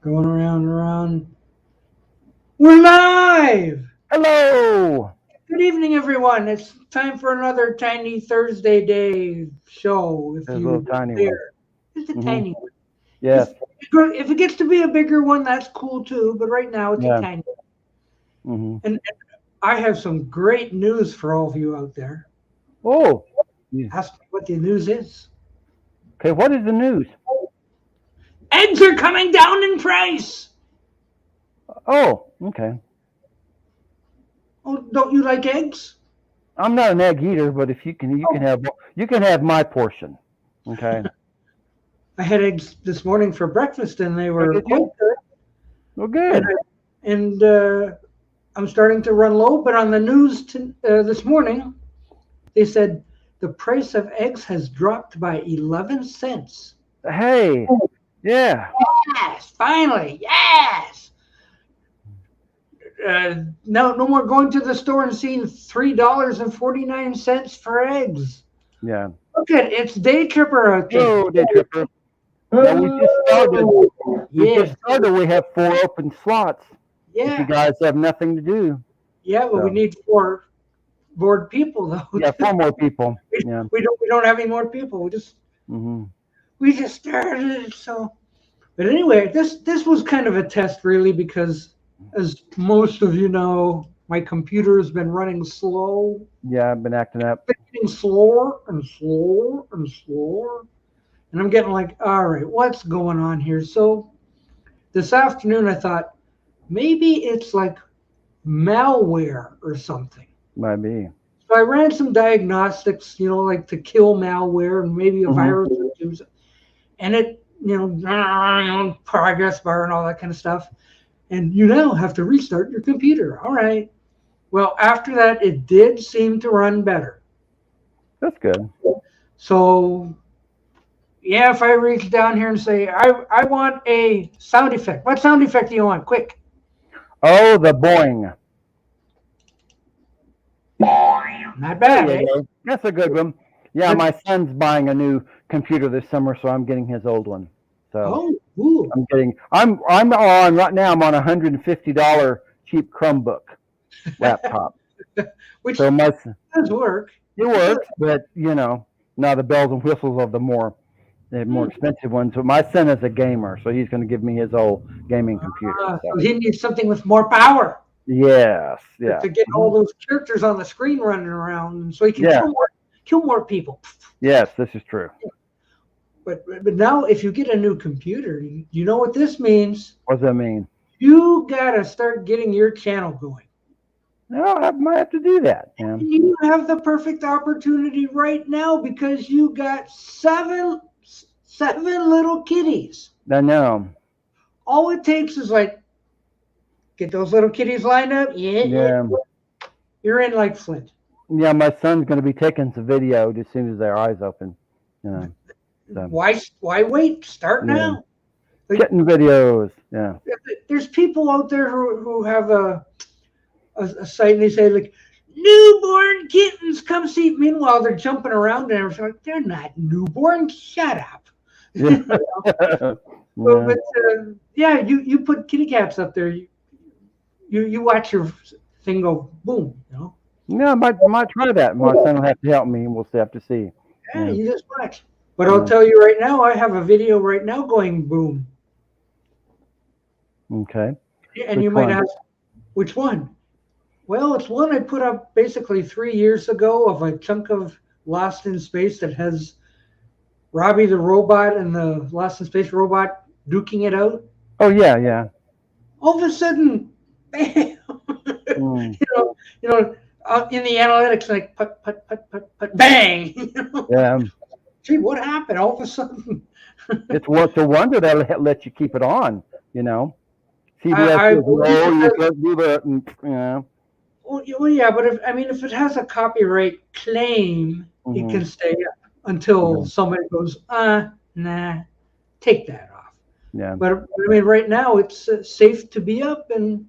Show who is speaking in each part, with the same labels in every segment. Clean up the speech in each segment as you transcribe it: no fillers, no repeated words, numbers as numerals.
Speaker 1: Going around and around. We're live!
Speaker 2: Hello.
Speaker 1: Good evening, everyone. It's time for another Tiny Thursday Day show. If
Speaker 2: There's a little
Speaker 1: you
Speaker 2: tiny one.
Speaker 1: there, just a
Speaker 2: Hmm.
Speaker 1: tiny one.
Speaker 2: Yes.
Speaker 1: If it gets to be a bigger one, that's cool too. But right now, it's a
Speaker 2: Yeah.
Speaker 1: tiny one.
Speaker 2: Hmm.
Speaker 1: And I have some great news for all of you out there.
Speaker 2: Oh. Yeah.
Speaker 1: Ask me what the news is.
Speaker 2: Okay. What is the news?
Speaker 1: Eggs are coming down in price.
Speaker 2: Oh. Okay.
Speaker 1: Oh, don't you like eggs?
Speaker 2: I'm not an egg eater, but if
Speaker 1: Oh,
Speaker 2: you can have my portion. Okay.
Speaker 1: I had eggs this morning for breakfast, and they
Speaker 2: Oh,
Speaker 1: were
Speaker 2: did
Speaker 1: quite
Speaker 2: you?
Speaker 1: good.
Speaker 2: Well,
Speaker 1: And
Speaker 2: good.
Speaker 1: I'm starting to run low, but on the news this morning, they said the price of eggs has dropped by 11 cents.
Speaker 2: Hey. Yeah.
Speaker 1: Yes, finally, yes. No more going to the store and seeing $3.49 for eggs.
Speaker 2: Yeah.
Speaker 1: Look at it's day tripper out there.
Speaker 2: Hello, day tripper. Now we just started. We just
Speaker 1: Yes,
Speaker 2: started. We have 4 open slots. If you
Speaker 1: yeah,
Speaker 2: guys have nothing to do,
Speaker 1: yeah. Well, we
Speaker 2: so
Speaker 1: need four bored people though.
Speaker 2: yeah, 4 more people. Yeah.
Speaker 1: We don't have any more people.
Speaker 2: Hmm.
Speaker 1: We just started. So but anyway, this was kind of a test, really, because as most of you know, my computer has been running slow,
Speaker 2: Yeah. I've been acting up.
Speaker 1: getting slower and slower and slower, and I'm getting like, all right, what's going on here? So this afternoon, I thought maybe it's like malware or something.
Speaker 2: Might be.
Speaker 1: So I ran some diagnostics, like to kill malware and maybe a
Speaker 2: Hmm.
Speaker 1: virus or two, and it, progress bar and all that kind of stuff. And you now have to restart your computer. All right. Well, after that, it did seem to run better.
Speaker 2: That's good.
Speaker 1: So, yeah, if I reach down here and say, I want a sound effect, what sound effect do you want? Quick.
Speaker 2: Oh, the boing.
Speaker 1: Not
Speaker 2: There
Speaker 1: bad,
Speaker 2: you
Speaker 1: eh?
Speaker 2: go. That's a good one. Yeah,
Speaker 1: But,
Speaker 2: my son's buying a new computer this summer, so I'm getting his old one. So
Speaker 1: oh, ooh.
Speaker 2: I'm on right now. I'm on a $150 cheap Chromebook laptop.
Speaker 1: Which
Speaker 2: So
Speaker 1: does work.
Speaker 2: it
Speaker 1: It does.
Speaker 2: works, but now the bells and whistles of the more
Speaker 1: Hmm.
Speaker 2: expensive ones. So my son is a gamer, so he's going to give me his old gaming computer.
Speaker 1: So
Speaker 2: So
Speaker 1: he needs something with more power
Speaker 2: yes,
Speaker 1: to,
Speaker 2: yeah,
Speaker 1: to get all
Speaker 2: mhm,
Speaker 1: those characters on the screen running around, and so he can
Speaker 2: yeah,
Speaker 1: kill more people.
Speaker 2: yes, this is true.
Speaker 1: But now, if you get a new computer, you know what this means.
Speaker 2: What does that mean?
Speaker 1: You gotta start getting your channel going.
Speaker 2: No, I might have to do that. Yeah,
Speaker 1: And you have the perfect opportunity right now because you got seven little kitties.
Speaker 2: I know.
Speaker 1: All it takes is like get those little kitties lined up. Yeah, yeah.
Speaker 2: Yeah.
Speaker 1: You're in like Flint.
Speaker 2: Yeah, my son's going to be taking some video as soon as their eyes open. You know, so
Speaker 1: Why wait? Start
Speaker 2: yeah,
Speaker 1: now. Like,
Speaker 2: kitten videos. Yeah,
Speaker 1: there's people out there who have a site and they say like newborn kittens come see. Meanwhile, they're jumping around and everything. Like they're not newborn. Shut up.
Speaker 2: yeah,
Speaker 1: So,
Speaker 2: yeah.
Speaker 1: but yeah, you put kitty cats up there. You watch your thing go boom.
Speaker 2: Yeah, I might try that. My son will have to help me, and we'll have to see.
Speaker 1: Yeah,
Speaker 2: Yeah,
Speaker 1: you just watch. But I'll
Speaker 2: yeah.
Speaker 1: tell you right now, I have a video right now going boom.
Speaker 2: Okay.
Speaker 1: And
Speaker 2: Which
Speaker 1: you might
Speaker 2: one?
Speaker 1: ask, which one? Well, it's one I put up basically 3 years ago of a chunk of Lost in Space that has Robbie the robot and the Lost in Space robot duking it out.
Speaker 2: Oh yeah, yeah.
Speaker 1: All of a sudden, bam!
Speaker 2: Mm,
Speaker 1: You know, in the analytics, like put, put, put, put, put, bang!
Speaker 2: yeah.
Speaker 1: Gee, what happened? All of a sudden,
Speaker 2: It's a wonder they let you keep it on. You know, CBS
Speaker 1: I
Speaker 2: says
Speaker 1: believe
Speaker 2: no,
Speaker 1: it
Speaker 2: you
Speaker 1: has.
Speaker 2: can't do that. And,
Speaker 1: Well, yeah, but if it has a copyright claim, it
Speaker 2: hmm,
Speaker 1: can stay up until
Speaker 2: yeah,
Speaker 1: somebody goes, nah, take that off.
Speaker 2: yeah,
Speaker 1: But I mean, right now it's safe to be up, and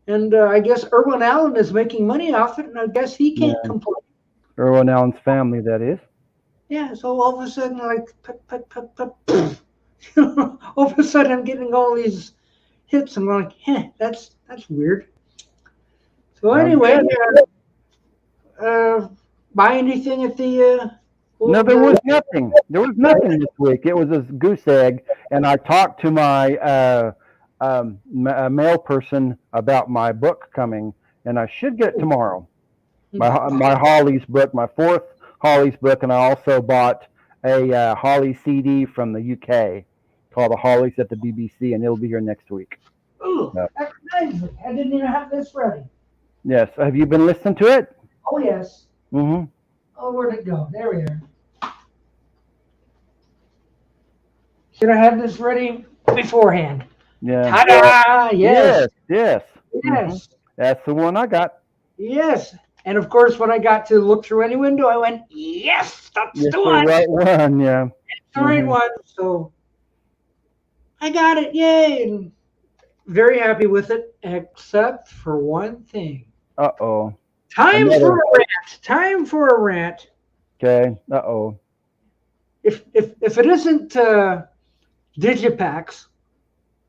Speaker 1: I guess Irwin Allen is making money off it, and I guess he can't
Speaker 2: yeah.
Speaker 1: complain.
Speaker 2: Erwin Allen's family, that is.
Speaker 1: Yeah, so all of a sudden, like, put, put, put, put, poof, All of a sudden, I'm getting all these hits. I'm like, that's weird. So anyway, buy anything at the
Speaker 2: No,
Speaker 1: old?
Speaker 2: there was nothing. There was nothing this week. It was a goose egg, and I talked to my mail person about my book coming, and I should get it tomorrow. My Holly's book, my fourth Holly's book, and I also bought a Holly CD from the UK called The Hollies at the BBC, and it'll be here next week.
Speaker 1: Oh, that's nice. I didn't even have this ready.
Speaker 2: Yes. Have you been listening to it?
Speaker 1: Oh yes.
Speaker 2: Mm-hmm.
Speaker 1: Oh, where'd it go? There we are. Should I have this ready beforehand?
Speaker 2: Yeah.
Speaker 1: Ta-da!
Speaker 2: Yes.
Speaker 1: Yes.
Speaker 2: Yes.
Speaker 1: Yes.
Speaker 2: Mhm. That's the one I got.
Speaker 1: Yes. And of course, when I got to look through any window, I went, yes, that's
Speaker 2: Yes,
Speaker 1: the
Speaker 2: the
Speaker 1: one.
Speaker 2: right one. Yeah.
Speaker 1: It's the right one. So I got it. Yay. And very happy with it, except for one thing.
Speaker 2: Uh-oh.
Speaker 1: Time
Speaker 2: Another.
Speaker 1: for a rant. Time for a rant.
Speaker 2: Okay. Uh-oh.
Speaker 1: If it isn't Digipacks,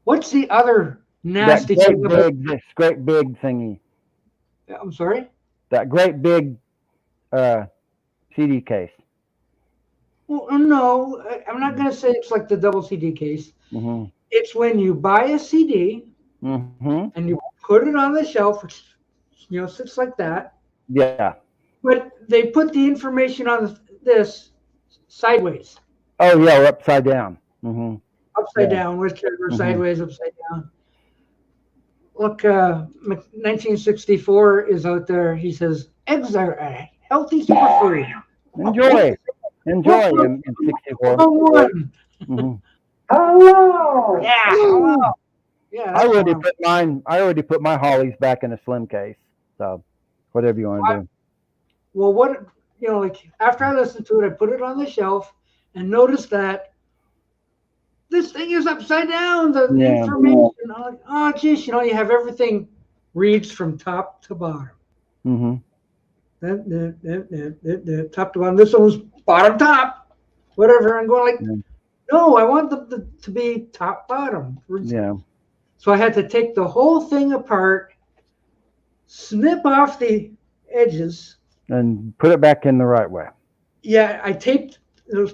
Speaker 1: what's the other nasty
Speaker 2: That
Speaker 1: thing about?
Speaker 2: great big thingy.
Speaker 1: I'm sorry.
Speaker 2: That great big CD case.
Speaker 1: Well, no, I'm not going to say it's like the double CD case.
Speaker 2: Mm-hmm.
Speaker 1: It's when you buy a CD
Speaker 2: Mm-hmm.
Speaker 1: and you put it on the shelf, which sits like that.
Speaker 2: Yeah.
Speaker 1: But they put the information on this sideways,
Speaker 2: Oh yeah, we're upside down. Mm-hmm.
Speaker 1: upside
Speaker 2: Yeah.
Speaker 1: down, whichever,
Speaker 2: Mhm.
Speaker 1: sideways, upside down. Look, 1964 is out there. He says eggs are a healthy superfood.
Speaker 2: Enjoy in 64.
Speaker 1: One.
Speaker 2: Mm-hmm.
Speaker 1: Hello. Yeah. Hello. Yeah.
Speaker 2: I
Speaker 1: That's
Speaker 2: already put my Hollies back in a slim case. So whatever you want to do.
Speaker 1: Well, what like after I listened to it, I put it on the shelf and noticed that this thing is upside down. The
Speaker 2: Yeah.
Speaker 1: information. I'm like, oh, geez, you have everything reads from top to bottom.
Speaker 2: Mm-hmm.
Speaker 1: Top to bottom. This one was bottom top. Whatever. I'm going like,
Speaker 2: Yeah.
Speaker 1: no, I want them to be top bottom.
Speaker 2: Yeah.
Speaker 1: So I had to take the whole thing apart, snip off the edges.
Speaker 2: And put it back in the right way.
Speaker 1: Yeah, I taped,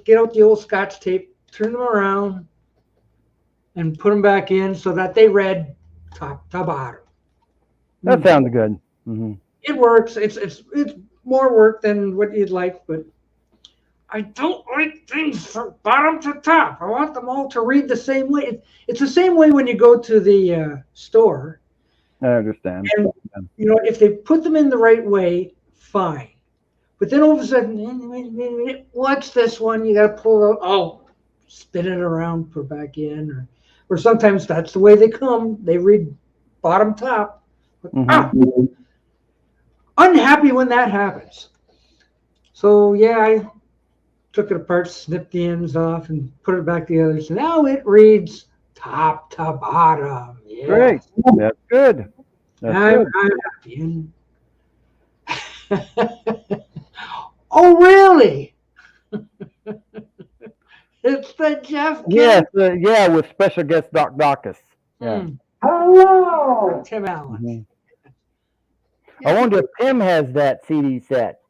Speaker 1: get out the old Scotch tape, turn them around, and put them back in so that they read top to bottom.
Speaker 2: That sounds good. Mm-hmm.
Speaker 1: It works. It's more work than what you'd like, but I don't like things from bottom to top. I want them all to read the same way. It's the same way when you go to the store.
Speaker 2: I understand.
Speaker 1: And, if they put them in the right way, fine. But then all of a sudden, what's this one? You got to pull out. Oh, spin it around, put it back in. Or sometimes that's the way they come. They read bottom top.
Speaker 2: Mm-hmm.
Speaker 1: Unhappy when that happens. So, yeah, I took it apart, snipped the ends off, and put it back together. So now it reads top to bottom. Yes.
Speaker 2: Great. That's good.
Speaker 1: I'm happy. Oh, really? It's the Jeff.
Speaker 2: Yes, with special guest Doc Dacus. Yeah.
Speaker 1: Hello, Tim Allen.
Speaker 2: Mm-hmm. I wonder if Tim has that CD set.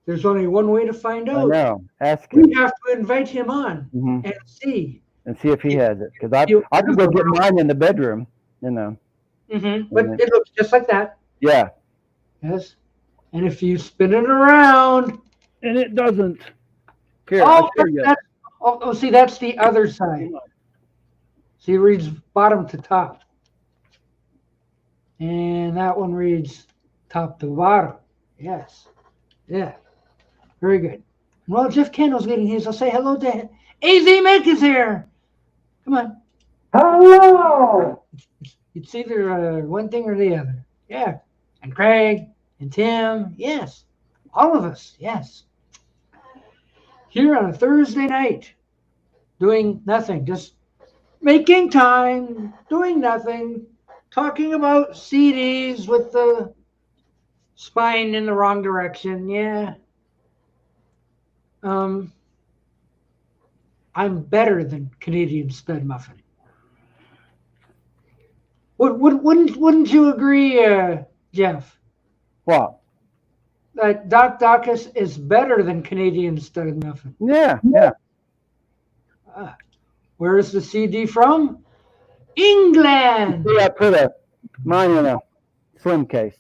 Speaker 1: There's only one way to find out.
Speaker 2: I know. Ask him.
Speaker 1: We have to invite him on and see.
Speaker 2: And see if he has it. Because I could go get mine in the bedroom,
Speaker 1: Mm-hmm. But it looks just like that.
Speaker 2: Yeah.
Speaker 1: Yes. And if you spin it around.
Speaker 2: And it doesn't. Here,
Speaker 1: see, that's the other side. See, it reads bottom to top. And that one reads top to bottom. Yes. Yeah. Very good. Well, Jeff Kendall's getting his. I'll say hello to AZ Mick is here. Come on. Hello. It's either one thing or the other. Yeah. And Craig and Tim. Yes. All of us. Yes. Here on a Thursday night, doing nothing, just making time, doing nothing, talking about CDs with the spine in the wrong direction. Yeah. I'm better than Canadian Stud Muffin. Wouldn't you agree, Jeff?
Speaker 2: What?
Speaker 1: That Doc Dacus is better than Canadian Stud Muffin.
Speaker 2: Yeah.
Speaker 1: Where is the CD from? England.
Speaker 2: See, I put mine in a slim case.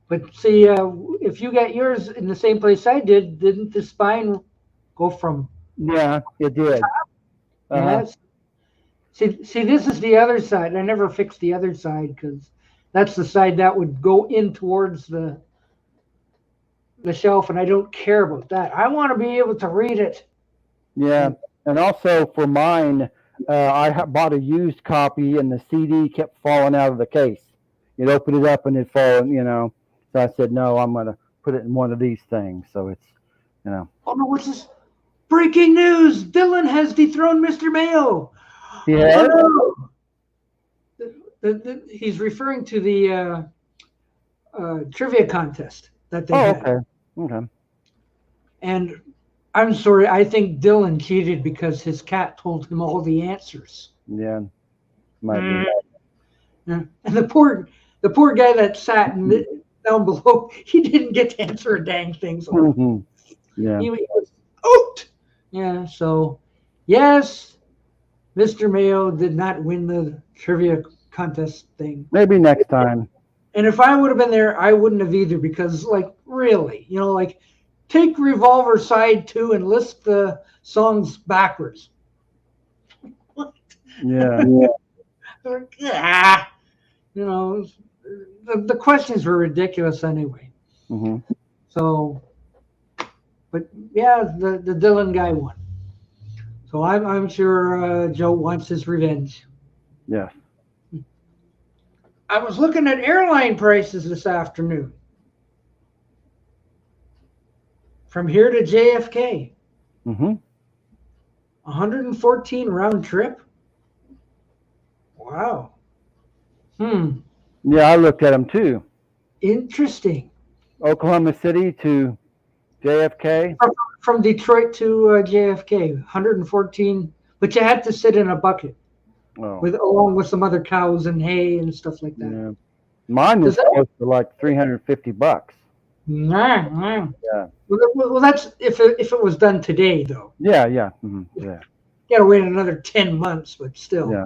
Speaker 1: But see, if you got yours in the same place I did, didn't the spine go from?
Speaker 2: Yeah, it did.
Speaker 1: Yes. See, this is the other side. I never fixed the other side because that's the side that would go in towards the shelf, and I don't care about that. I want to be able to read it.
Speaker 2: Yeah, and also for mine, I bought a used copy, and the CD kept falling out of the case. You'd open it up, and it'd fall, So I said, no, I'm going to put it in one of these things. So it's,
Speaker 1: Oh, no, what's this? Breaking news! Dylan has dethroned Mr. Mayo.
Speaker 2: Yeah.
Speaker 1: Oh, no. He's referring to the trivia contest that they had.
Speaker 2: Okay.
Speaker 1: And I'm sorry, I think Dylan cheated because his cat told him all the answers.
Speaker 2: Yeah. Might be.
Speaker 1: Yeah. And the poor guy that sat down below, he didn't get to answer a dang thing. So
Speaker 2: Yeah.
Speaker 1: he was out. Yeah, so yes, Mr. Mayo did not win the trivia contest thing.
Speaker 2: Maybe next time.
Speaker 1: And if I would have been there, I wouldn't have either because, really, take Revolver Side 2 and list the songs backwards. What?
Speaker 2: Yeah.
Speaker 1: The questions were ridiculous anyway.
Speaker 2: Mm-hmm.
Speaker 1: So, but yeah, the Dylan guy won. So I'm sure Joe wants his revenge.
Speaker 2: Yes.
Speaker 1: I was looking at airline prices this afternoon. From here to JFK.
Speaker 2: Mm-hmm.
Speaker 1: 114 round trip. Wow.
Speaker 2: Yeah, I looked at them too.
Speaker 1: Interesting.
Speaker 2: Oklahoma City to JFK.
Speaker 1: From Detroit to JFK, 114, but you had to sit in a bucket along with some other cows and hay and stuff like that.
Speaker 2: Yeah. Mine was close to like $350.
Speaker 1: Nah.
Speaker 2: Yeah.
Speaker 1: Well, that's if it was done today, though.
Speaker 2: Yeah. Mm-hmm. Yeah.
Speaker 1: You gotta wait another 10 months, but still.
Speaker 2: Yeah.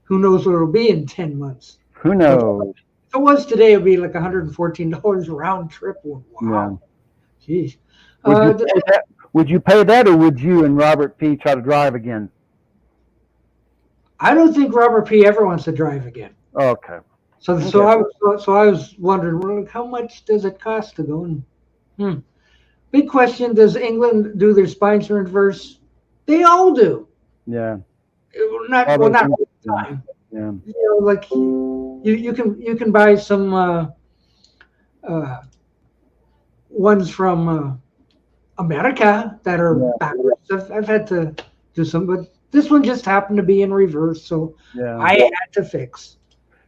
Speaker 1: Who knows what it'll be in 10 months?
Speaker 2: Who knows?
Speaker 1: If it was today, it would be like $114 round trip. Wow. Yeah. Jeez.
Speaker 2: Would you pay that, or would you and Robert P. try to drive again?
Speaker 1: I don't think Robert P. ever wants to drive again.
Speaker 2: Okay.
Speaker 1: So I was wondering, well, how much does it cost to go? Big question: does England do their spines in reverse? They all do.
Speaker 2: Yeah.
Speaker 1: Not all the time.
Speaker 2: Yeah.
Speaker 1: You can buy some ones from America that are backwards. I've had to do some, but this one just happened to be in reverse, so I had to fix.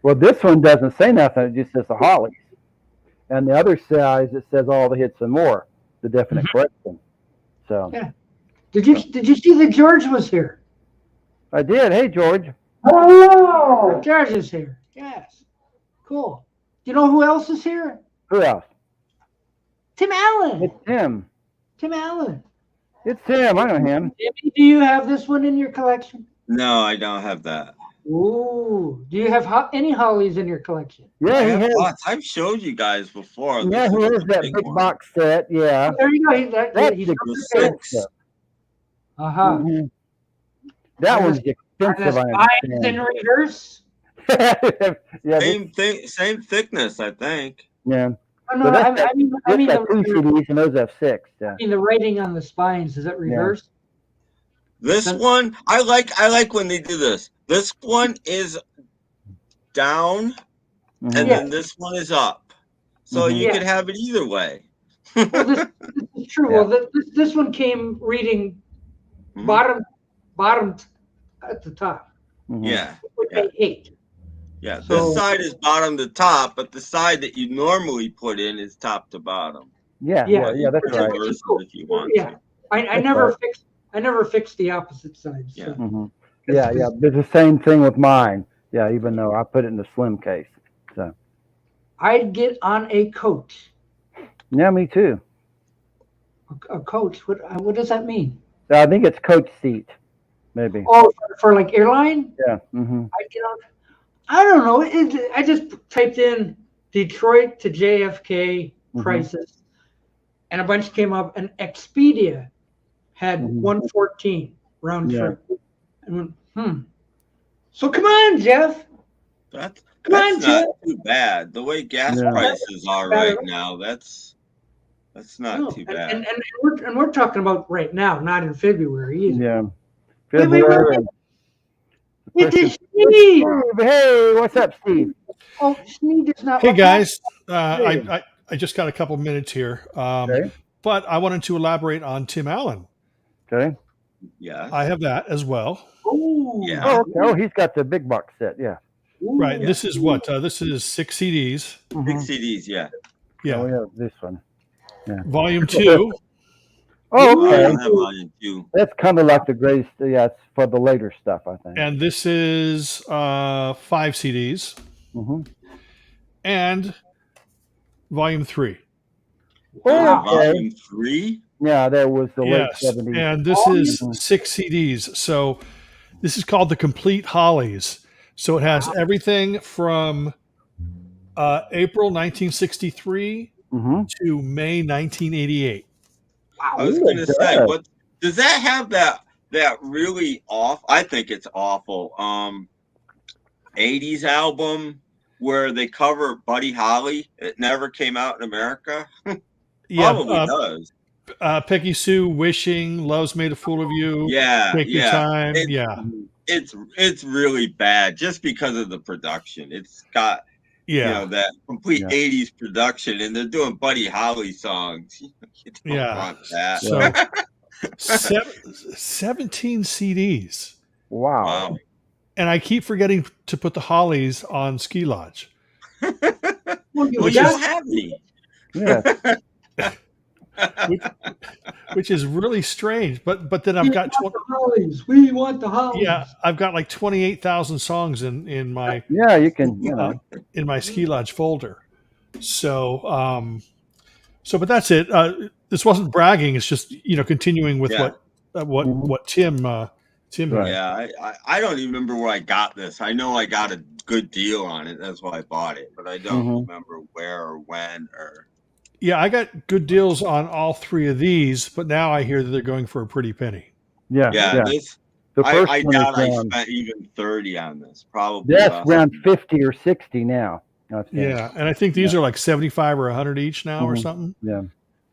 Speaker 2: Well, this one doesn't say nothing; it just says the Hollies, and the other side it says all the hits and more, the definite correction. So,
Speaker 1: yeah. Did you see that George was here?
Speaker 2: I did. Hey, George.
Speaker 1: Hello. George is here. Yes. Cool. Do you know who else is here?
Speaker 2: Who else?
Speaker 1: Tim Allen.
Speaker 2: It's Tim.
Speaker 1: Tim Allen.
Speaker 2: It's Tim. I know him.
Speaker 1: Jimmy, do you have this one in your collection?
Speaker 3: No, I don't have that.
Speaker 1: Ooh. Do you have any Hollies in your collection?
Speaker 2: Yeah, he has.
Speaker 3: Lots. I've showed you guys before.
Speaker 2: Yeah, he has that big box set. Yeah.
Speaker 1: There you go. He's
Speaker 3: six.
Speaker 1: Uh-huh.
Speaker 2: That one's expensive.
Speaker 1: Spines in reverse.
Speaker 2: Yeah.
Speaker 3: Same thickness, I think.
Speaker 2: Yeah.
Speaker 1: Oh, no, I mean
Speaker 2: the two CDs and those have 6. Yeah.
Speaker 1: I mean the writing on the spines, is it reversed?
Speaker 3: Yeah. This one, I like when they do this. This one is down, and then this one is up. So you could have it either way.
Speaker 1: Well, this is true. Yeah. Well, this one came reading bottom at the top.
Speaker 3: Yeah.
Speaker 1: Which I hate.
Speaker 3: Yeah, this side is bottom to top, but the side that you normally put in is top to bottom.
Speaker 2: Yeah, that's right.
Speaker 3: If you want to.
Speaker 1: I never fixed the opposite side. So.
Speaker 3: Yeah.
Speaker 2: Mm-hmm. Yeah. It's the same thing with mine. Yeah, even though I put it in the slim case. So.
Speaker 1: I'd get on a coach.
Speaker 2: Yeah, me too.
Speaker 1: A coach. What does that mean?
Speaker 2: I think it's coach seat, maybe.
Speaker 1: Oh, for like airline?
Speaker 2: Yeah. Mm-hmm.
Speaker 1: I'd get on. I don't know. I just typed in Detroit to JFK prices, and a bunch came up, and Expedia had 114 round trip. And went, So come on, Jeff.
Speaker 3: That's not too bad. The way gas prices are right now, that's not too bad.
Speaker 1: And we're talking about right now, not in February either.
Speaker 2: Yeah. February.
Speaker 1: It is Schnee.
Speaker 2: Hey, what's up, Steve?
Speaker 1: Oh, Schnee does not.
Speaker 4: Hey guys, I just got a couple minutes here,
Speaker 2: Okay.
Speaker 4: but I wanted to elaborate on Tim Allen.
Speaker 2: Okay.
Speaker 3: Yeah.
Speaker 4: I have that as well.
Speaker 1: Oh,
Speaker 3: Yeah.
Speaker 2: Oh, okay. Oh, he's got the big box set. Yeah.
Speaker 4: Right. This is what? This is 6 CDs.
Speaker 3: Big CDs, yeah.
Speaker 4: Yeah.
Speaker 2: Oh, yeah, this one. Yeah.
Speaker 4: Volume 2.
Speaker 2: Oh, okay.
Speaker 3: Volume 2.
Speaker 2: That's kind of like the greatest. Yeah, it's for the later stuff, I think.
Speaker 4: And this is 5 CDs.
Speaker 2: Mm-hmm.
Speaker 4: And Volume 3.
Speaker 2: Oh, okay.
Speaker 3: Volume 3?
Speaker 2: Yeah, there was the
Speaker 4: Yes.
Speaker 2: late 70s.
Speaker 4: And this is 6 CDs. So this is called the Complete Hollies. So it has everything from April 1963 to May 1988.
Speaker 3: I was going to say, what does that have that really off? I think it's awful. 80s album where they cover Buddy Holly. It never came out in America. Probably does.
Speaker 4: Peggy Sue, Wishing, Love's Made a Fool of You.
Speaker 3: Yeah,
Speaker 4: Take Your Time.
Speaker 3: It's really bad just because of the production. It's got that complete 80s production, and they're doing Buddy Holly songs. You don't want that.
Speaker 4: So 17 CDs.
Speaker 2: Wow.
Speaker 4: And I keep forgetting to put the Hollies on Ski Lodge.
Speaker 3: Well, you don't have any.
Speaker 2: Yeah.
Speaker 4: Which is really strange, but then I've got
Speaker 1: we want the Hollies.
Speaker 4: Yeah, I've got like 28,000 songs in my
Speaker 2: you can
Speaker 4: in my Ski Lodge folder. So but that's it. This wasn't bragging. It's just continuing with what Tim.
Speaker 3: Yeah, I don't even remember where I got this. I know I got a good deal on it. That's why I bought it, but I don't remember where or when or.
Speaker 4: Yeah, I got good deals on all 3 of these, but now I hear that they're going for a pretty penny.
Speaker 3: Yeah.
Speaker 2: The first
Speaker 3: I
Speaker 2: one
Speaker 3: doubt
Speaker 2: is
Speaker 3: I spent even 30 on this. Probably
Speaker 2: that's around 50 or 60 now.
Speaker 4: Yeah, and I think these are like 75 or 100 each now or something.
Speaker 2: Yeah,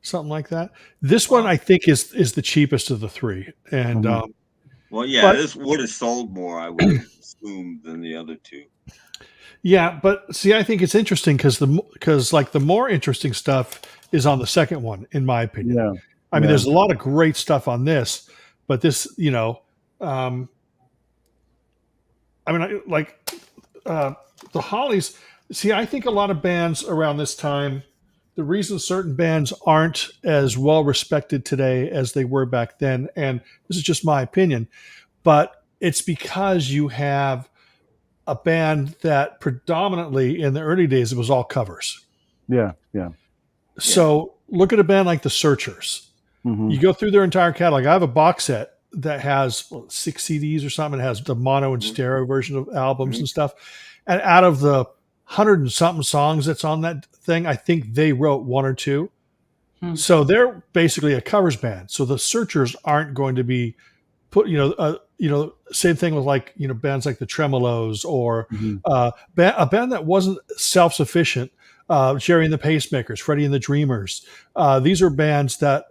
Speaker 4: something like that. This one I think is the cheapest of the 3, and
Speaker 3: this would have sold more, I would assume, than the other 2.
Speaker 4: Yeah, but see, I think it's interesting because the more interesting stuff is on the second one, in my opinion.
Speaker 2: Yeah.
Speaker 4: I mean, there's a lot of great stuff on this, but this, the Hollies. See, I think a lot of bands around this time, the reason certain bands aren't as well respected today as they were back then, and this is just my opinion, but it's because you have a band that predominantly in the early days, it was all covers.
Speaker 2: Yeah.
Speaker 4: So look at a band like the Searchers. You go through their entire catalog. I have a box set that has 6 CDs or something. It has the mono and stereo version of albums and stuff. And out of the 100 and something songs that's on that thing, I think they wrote 1 or 2. So they're basically a covers band. So the Searchers aren't going to be put, same thing with bands like the Tremolos or a band that wasn't self-sufficient, Jerry and the Pacemakers, Freddie and the Dreamers. These are bands that,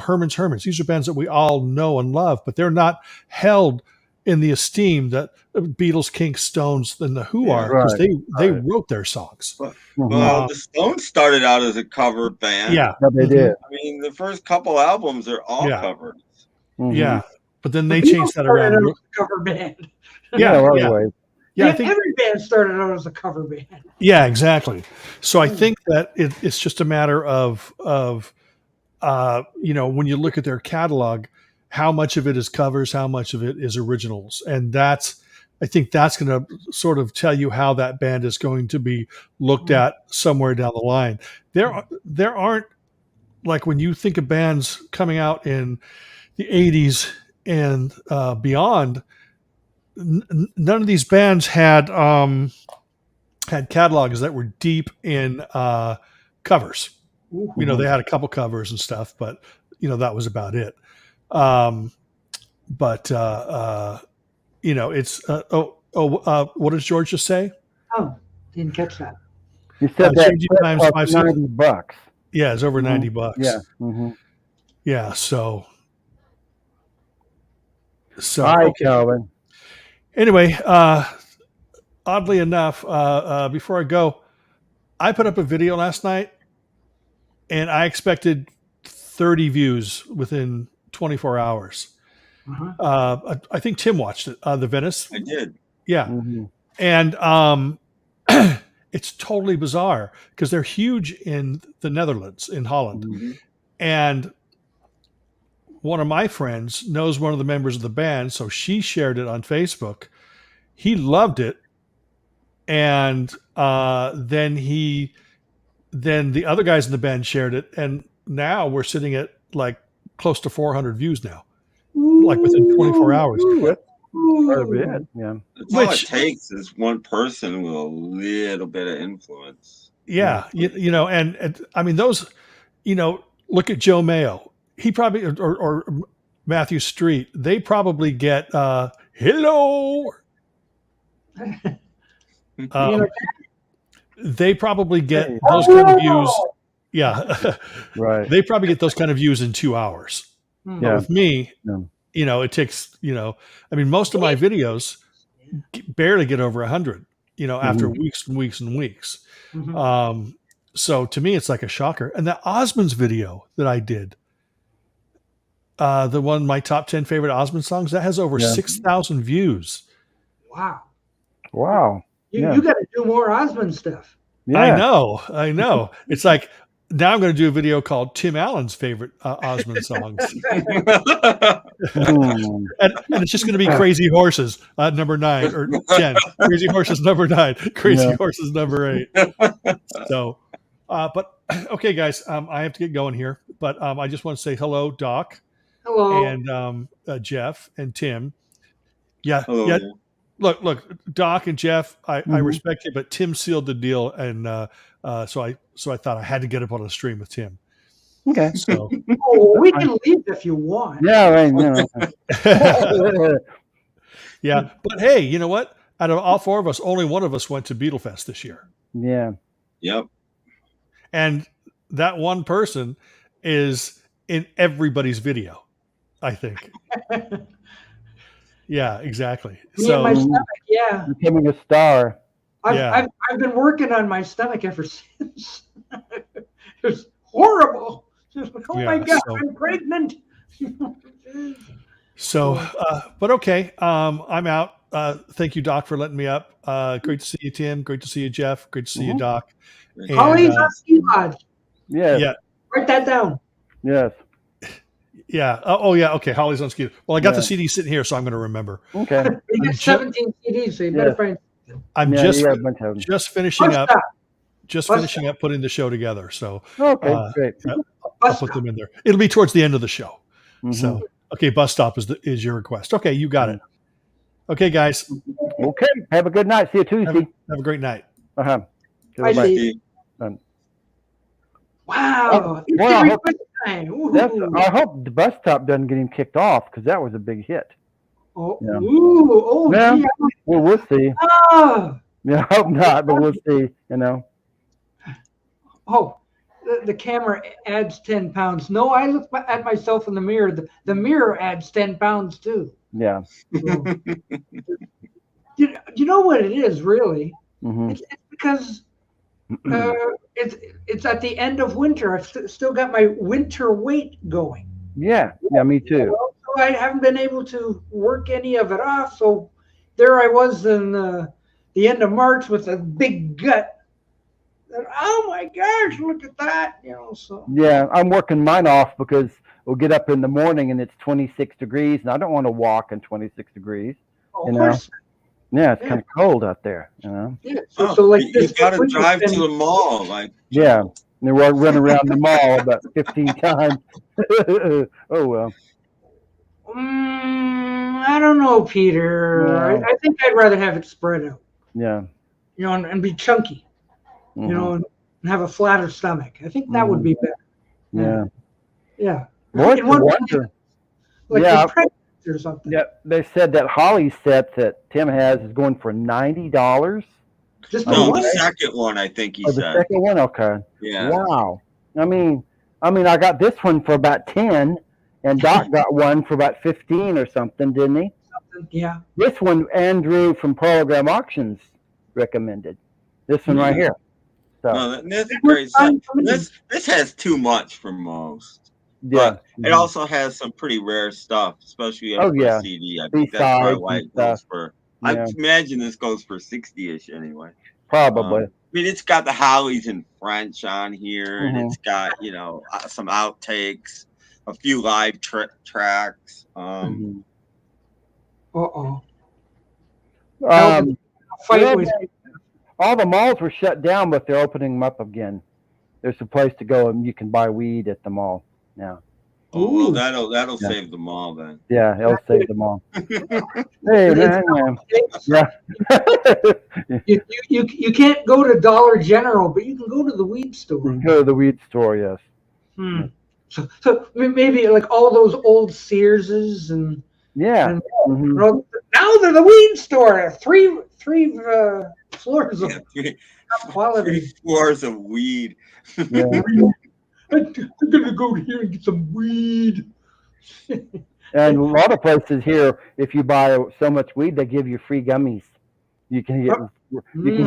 Speaker 4: Herman's. These are bands that we all know and love, but they're not held in the esteem that Beatles, Kinks, Stones, and the Who are, because they wrote their songs.
Speaker 3: Well, the Stones started out as a cover band.
Speaker 4: Yeah,
Speaker 2: they did.
Speaker 3: I mean, the first couple albums are all covers.
Speaker 4: Yeah. But then they changed that around.
Speaker 1: As a cover band.
Speaker 4: Yeah.
Speaker 1: I think every band started out as a cover band.
Speaker 4: Yeah, exactly. So I think that it's just a matter of when you look at their catalog, how much of it is covers, how much of it is originals. And I think that's going to sort of tell you how that band is going to be looked at somewhere down the line. There aren't, like, when you think of bands coming out in the 80s and beyond, none of these bands had catalogs that were deep in covers. They had a couple covers and stuff, but that was about it. It's what does George just say?
Speaker 1: Oh, didn't catch that.
Speaker 2: You said that
Speaker 4: times
Speaker 2: $90.
Speaker 4: Yeah, it's over $90.
Speaker 2: Yeah.
Speaker 4: Yeah. So
Speaker 2: Hi,
Speaker 4: okay.
Speaker 2: Calvin.
Speaker 4: Anyway, oddly enough, before I go, I put up a video last night, and I expected 30 views within 24 hours. I think Tim watched it, the Venice.
Speaker 3: I did.
Speaker 4: Yeah. And it's totally bizarre because they're huge in the Netherlands, in Holland. And one of my friends knows one of the members of the band, so she shared it on Facebook. He loved it. And then the other guys in the band shared it, and now we're sitting at like close to 400 views now, like within 24 hours.
Speaker 2: Quite a bit, yeah.
Speaker 3: All it takes is one person with a little bit of influence.
Speaker 4: Yeah, and I mean those, look at Joe Mayo. He probably or Matthew Street. They probably get hello. They probably get those kind of views. Yeah.
Speaker 2: Right.
Speaker 4: They probably get those kind of views in 2 hours. But with me, it takes, I mean, most of my videos barely get over 100, after weeks and weeks and weeks. So to me, it's like a shocker. And the Osmonds video that I did, the one, my top 10 favorite Osmond songs, that has over 6,000 views.
Speaker 2: Wow.
Speaker 1: You got to do more Osmond stuff.
Speaker 2: Yeah.
Speaker 4: I know. It's like, now I'm going to do a video called Tim Allen's favorite Osmond songs. and it's just going to be Crazy Horses, number 9, or 10. Crazy Horses, number 9. Crazy Horses, number 8. So, but okay, guys, I have to get going here. But I just want to say hello, Doc.
Speaker 1: Hello.
Speaker 4: And Jeff and Tim. Yeah.
Speaker 3: Hello.
Speaker 4: Yeah. Look, Doc and Jeff, I respect you, but Tim sealed the deal, and so I thought I had to get up on the stream with Tim.
Speaker 2: Okay.
Speaker 4: So
Speaker 1: we can leave if you want.
Speaker 2: Yeah, right.
Speaker 4: Yeah, but hey, you know what? Out of all 4 of us, only one of us went to Beatle Fest this year.
Speaker 2: Yeah.
Speaker 3: Yep.
Speaker 4: And that one person is in everybody's video, I think. Yeah, exactly.
Speaker 1: So my stomach,
Speaker 2: becoming a star.
Speaker 1: I've been working on my stomach ever since. It's horrible. My God, I'm pregnant.
Speaker 4: So, but okay, I'm out. Thank you, Doc, for letting me up. Great to see you, Tim. Great to see you, Jeff. Great to see you, Doc.
Speaker 1: Holly's on Ski Lodge.
Speaker 2: Yes.
Speaker 4: Yeah.
Speaker 1: Write that down.
Speaker 2: Yes.
Speaker 4: Yeah. Oh, yeah. Okay. Holly's on Ski. Well, I got the CD sitting here, so I'm going to remember.
Speaker 2: Okay.
Speaker 1: You get 17 CDs, so you better find.
Speaker 4: I'm just finishing up. Just finishing up putting the show together. So
Speaker 2: great.
Speaker 4: I'll put them in there. It'll be towards the end of the show. So okay, Bus Stop is your request. Okay, you got it. Okay, guys.
Speaker 2: Okay. Have a good night. See you Tuesday.
Speaker 4: Have a great night.
Speaker 2: Bye.
Speaker 1: Wow.
Speaker 2: I hope the Bus Stop doesn't get him kicked off, because that was a big hit.
Speaker 1: Oh,
Speaker 2: yeah.
Speaker 1: Yeah.
Speaker 2: Well, we'll see.
Speaker 1: Oh.
Speaker 2: Yeah, I hope not, but we'll see.
Speaker 1: Oh, the camera adds 10 pounds. No, I look at myself in the mirror. The mirror adds 10 pounds too.
Speaker 2: Yeah.
Speaker 1: So, you know what it is, really? It's because it's at the end of winter. I've still got my winter weight going.
Speaker 2: Yeah, me too.
Speaker 1: So I haven't been able to work any of it off. So there I was in the end of March with a big gut. oh my gosh, look at that, so.
Speaker 2: Yeah, I'm working mine off because we'll get up in the morning and it's 26 degrees, and I don't want to walk in 26 degrees.
Speaker 1: Of course.
Speaker 2: Yeah, it's kind of cold out there.
Speaker 1: Yeah. So like
Speaker 3: you got to drive to the mall, like.
Speaker 2: Yeah, and then we'll run around the mall about 15 times. Oh well.
Speaker 1: I don't know, Peter.
Speaker 2: No.
Speaker 1: I think I'd rather have it spread out.
Speaker 2: Yeah.
Speaker 1: And be chunky. And have a flatter stomach. I think that would be better.
Speaker 2: Yeah.
Speaker 1: Yeah.
Speaker 2: What wonder?
Speaker 1: Like or something.
Speaker 2: Yeah, they said that Holly set that Tim has is going for $90.
Speaker 1: Just
Speaker 3: the second one, I think he said.
Speaker 2: The second one, okay.
Speaker 3: Yeah.
Speaker 2: Wow. I mean, I got this one for about 10, and Doc got one for about 15 or something, didn't he?
Speaker 1: Yeah.
Speaker 2: This one, Andrew from Program Auctions recommended. This one right here. So
Speaker 3: no, this is great stuff. This has too much for most.
Speaker 2: Yeah.
Speaker 3: But it also has some pretty rare stuff, especially for CD. I think that's probably why it goes for. I imagine this goes for 60-ish anyway.
Speaker 2: Probably.
Speaker 3: I mean, it's got the Hollies in French on here, and it's got some outtakes, a few live tracks.
Speaker 2: All the malls were shut down, but they're opening them up again. There's a place to go, and you can buy weed at the mall now.
Speaker 3: Oh, well, that'll save them all then.
Speaker 2: Yeah, it'll save them all. Hey, man. Yeah.
Speaker 1: You can't go to Dollar General, but you can go to the weed store.
Speaker 2: You can go to the weed store, yes.
Speaker 1: So maybe like all those old Searses and now they're the weed store. Three floors of quality.
Speaker 3: 3 floors of weed.
Speaker 2: Yeah.
Speaker 1: I'm gonna go here and get some weed.
Speaker 2: And a lot of places here, if you buy so much weed, they give you free gummies. You can get weed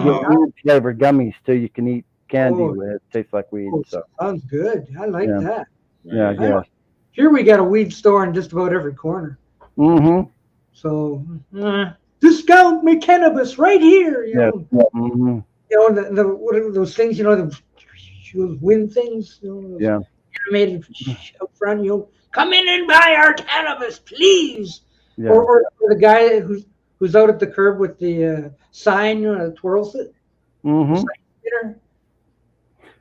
Speaker 2: flavored gummies too. You can eat candy with it. It tastes like weed. So
Speaker 1: sounds good. I like that.
Speaker 2: Yeah.
Speaker 1: Here we got a weed store in just about every corner. So discount me cannabis right here. You know, what are those things? Those wind things. Animated up front. Come in and buy our cannabis, please. Yeah. Or the guy who's out at the curb with the sign twirls it.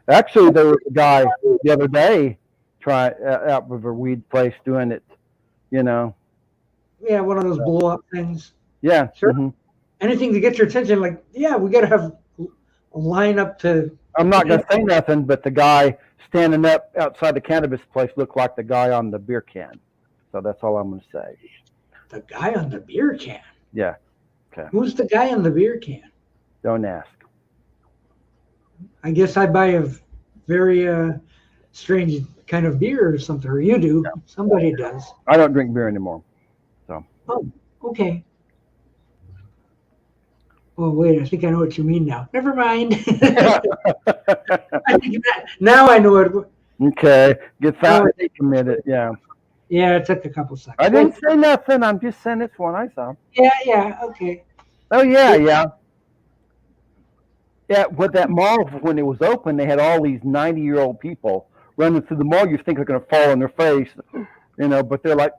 Speaker 2: Actually, there was a guy the other day out with a weed place doing it.
Speaker 1: Yeah, one of those blow up things.
Speaker 2: Yeah,
Speaker 1: sure. Anything to get your attention. Like, we got to have a line up to.
Speaker 2: I'm not gonna say nothing, but the guy standing up outside the cannabis place looked like the guy on the beer can. So that's all I'm gonna say.
Speaker 1: The guy on the beer can.
Speaker 2: Yeah. Okay.
Speaker 1: Who's the guy on the beer can?
Speaker 2: Don't ask.
Speaker 1: I guess I buy a very strange kind of beer or something, or you do. Yeah. Somebody does.
Speaker 2: I don't drink beer anymore. So.
Speaker 1: Oh, okay. Oh, wait, I think I know what you mean now. Never mind. Now I know it.
Speaker 2: Okay. Get found. Take a minute. Yeah.
Speaker 1: Yeah, it took a couple seconds.
Speaker 2: I didn't say nothing. I'm just saying it's one I saw.
Speaker 1: Yeah, okay.
Speaker 2: Oh, yeah. Yeah, with that mall, when it was open, they had all these 90-year-old people running through the mall. You think they're going to fall on their face, but they're like,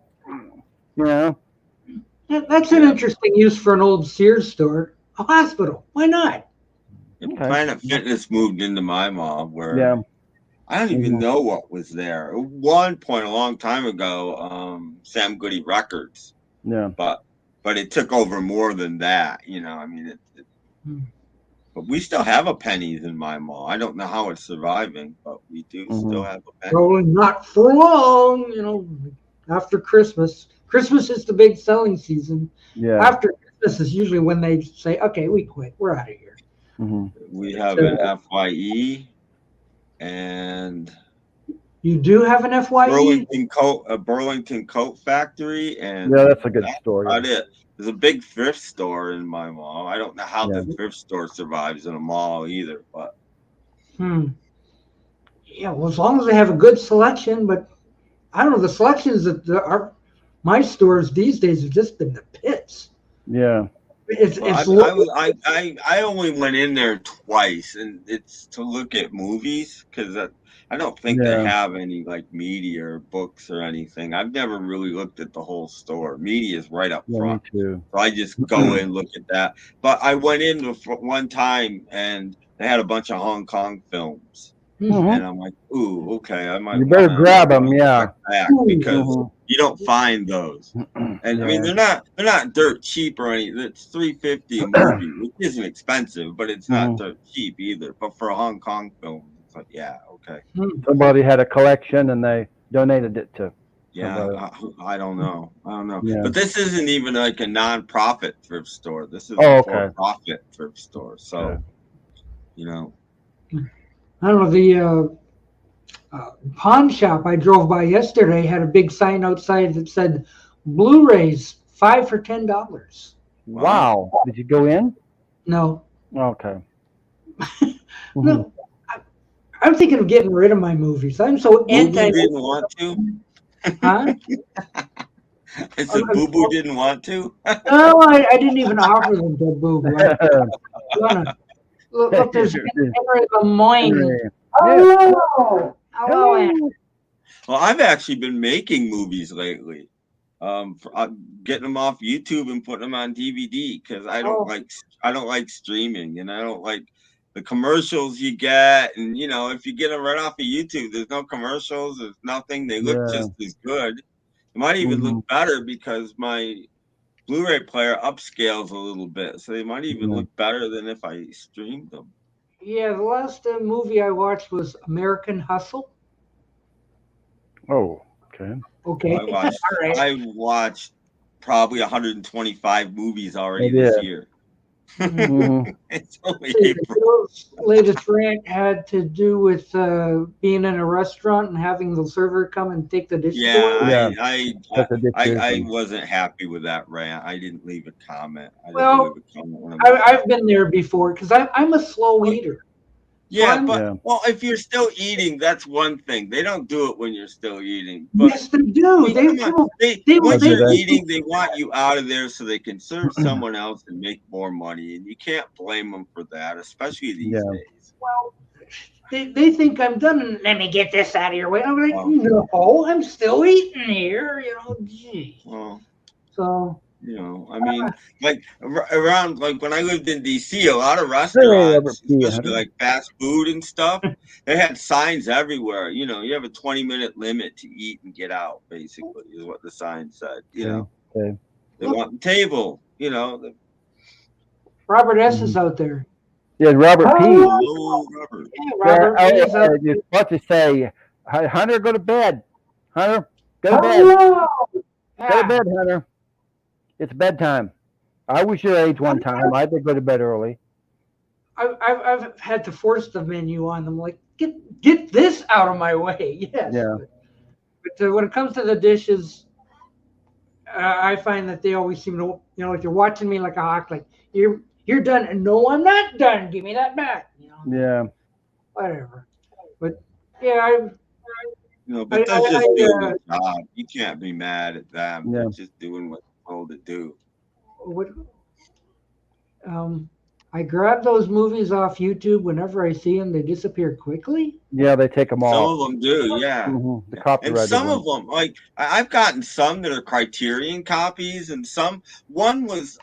Speaker 1: Yeah, that's an interesting use for an old Sears store. A hospital. Why not?
Speaker 3: Planet Fitness moved into my mall where I don't even know what was there. At one point, a long time ago, Sam Goody Records.
Speaker 2: Yeah.
Speaker 3: But it took over more than that. I mean, but we still have a Penny's in my mall. I don't know how it's surviving, but we do still have a Penny's.
Speaker 1: Probably not for long. After Christmas. Christmas is the big selling season.
Speaker 2: Yeah.
Speaker 1: After Christmas is usually when they say, "Okay, we quit. We're out of here."
Speaker 3: We have an FYE, and
Speaker 1: you do have an FYE.
Speaker 3: Burlington Coat Factory, and
Speaker 2: that's a good story.
Speaker 3: About it. There's a big thrift store in my mall. I don't know how the thrift store survives in a mall either, but.
Speaker 1: Yeah, well, as long as they have a good selection, but I don't know, the selections that are my stores these days have just been the pits.
Speaker 2: Yeah.
Speaker 3: I only went in there twice, and it's to look at movies because I don't think they have any like media or books or anything. I've never really looked at the whole store. Media is right up front,
Speaker 2: me too.
Speaker 3: so I just go in, look at that. But I went in one time, and they had a bunch of Hong Kong films. And I'm like, ooh, okay, I might.
Speaker 2: You better grab them,
Speaker 3: back because you don't find those. And I mean, they're not dirt cheap or anything. It's $3.50 a movie, which isn't expensive, but it's not dirt cheap either. But for a Hong Kong film, it's like, yeah, okay.
Speaker 2: Somebody had a collection and they donated it to.
Speaker 3: Yeah, I don't know. Yeah. But this isn't even like a non-profit thrift store. This is
Speaker 2: a
Speaker 3: for-profit thrift store. So, you know.
Speaker 1: I don't know, the pawn shop I drove by yesterday had a big sign outside that said Blu-rays 5 for $10.
Speaker 2: Wow. Did you go in?
Speaker 1: No.
Speaker 2: Okay.
Speaker 1: No, I'm thinking of getting rid of my movies. I'm so anti.
Speaker 3: You didn't want to?
Speaker 1: Huh?
Speaker 3: I said Boo Boo didn't want to?
Speaker 1: No, I didn't even offer them to Boo Boo. Look, there's Henry Lemoyne. Hello. Hello.
Speaker 3: Well, I've actually been making movies lately. Getting them off YouTube and putting them on DVD because I don't like streaming, and I don't like the commercials you get. And you know, if you get them right off of YouTube, there's no commercials, there's nothing. They look just as good. It might even look better because my Blu-ray player upscales a little bit, so they might even look better than if I streamed them.
Speaker 1: Yeah, the last movie I watched was American Hustle.
Speaker 2: Oh, okay.
Speaker 1: Okay.
Speaker 3: I watched probably 125 movies already this year. It's only April.
Speaker 1: Latest rant had to do with being in a restaurant and having the server come and take the dishes away.
Speaker 3: I wasn't happy with that rant. I didn't leave a comment.
Speaker 1: I've been there before because I'm a slow eater.
Speaker 3: Yeah, well, if you're still eating, that's one thing. They don't do it when you're still eating. But
Speaker 1: yes, they do.
Speaker 3: Once you're eating, they want you out of there so they can serve someone else and make more money. And you can't blame them for that, especially these days.
Speaker 1: Well, they think I'm done. And let me get this out of your way. I'm like, no, I'm still eating here. You know, gee.
Speaker 3: Well,
Speaker 1: so.
Speaker 3: You know, I mean, like around, like when I lived in DC, a lot of restaurants, especially like fast food and stuff, they had signs everywhere. You know, you have a 20-minute limit to eat and get out, basically, is what the sign said. You know, they want the table, you know.
Speaker 1: Robert S. is out there.
Speaker 2: Yeah, Robert P.
Speaker 3: Hello, Robert.
Speaker 1: Yeah, Robert P. is out there.
Speaker 2: You're supposed to say, Hunter, go to bed. Hunter, go to bed. Go to bed, Hunter. It's bedtime. I was your age one time. I did go to bed early.
Speaker 1: I've had to force the menu on them. Like, get this out of my way. Yes.
Speaker 2: Yeah.
Speaker 1: But when it comes to the dishes, I find that they always seem to, you know, like they're watching me like a hawk. Like you're done, and no, I'm not done. Give me that back. You know.
Speaker 2: Yeah.
Speaker 1: Whatever. But yeah,
Speaker 3: but that's just doing their job. You can't be mad at them. They're just doing what to do.
Speaker 1: I grab those movies off YouTube whenever I see them. They disappear quickly.
Speaker 2: Yeah, they take them off.
Speaker 3: Some of them do, yeah.
Speaker 2: The copyrighted
Speaker 3: and some of them, like I've gotten some that are Criterion copies, and one was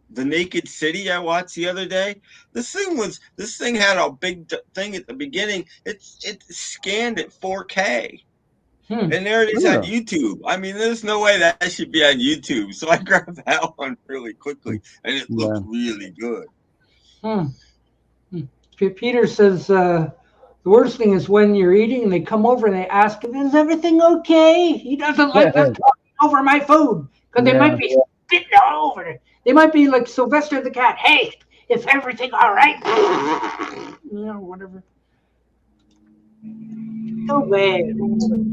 Speaker 3: The Naked City I watched the other day. This thing had a big thing at the beginning. It scanned at 4K. And there it is on YouTube. I mean, there's no way that should be on YouTube. So I grabbed that one really quickly, and it looked really good.
Speaker 1: Peter says the worst thing is when you're eating and they come over and they ask him, "Is everything okay?" He doesn't like them talking over my food because they might be spitting all over it. They might be like Sylvester the cat. Hey, is everything all right? You know, whatever. So bad.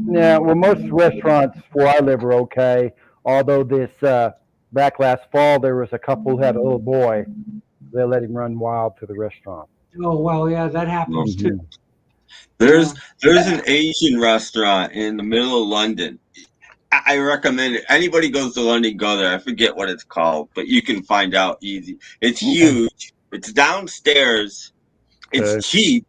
Speaker 2: Yeah, well, most restaurants where I live are okay. Although back last fall, there was a couple who had a little boy. They let him run wild through the restaurant.
Speaker 1: Oh, well, yeah, that happens too.
Speaker 3: There's an Asian restaurant in the middle of London. I recommend it. Anybody goes to London, go there. I forget what it's called, but you can find out easy. It's huge. It's downstairs. It's cheap.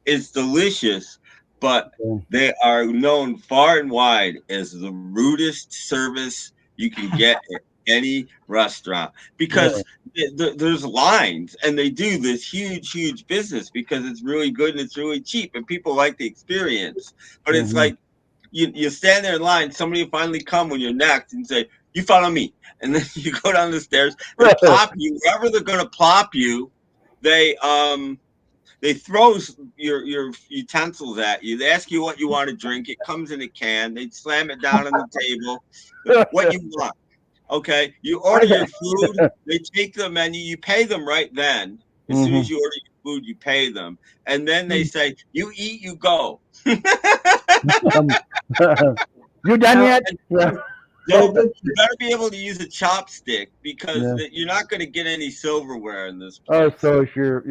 Speaker 3: It's delicious, but they are known far and wide as the rudest service you can get at any restaurant because there's lines and they do this huge business because it's really good and it's really cheap and people like the experience. But it's like you stand there in line, somebody will finally come when you're next and say, "You follow me," and then you go down the stairs. They plop you wherever they're going to plop you. They throw your utensils at you. They ask you what you want to drink. It comes in a can. They slam it down on the table. What you want. Okay. You order your food. They take the menu. You pay them right then. As soon as you order your food, you pay them. And then they say, "You eat, you go."
Speaker 2: You done yet?
Speaker 3: You better be able to use a chopstick because you're not going to get any silverware in this place.
Speaker 2: Oh, so sure.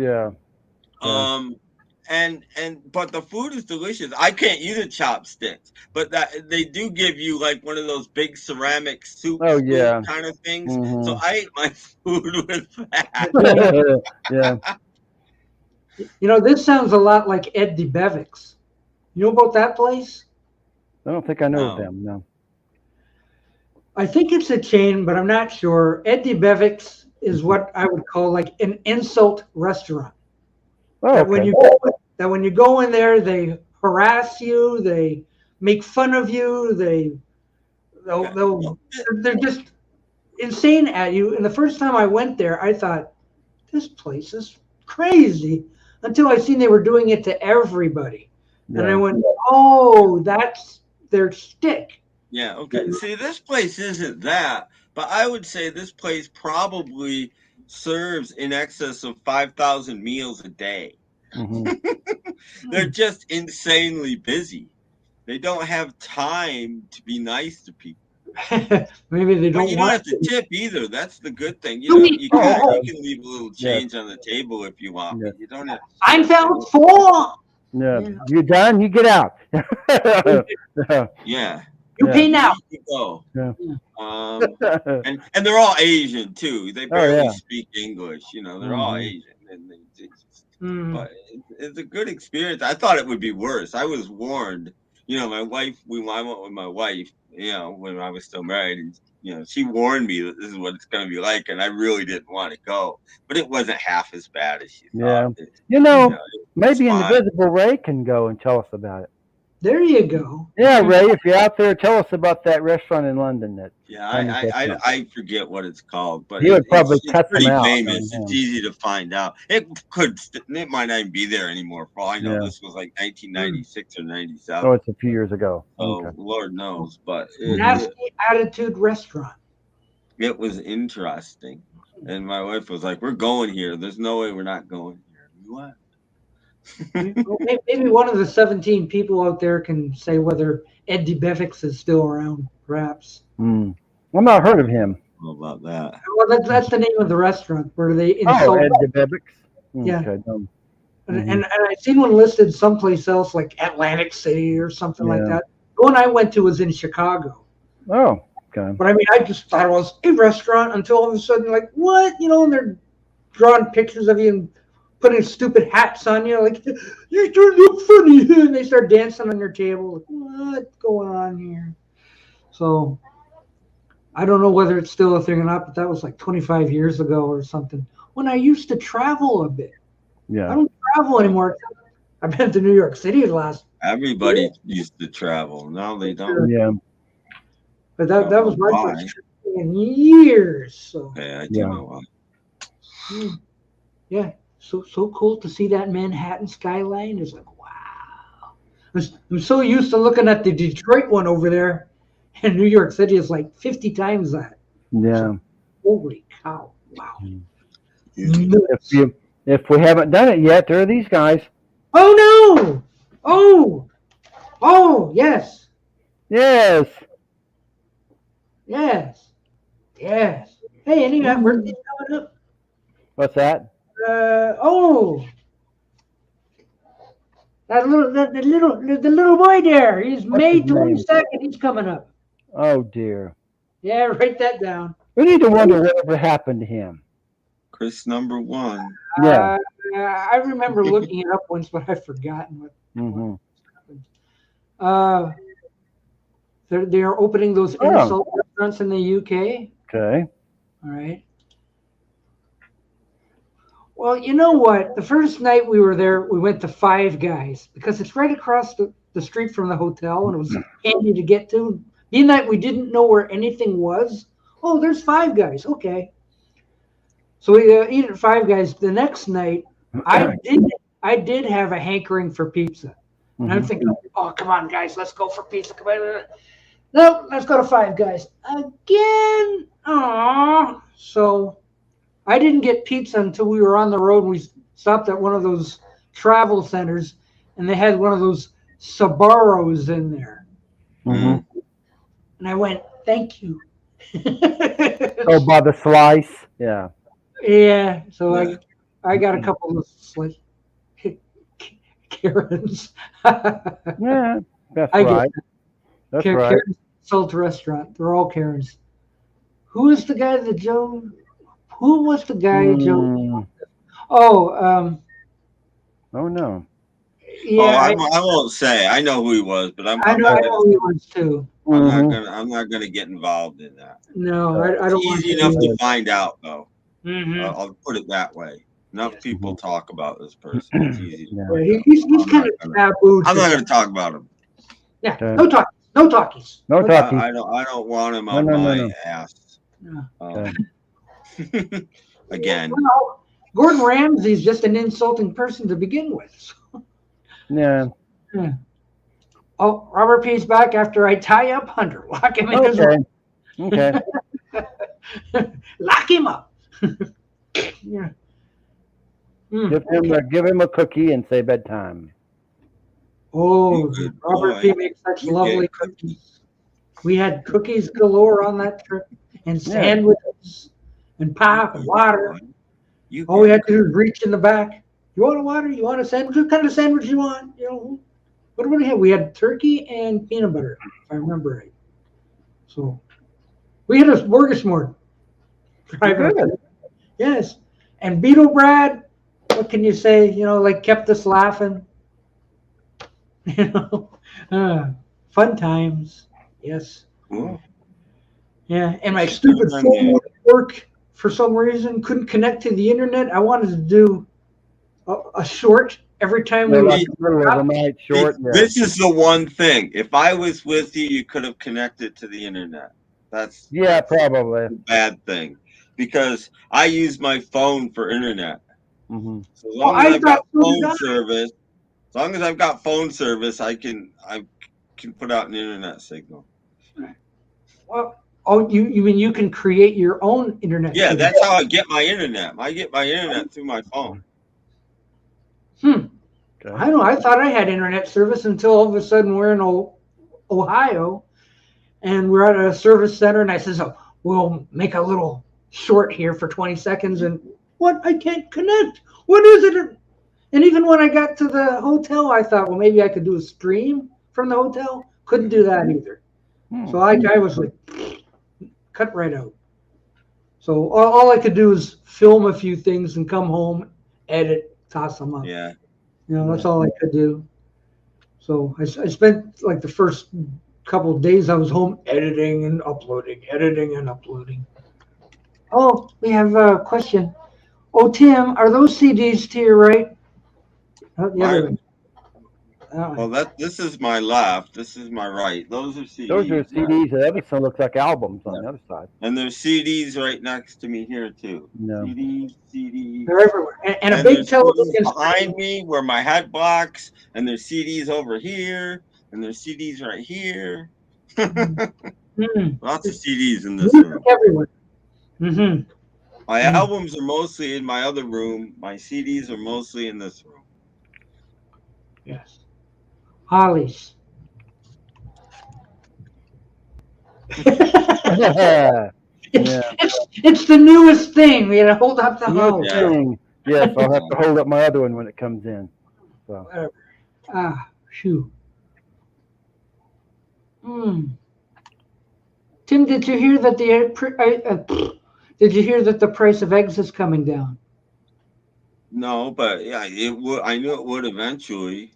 Speaker 3: But the food is delicious. I can't use a chopsticks, but that they do give you like one of those big ceramic soup kind of things. So I ate my food with that.
Speaker 1: This sounds a lot like Ed DeBevick's. You know about that place?
Speaker 2: I don't think I know of them. No.
Speaker 1: I think it's a chain, but I'm not sure. Ed DeBevick's is what I would call like an insult restaurant.
Speaker 2: Oh,
Speaker 1: that when you go in there, they harass you, they make fun of you, they're just insane at you. And the first time I went there, I thought, this place is crazy. Until I seen they were doing it to everybody. Yeah. And I went, oh, that's their shtick.
Speaker 3: Yeah, okay. See, this place isn't that, but I would say this place probably serves in excess of 5,000 meals a day. They're just insanely busy. They don't have time to be nice to people.
Speaker 1: Maybe they don't.
Speaker 3: But you don't have to tip either. That's the good thing. You can leave a little change on the table if you want. But you don't have.
Speaker 1: I found 4.
Speaker 2: Yeah. You done? You get out.
Speaker 3: Yeah.
Speaker 1: You pay now.
Speaker 3: You go. Yeah. And they're all Asian too. They barely speak English. They're all Asian, and but it's a good experience. I thought it would be worse. I was warned. My wife. I went with my wife. When I was still married, and she warned me that this is what it's going to be like, and I really didn't want to go. But it wasn't half as bad as she thought.
Speaker 2: Maybe Invisible Ray can go and tell us about it.
Speaker 1: There you go.
Speaker 2: Yeah, Ray, if you're out there, tell us about that restaurant in London.
Speaker 3: I forget what it's called, but
Speaker 2: he would probably cut
Speaker 3: pretty
Speaker 2: them out.
Speaker 3: Famous. It's easy to find out. It might not even be there anymore. For all I know, this was like 1996 or 97.
Speaker 2: Oh, it's a few years ago.
Speaker 3: Oh, Lord knows, but
Speaker 1: Nasty Attitude Restaurant.
Speaker 3: It was interesting, and my wife was like, "We're going here. There's no way we're not going here." We went.
Speaker 1: Maybe one of the 17 people out there can say whether Ed DeBevick's is still around, perhaps.
Speaker 2: I've not heard of him.
Speaker 3: How about that?
Speaker 1: Well, that's the name of the restaurant where they insult.
Speaker 2: Ed DeBevick's?
Speaker 1: Yeah. Okay. And I seen one listed someplace else, like Atlantic City or something like that. The one I went to was in Chicago.
Speaker 2: Oh, okay.
Speaker 1: But I mean, I just thought it was a restaurant until all of a sudden, like, what? And they're drawing pictures of you and putting stupid hats on you, like, you sure look funny. And they start dancing on your table. Like, what's going on here? So I don't know whether it's still a thing or not, but that was like 25 years ago or something. When I used to travel a bit.
Speaker 2: Yeah.
Speaker 1: I don't travel anymore. I've been to New York City last.
Speaker 3: Everybody used to travel. Now they don't.
Speaker 2: Yeah.
Speaker 1: But that was my first trip in years. So.
Speaker 3: Yeah, I do know why.
Speaker 1: Yeah. So cool to see that Manhattan skyline. It's like, wow. I'm so used to looking at the Detroit one over there, and New York City is like 50 times that.
Speaker 2: Yeah.
Speaker 1: So, holy cow! Wow.
Speaker 2: If we haven't done it yet, there are these guys.
Speaker 1: Oh no! Oh yes.
Speaker 2: Yes.
Speaker 1: Yes. Yes. Hey, any of that birthday coming up?
Speaker 2: What's that?
Speaker 1: The little boy there. He's May 22nd. He's coming up.
Speaker 2: Oh dear.
Speaker 1: Yeah, write that down.
Speaker 2: We need to wonder whatever happened to him.
Speaker 3: Chris number 1.
Speaker 2: Yeah.
Speaker 1: I remember looking it up once, but I've forgotten what
Speaker 2: Mm-hmm.
Speaker 1: happened. They're opening those insult restaurants in the UK.
Speaker 2: Okay.
Speaker 1: All right. Well, you know what? The first night we were there, we went to Five Guys because it's right across the street from the hotel, and it was handy to get to. Being that we didn't know where anything was, oh, there's Five Guys. Okay. So we eat at Five Guys. The next night, I did have a hankering for pizza. And I'm thinking, oh, come on, guys, let's go for pizza. Come on. No, let's go to Five Guys. Again. Aww. So I didn't get pizza until we were on the road. We stopped at one of those travel centers, and they had one of those Sabaros in there.
Speaker 2: Mm-hmm.
Speaker 1: And I went, thank you.
Speaker 2: Oh, by the slice. Yeah.
Speaker 1: Yeah. So I got a couple of slice Karens.
Speaker 2: Yeah, that's
Speaker 1: I
Speaker 2: right. That's right.
Speaker 1: Karen's sold to restaurant. They're all Karens. Who is the guy that Joe? Who was the guy Joe? Oh,
Speaker 2: oh no.
Speaker 1: Yeah.
Speaker 3: I won't say. I know who he was, but I
Speaker 1: know who he was too.
Speaker 3: I'm not gonna get involved in that.
Speaker 1: No, I don't.
Speaker 3: It's easy enough to find out, though.
Speaker 1: Mm-hmm.
Speaker 3: I'll put it that way. Enough people talk about this person. It's easy.
Speaker 1: He's kind of taboo.
Speaker 3: I'm not going to talk about him.
Speaker 1: Yeah, no talkies. No talkies.
Speaker 2: No talkies.
Speaker 3: I don't want him on my ass.
Speaker 1: No.
Speaker 3: Again.
Speaker 1: Well, Gordon Ramsay's just an insulting person to begin with. So.
Speaker 2: Yeah.
Speaker 1: Oh, Robert P's back after I tie up Hunter. Lock him in his room.
Speaker 2: Okay.
Speaker 1: Lock him up. Yeah.
Speaker 2: Give him a cookie and say bedtime.
Speaker 1: Oh, Robert P makes such lovely cookies. We had cookies galore on that trip, and sandwiches, and pop and water. All we had to do is reach in the back. You want a water? You want a sandwich? What kind of sandwich you want? You know, what do we have? We had turkey and peanut butter, if I remember right. So we had a smorgasbord. Yes, and Beatle Brad. What can you say? You know, like kept us laughing. You know, fun times. Yes.
Speaker 3: Cool.
Speaker 1: Yeah, and my stupid phone wouldn't work for some reason. Couldn't connect to the internet. I wanted to do a short every time we
Speaker 2: short.
Speaker 3: This is the one thing. If I was with you, you could have connected to the internet. That's
Speaker 2: probably
Speaker 3: a bad thing because I use my phone for internet.
Speaker 2: Mm-hmm.
Speaker 3: So as long as I've got phone service, I can put out an internet signal.
Speaker 1: Well, you mean you can create your own internet?
Speaker 3: Yeah, that's how I get my internet. I get my internet through my phone.
Speaker 1: Okay. I don't know. I thought I had internet service until all of a sudden we're in Ohio, and we're at a service center, and I says, "Oh, we'll make a little short here for 20 seconds," and what? I can't connect. What is it? And even when I got to the hotel, I thought, well, maybe I could do a stream from the hotel. Couldn't do that either. So I was like, cut right out. So all I could do is film a few things and come home, edit, toss them up.
Speaker 3: Yeah.
Speaker 1: You know, that's all I could do. So I spent like the first couple of days I was home editing and uploading. Oh, we have a question. Oh, Tim, are those CDs to your right? Oh, the other one.
Speaker 3: Well, this is my left. This is my right. Those are CDs.
Speaker 2: Those are CDs. The other one looks like albums on the other side.
Speaker 3: And there's CDs right next to me here too.
Speaker 2: No.
Speaker 3: CDs.
Speaker 1: They're everywhere. And a big television
Speaker 3: behind me where my head blocks. And there's CDs over here. And there's CDs right here. Lots of CDs in this room.
Speaker 1: Everywhere. Mm-hmm.
Speaker 3: My albums are mostly in my other room. My CDs are mostly in this room.
Speaker 1: Yes. Hollies. It's the newest thing. We gotta hold up the Hollies.
Speaker 2: Yes, I'll have to hold up my other one when it comes in. So.
Speaker 1: Phew. Tim, did you hear that did you hear that the price of eggs is coming down?
Speaker 3: No, but yeah, it would. I knew it would eventually.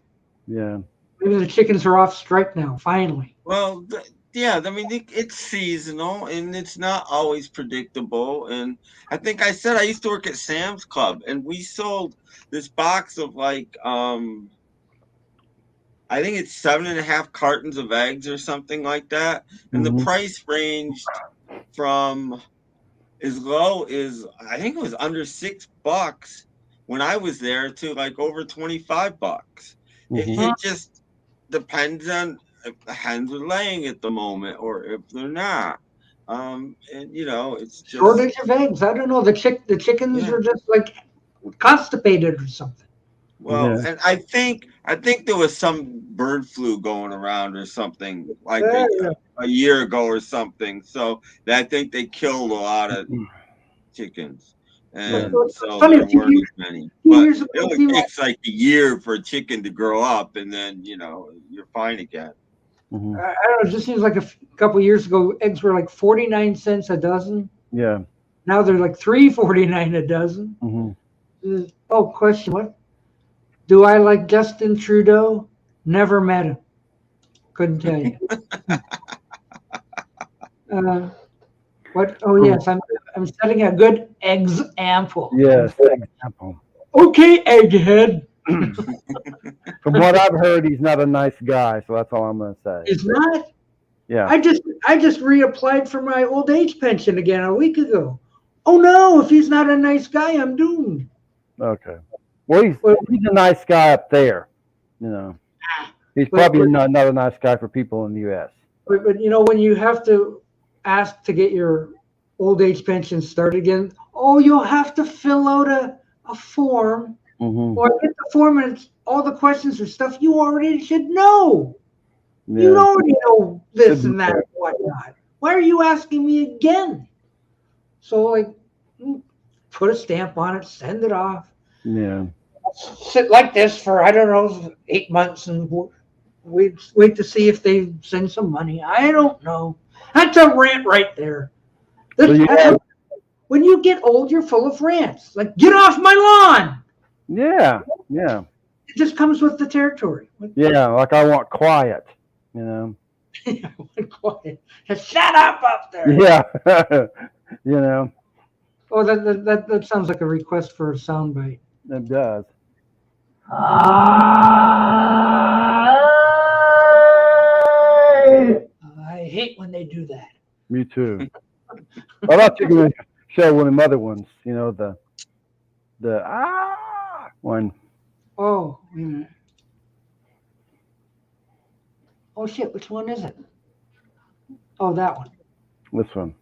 Speaker 2: Yeah.
Speaker 1: Maybe the chickens are off strike now, finally.
Speaker 3: Well, yeah, I mean, it's seasonal and it's not always predictable. And I think I said I used to work at Sam's Club, and we sold this box of like, I think it's 7.5 cartons of eggs or something like that. And the price ranged from as low as, I think it was under $6 when I was there, to like over $25. It just depends on if the hens are laying at the moment or if they're not. And it's just
Speaker 1: shortage of eggs. I don't know. The chickens are just like constipated or something.
Speaker 3: Well, and I think there was some bird flu going around or something like a year ago or something. So I think they killed a lot of chickens. And so there weren't as many. But it only takes like a year for a chicken to grow up, and then you're fine again.
Speaker 1: I don't know. It just seems like a couple of years ago, eggs were like 49 cents a dozen.
Speaker 2: Yeah.
Speaker 1: Now they're like $3.49 a dozen. Oh, question: what? Do I like Justin Trudeau? Never met him. Couldn't tell you. What? Oh yes, I'm setting a good example.
Speaker 2: Yes, example.
Speaker 1: Okay, egghead.
Speaker 2: From what I've heard, he's not a nice guy, so that's all I'm going to say.
Speaker 1: He's not.
Speaker 2: Yeah.
Speaker 1: I just reapplied for my old age pension again a week ago. Oh no! If he's not a nice guy, I'm doomed.
Speaker 2: Okay. Well, he's a nice guy up there. He's probably not a nice guy for people in the U.S.
Speaker 1: But when you have to ask to get your old age pension started again, you'll have to fill out a form, or get the form, and all the questions are stuff you already should know. Yeah. You already know this and that and whatnot. Why are you asking me again? So, put a stamp on it, send it off.
Speaker 2: Yeah.
Speaker 1: Sit like this for, I don't know, 8 months, and wait to see if they send some money. I don't know. That's a rant right there. When you get old, you're full of rants. Like, get off my lawn.
Speaker 2: Yeah. Yeah.
Speaker 1: It just comes with the territory.
Speaker 2: Yeah, like I want quiet.
Speaker 1: I want quiet. Shut up there.
Speaker 2: Yeah.
Speaker 1: Oh, that sounds like a request for a soundbite.
Speaker 2: It does.
Speaker 1: I hate when they do that.
Speaker 2: Me too. I thought you were going to show one of the other ones. The one.
Speaker 1: Oh, wait a minute. Oh shit! Which one is it? Oh, that one.
Speaker 2: This one.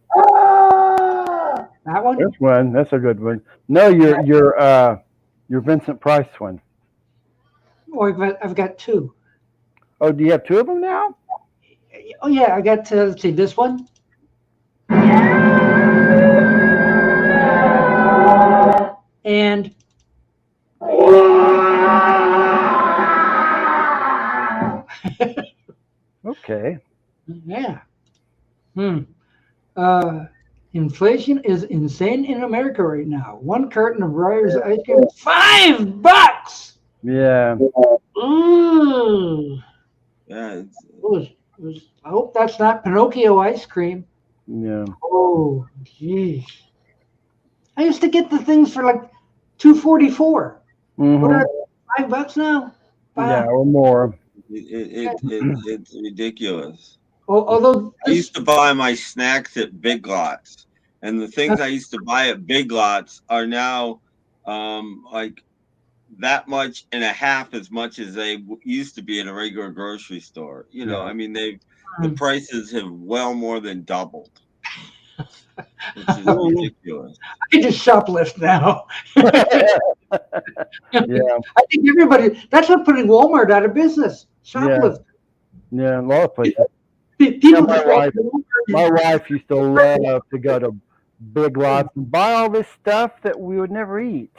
Speaker 1: That one.
Speaker 2: This one. That's a good one. No, your Vincent Price one.
Speaker 1: Oh, I've got two.
Speaker 2: Oh, do you have two of them now?
Speaker 1: Oh yeah, I got let's see, this one. And
Speaker 2: okay.
Speaker 1: Yeah. Inflation is insane in America right now. 1 carton of Breyer's ice cream, $5.
Speaker 2: Yeah.
Speaker 1: Ooh.
Speaker 3: Yeah.
Speaker 1: I hope that's not Pinocchio ice cream.
Speaker 2: Yeah.
Speaker 1: Oh, geez. I used to get the things for like $2.44. What are they, $5 now?
Speaker 2: Yeah, or more.
Speaker 3: It's ridiculous.
Speaker 1: Although
Speaker 3: I used to buy my snacks at Big Lots, and the things I used to buy at Big Lots are now like that much and a half as much as they used to be in a regular grocery store. I mean, the prices have well more than doubled, which is ridiculous.
Speaker 1: I just shoplift now.
Speaker 2: Yeah,
Speaker 1: I think everybody. That's what putting Walmart out of business. Shoplift.
Speaker 2: Yeah, a lot of places.
Speaker 1: People
Speaker 2: my wife used to love to go to Big Lots and buy all this stuff that we would never eat.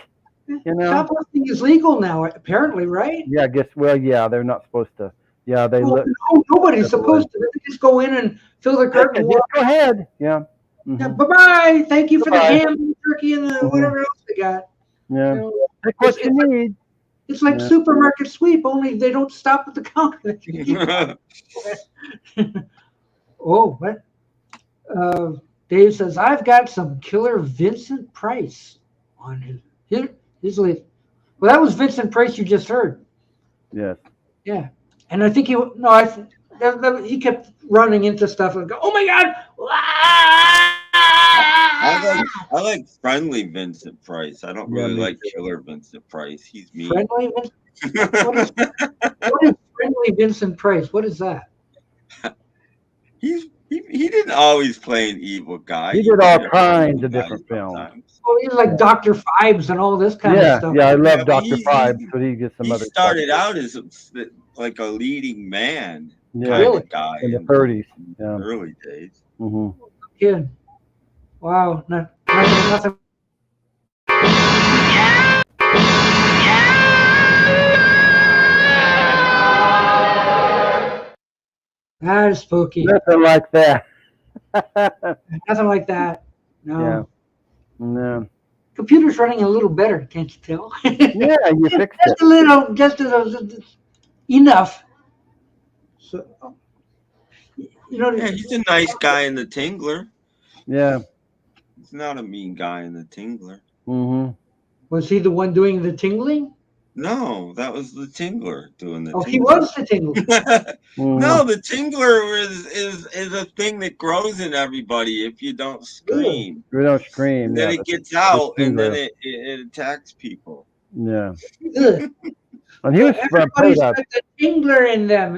Speaker 1: Shoplifting is legal now, apparently, right?
Speaker 2: Yeah, I guess. Well, yeah, they're not supposed to. Yeah, they
Speaker 1: well,
Speaker 2: look.
Speaker 1: no, nobody's supposed to. They just go in and fill their cart and walk.
Speaker 2: Go ahead. Yeah.
Speaker 1: Yeah, bye-bye. Thank you for the
Speaker 2: Bye-bye.
Speaker 1: ham and the turkey and the whatever else they got.
Speaker 2: Yeah.
Speaker 1: You know,
Speaker 2: Take what you need.
Speaker 1: it's like supermarket sweep, only they don't stop at the counter. Oh, what? Dave says, I've got some killer Vincent Price on his list. Well, that was Vincent Price you just heard.
Speaker 2: Yes.
Speaker 1: Yeah. And I think he kept running into stuff and go, oh my God.
Speaker 3: I like friendly Vincent Price. I don't really like killer Vincent Price. He's mean.
Speaker 1: Friendly Vincent? What is friendly Vincent Price? What is that?
Speaker 3: He didn't always play an evil guy.
Speaker 2: He did all kinds of different films.
Speaker 1: Oh, he's like Dr. Phibes and all this kind of stuff.
Speaker 2: Yeah, I love Dr. Phibes, but he gets some other stuff.
Speaker 3: He started out as like a leading man
Speaker 1: Really?
Speaker 3: guy
Speaker 2: in the 30s.
Speaker 3: Early days.
Speaker 2: Mm-hmm.
Speaker 1: Yeah. Wow. Nothing. That is spooky.
Speaker 2: Nothing like that.
Speaker 1: Nothing like that. No.
Speaker 2: Yeah. No.
Speaker 1: Computer's running a little better, can't you tell?
Speaker 2: Yeah, you fixed it.
Speaker 1: Just a little, enough. So,
Speaker 3: he's a nice guy in the Tingler.
Speaker 2: Yeah.
Speaker 3: He's not a mean guy in the Tingler.
Speaker 2: Mm-hmm.
Speaker 1: Was he the one doing the tingling?
Speaker 3: No, that was the Tingler doing the.
Speaker 1: Oh,
Speaker 3: tingler.
Speaker 1: He was the tingler.
Speaker 3: No, the Tingler is a thing that grows in everybody if you don't scream.
Speaker 2: You don't scream.
Speaker 3: Then it gets out and then it attacks people.
Speaker 2: Yeah. And he was
Speaker 1: Everybody's got the tingler in them.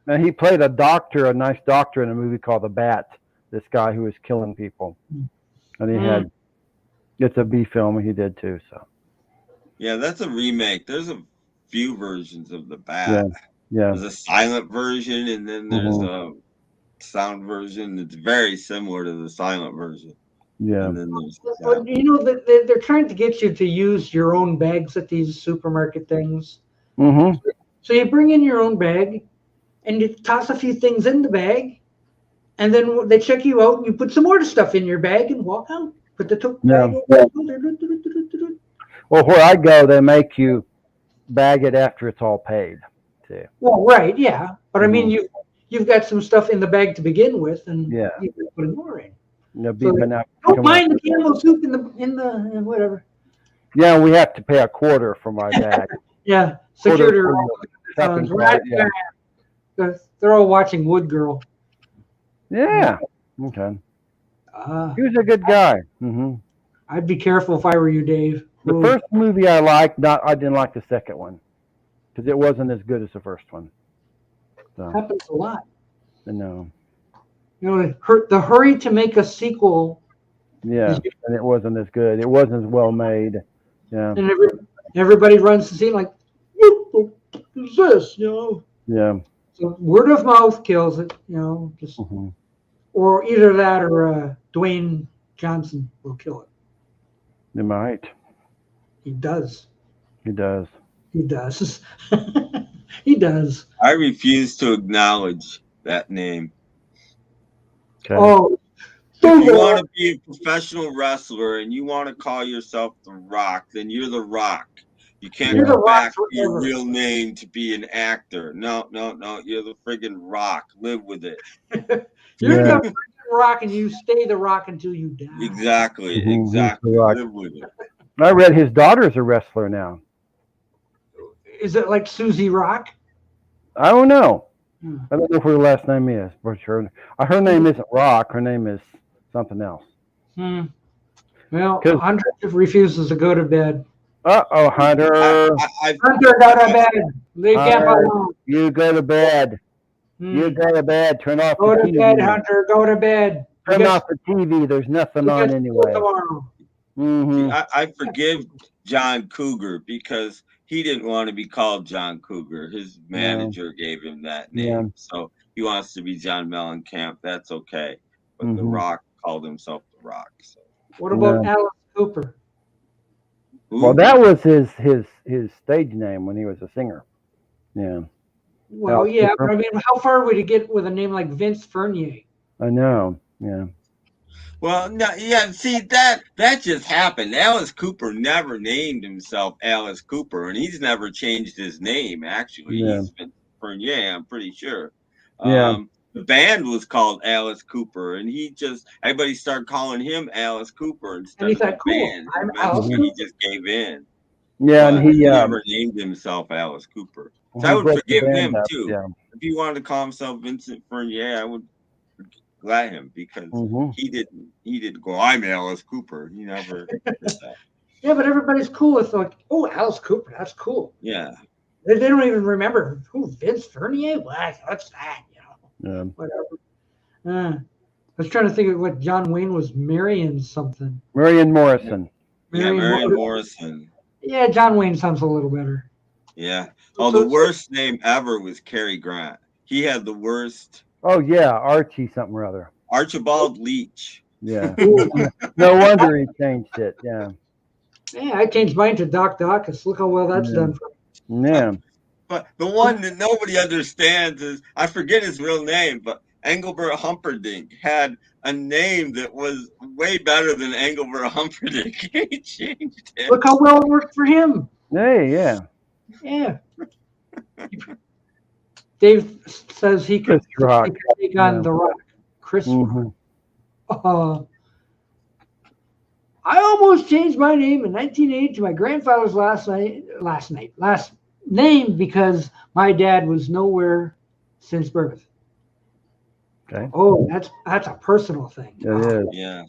Speaker 2: And he played a doctor, a nice doctor in a movie called The Bat. This guy who was killing people. And he had, it's a B film he did too. So.
Speaker 3: Yeah, that's a remake. There's a few versions of The Bat.
Speaker 2: Yeah.
Speaker 3: There's a silent version and then there's a sound version. It's very similar to the silent version.
Speaker 2: Yeah.
Speaker 3: And then
Speaker 1: but they're trying to get you to use your own bags at these supermarket things.
Speaker 2: Mm-hmm.
Speaker 1: So you bring in your own bag and you toss a few things in the bag. And then they check you out and you put some more stuff in your bag and walk out. Put the bag over.
Speaker 2: Well, where I go, they make you bag it after it's all paid, too.
Speaker 1: Well, right, yeah. But I mean, you've got some stuff in the bag to begin with, and you can put more in. Don't mind the Campbell soup in the whatever.
Speaker 2: Yeah, we have to pay a quarter for my bag.
Speaker 1: Yeah, security. Right. They're all watching Wood Girl.
Speaker 2: Yeah. Okay. He was a good guy. Mm-hmm.
Speaker 1: I'd be careful if I were you, Dave.
Speaker 2: The first movie I liked, I didn't like the second one because it wasn't as good as the first one. So,
Speaker 1: happens a lot.
Speaker 2: I know.
Speaker 1: The hurry to make a sequel.
Speaker 2: Yeah, and it wasn't as good. It wasn't as well made. Yeah.
Speaker 1: And everybody runs to see like, what is this?
Speaker 2: Yeah.
Speaker 1: So word of mouth kills it. Just or either that or Dwayne Johnson will kill it.
Speaker 2: It might.
Speaker 1: He does.
Speaker 2: He does.
Speaker 1: He does. He does.
Speaker 3: I refuse to acknowledge that name.
Speaker 2: Okay.
Speaker 1: Oh,
Speaker 3: if you want to be a professional wrestler and you want to call yourself The Rock, then you're The Rock. You can't go back to your real name to be an actor. No. You're the friggin' Rock. Live with it.
Speaker 1: You're the friggin' Rock, and you stay The Rock until you die.
Speaker 3: Exactly. Live with it.
Speaker 2: I read his daughter's a wrestler now.
Speaker 1: Is it like Susie Rock?
Speaker 2: I don't know. I don't know what her last name is. But her name isn't Rock. Her name is something else.
Speaker 1: Well, Hunter refuses to go to bed.
Speaker 2: Uh-oh, Hunter.
Speaker 1: Hunter, go to bed. Leave him alone.
Speaker 2: You go to bed. You go to bed. Turn off the TV.
Speaker 1: Go to bed, Hunter. Go to bed.
Speaker 2: Turn off the TV. There's nothing on anyway.
Speaker 3: I forgive John Cougar because he didn't want to be called John Cougar. His manager gave him that name. So he wants to be John Mellencamp. That's okay. But The Rock called himself The Rock. So.
Speaker 1: What about Alice Cooper?
Speaker 2: Well, that was his stage name when he was a singer. Yeah.
Speaker 1: Well,
Speaker 2: Alice
Speaker 1: yeah,
Speaker 2: Cooper.
Speaker 1: but I mean, how far would you get with a name like Vince Fournier?
Speaker 2: I know. Yeah.
Speaker 3: Well, no, yeah. See that just happened. Alice Cooper never named himself Alice Cooper, and he's never changed his name. Actually,
Speaker 2: Yeah.
Speaker 3: he's been Fournier, I'm pretty sure.
Speaker 2: Yeah.
Speaker 3: The band was called Alice Cooper, and everybody started calling him Alice Cooper instead
Speaker 1: And he
Speaker 3: of the
Speaker 1: thought, cool,
Speaker 3: band.
Speaker 1: I'm Alice
Speaker 3: Eventually, he
Speaker 1: Cooper.
Speaker 3: just gave in.
Speaker 2: Yeah, and
Speaker 3: But he never named himself Alice Cooper. So I would
Speaker 2: broke the
Speaker 3: forgive
Speaker 2: band
Speaker 3: him
Speaker 2: up,
Speaker 3: too.
Speaker 2: yeah.
Speaker 3: If he wanted to call himself Vincent Fournier, I would let him, because he didn't go, I'm Alice Cooper. He never did that.
Speaker 1: Yeah, but everybody's cool with like, oh, Alice Cooper, that's cool.
Speaker 3: Yeah.
Speaker 1: They don't even remember who Vince Fournier was. What's that?
Speaker 2: Yeah.
Speaker 1: Whatever. I was trying to think of what John Wayne was marrying something.
Speaker 2: Marion Morrison.
Speaker 3: Marion Morrison.
Speaker 1: Yeah, John Wayne sounds a little better.
Speaker 3: Yeah. Oh, the worst name ever was Cary Grant. He had the worst.
Speaker 2: Oh yeah, Archie something or other.
Speaker 3: Archibald Leach.
Speaker 2: Yeah. No wonder he changed it. Yeah.
Speaker 1: Yeah, I changed mine to Doc Dacus. Look how well that's done for
Speaker 2: me. Yeah.
Speaker 3: But the one that nobody understands is, I forget his real name, but Engelbert Humperdinck had a name that was way better than Engelbert Humperdinck. He changed it.
Speaker 1: Look how well it worked for him.
Speaker 2: Hey, yeah.
Speaker 1: Yeah. Dave says he could take on The Rock. Chris Rock. I almost changed my name in 1980 to my grandfather's last name because my dad was nowhere since birth.
Speaker 2: Okay.
Speaker 1: Oh, that's a personal thing.
Speaker 2: It is.
Speaker 3: Yeah.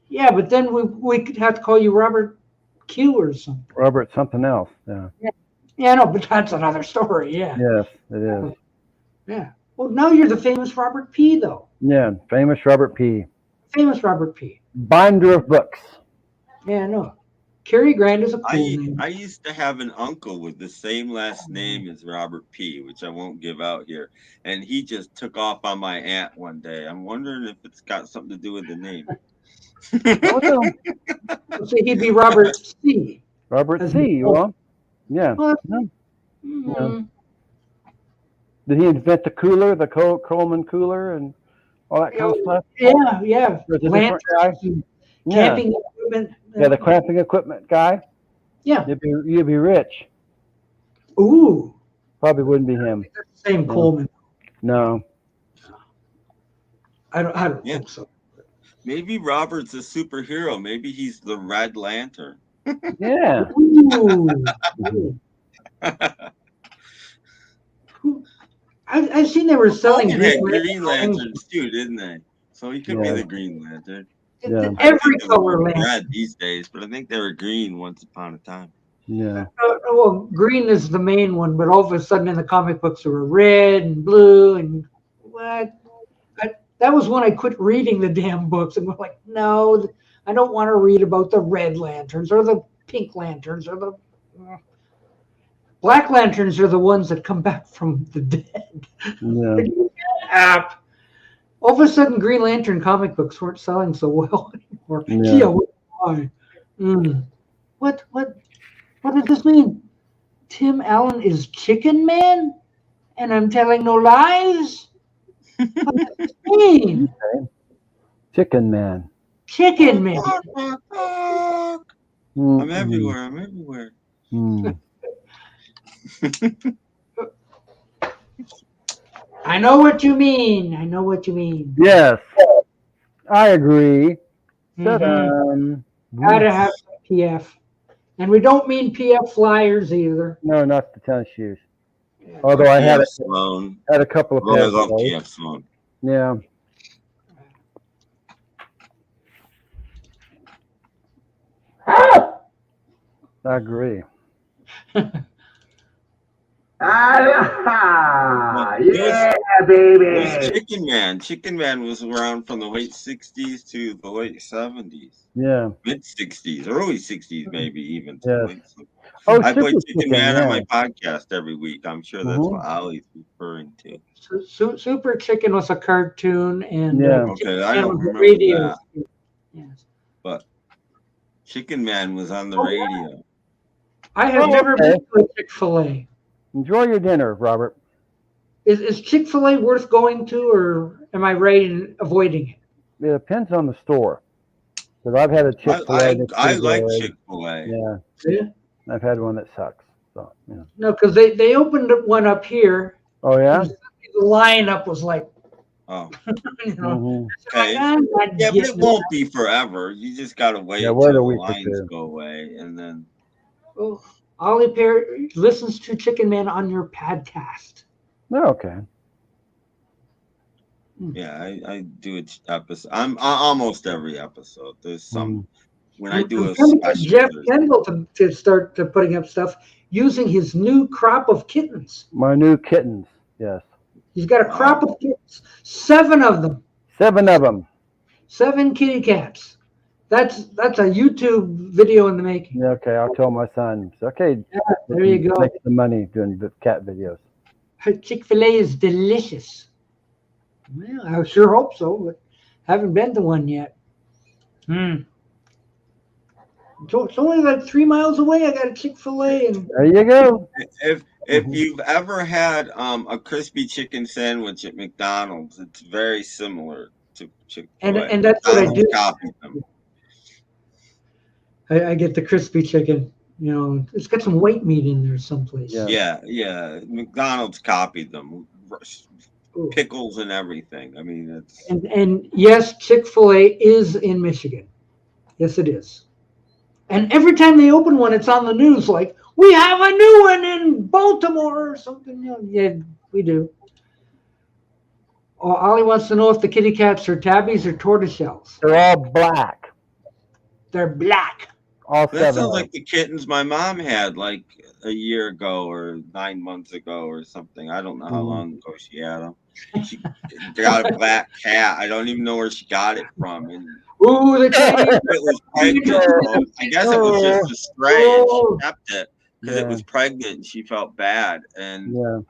Speaker 1: Yeah, but then we could have to call you Robert Q or something.
Speaker 2: Robert something else. Yeah.
Speaker 1: Yeah, no, but that's another story. Yeah.
Speaker 2: Yes, it is.
Speaker 1: Yeah. Well, now you're the famous Robert P. though.
Speaker 2: Yeah, famous Robert P.
Speaker 1: Famous Robert P.
Speaker 2: Binder of books.
Speaker 1: Yeah, no. Cary Grant is a cool name.
Speaker 3: I used to have an uncle with the same last name as Robert P., which I won't give out here. And he just took off on my aunt one day. I'm wondering if it's got something to do with the name.
Speaker 1: So he'd be Robert C.
Speaker 2: Robert C. Well, yeah. Yeah. Did he invent the cooler, the Coleman cooler, and all that kind of stuff?
Speaker 1: Yeah. Camping equipment.
Speaker 2: Yeah, the camping equipment guy.
Speaker 1: Yeah.
Speaker 2: You'd be rich.
Speaker 1: Ooh.
Speaker 2: Probably wouldn't be him.
Speaker 1: Same Coleman.
Speaker 2: No.
Speaker 1: I don't think so.
Speaker 3: Maybe Robert's a superhero. Maybe he's the Red Lantern.
Speaker 2: Yeah.
Speaker 1: I've seen they were selling
Speaker 3: Green Lanterns too, didn't they? So he could be the Green Lantern.
Speaker 2: Yeah.
Speaker 1: Every color lantern.
Speaker 3: Red these days, but I think they were green once upon a time.
Speaker 2: Yeah.
Speaker 1: Well, green is the main one, but all of a sudden in the comic books there were red and blue and what? That was when I quit reading the damn books and was like, no, I don't want to read about the red lanterns or the pink lanterns or the black lanterns are the ones that come back from the dead.
Speaker 2: Yeah.
Speaker 1: All of a sudden, Green Lantern comic books weren't selling so well anymore.
Speaker 2: Yeah.
Speaker 1: Why? What does this mean? Tim Allen is Chicken Man, and I'm telling no lies. What does this mean?
Speaker 2: Okay. Chicken Man.
Speaker 1: Chicken Man.
Speaker 3: I'm everywhere.
Speaker 1: I know what you mean.
Speaker 2: Yes, I agree.
Speaker 1: Mm-hmm. Gotta have PF. And we don't mean PF Flyers either.
Speaker 2: No, not the tennis shoes. Although I had a couple of pairs.
Speaker 3: I love PF Sloan.
Speaker 2: Yeah. I agree.
Speaker 5: Yeah, baby.
Speaker 3: Chicken Man was around from the late 60s to the late 70s.
Speaker 2: Yeah.
Speaker 3: Mid 60s, early 60s, maybe even.
Speaker 2: Yes.
Speaker 3: I play Chicken Man on my podcast every week. I'm sure that's what Ollie's referring to.
Speaker 1: Super Chicken was a cartoon, and
Speaker 3: okay, I don't remember that. Yes. But Chicken Man was on the radio.
Speaker 1: I have never been to a Chick-fil-A.
Speaker 2: Enjoy your dinner, Robert.
Speaker 1: Is Chick-fil-A worth going to, or am I right in avoiding it?
Speaker 2: It depends on the store. Because I've had a Chick-fil-A.
Speaker 3: I like Chick-fil-A.
Speaker 2: Yeah.
Speaker 1: Yeah.
Speaker 2: I've had one that sucks. So yeah.
Speaker 1: No, because they opened one up here.
Speaker 2: Oh yeah.
Speaker 1: The lineup was like,
Speaker 3: oh,
Speaker 1: you know.
Speaker 3: Okay. Yeah, but it won't be forever. You just gotta wait until the lines go away, and then.
Speaker 1: Oh, Ollie Perry listens to Chicken Man on your podcast.
Speaker 2: Oh, okay.
Speaker 3: Yeah, I do it episode. I'm almost every episode. There's some when I do a special.
Speaker 1: Jeff Kendall to start putting up stuff using his new crop of kittens.
Speaker 2: My new kittens, yes.
Speaker 1: He's got a crop of kittens, 7 of them.
Speaker 2: 7 of them.
Speaker 1: 7 kitty cats. That's a YouTube video in the making.
Speaker 2: Yeah, okay, I'll tell my son. Okay,
Speaker 1: yeah, there you go.
Speaker 2: Make the money doing the cat videos.
Speaker 1: Chick-fil-A is delicious. Well, I sure hope so, but haven't been to one yet. So it's only like 3 miles away. I got a Chick-fil-A, and
Speaker 2: there you go.
Speaker 3: If you've ever had a crispy chicken sandwich at McDonald's, it's very similar to Chick-fil-A.
Speaker 1: And that's what I do.
Speaker 3: Copied them.
Speaker 1: I get the crispy chicken. You know, it's got some white meat in there someplace.
Speaker 3: Yeah. McDonald's copied them. Pickles and everything. I mean, it's
Speaker 1: and yes, Chick-fil-A is in Michigan. Yes, it is. And every time they open one, it's on the news. Like, we have a new one in Baltimore or something. Yeah, we do. Oh, Ollie wants to know if the kitty cats are tabbies or tortoiseshells.
Speaker 2: They're all black.
Speaker 1: They're black.
Speaker 2: All 7.
Speaker 3: That sounds like the kittens my mom had like a year ago or 9 months ago or something. I don't know how long ago she had them. She got a black cat. I don't even know where she got it from. And
Speaker 1: ooh, the
Speaker 3: it was pregnant. I guess it was just a stray, and she kept it because it was pregnant and she felt bad and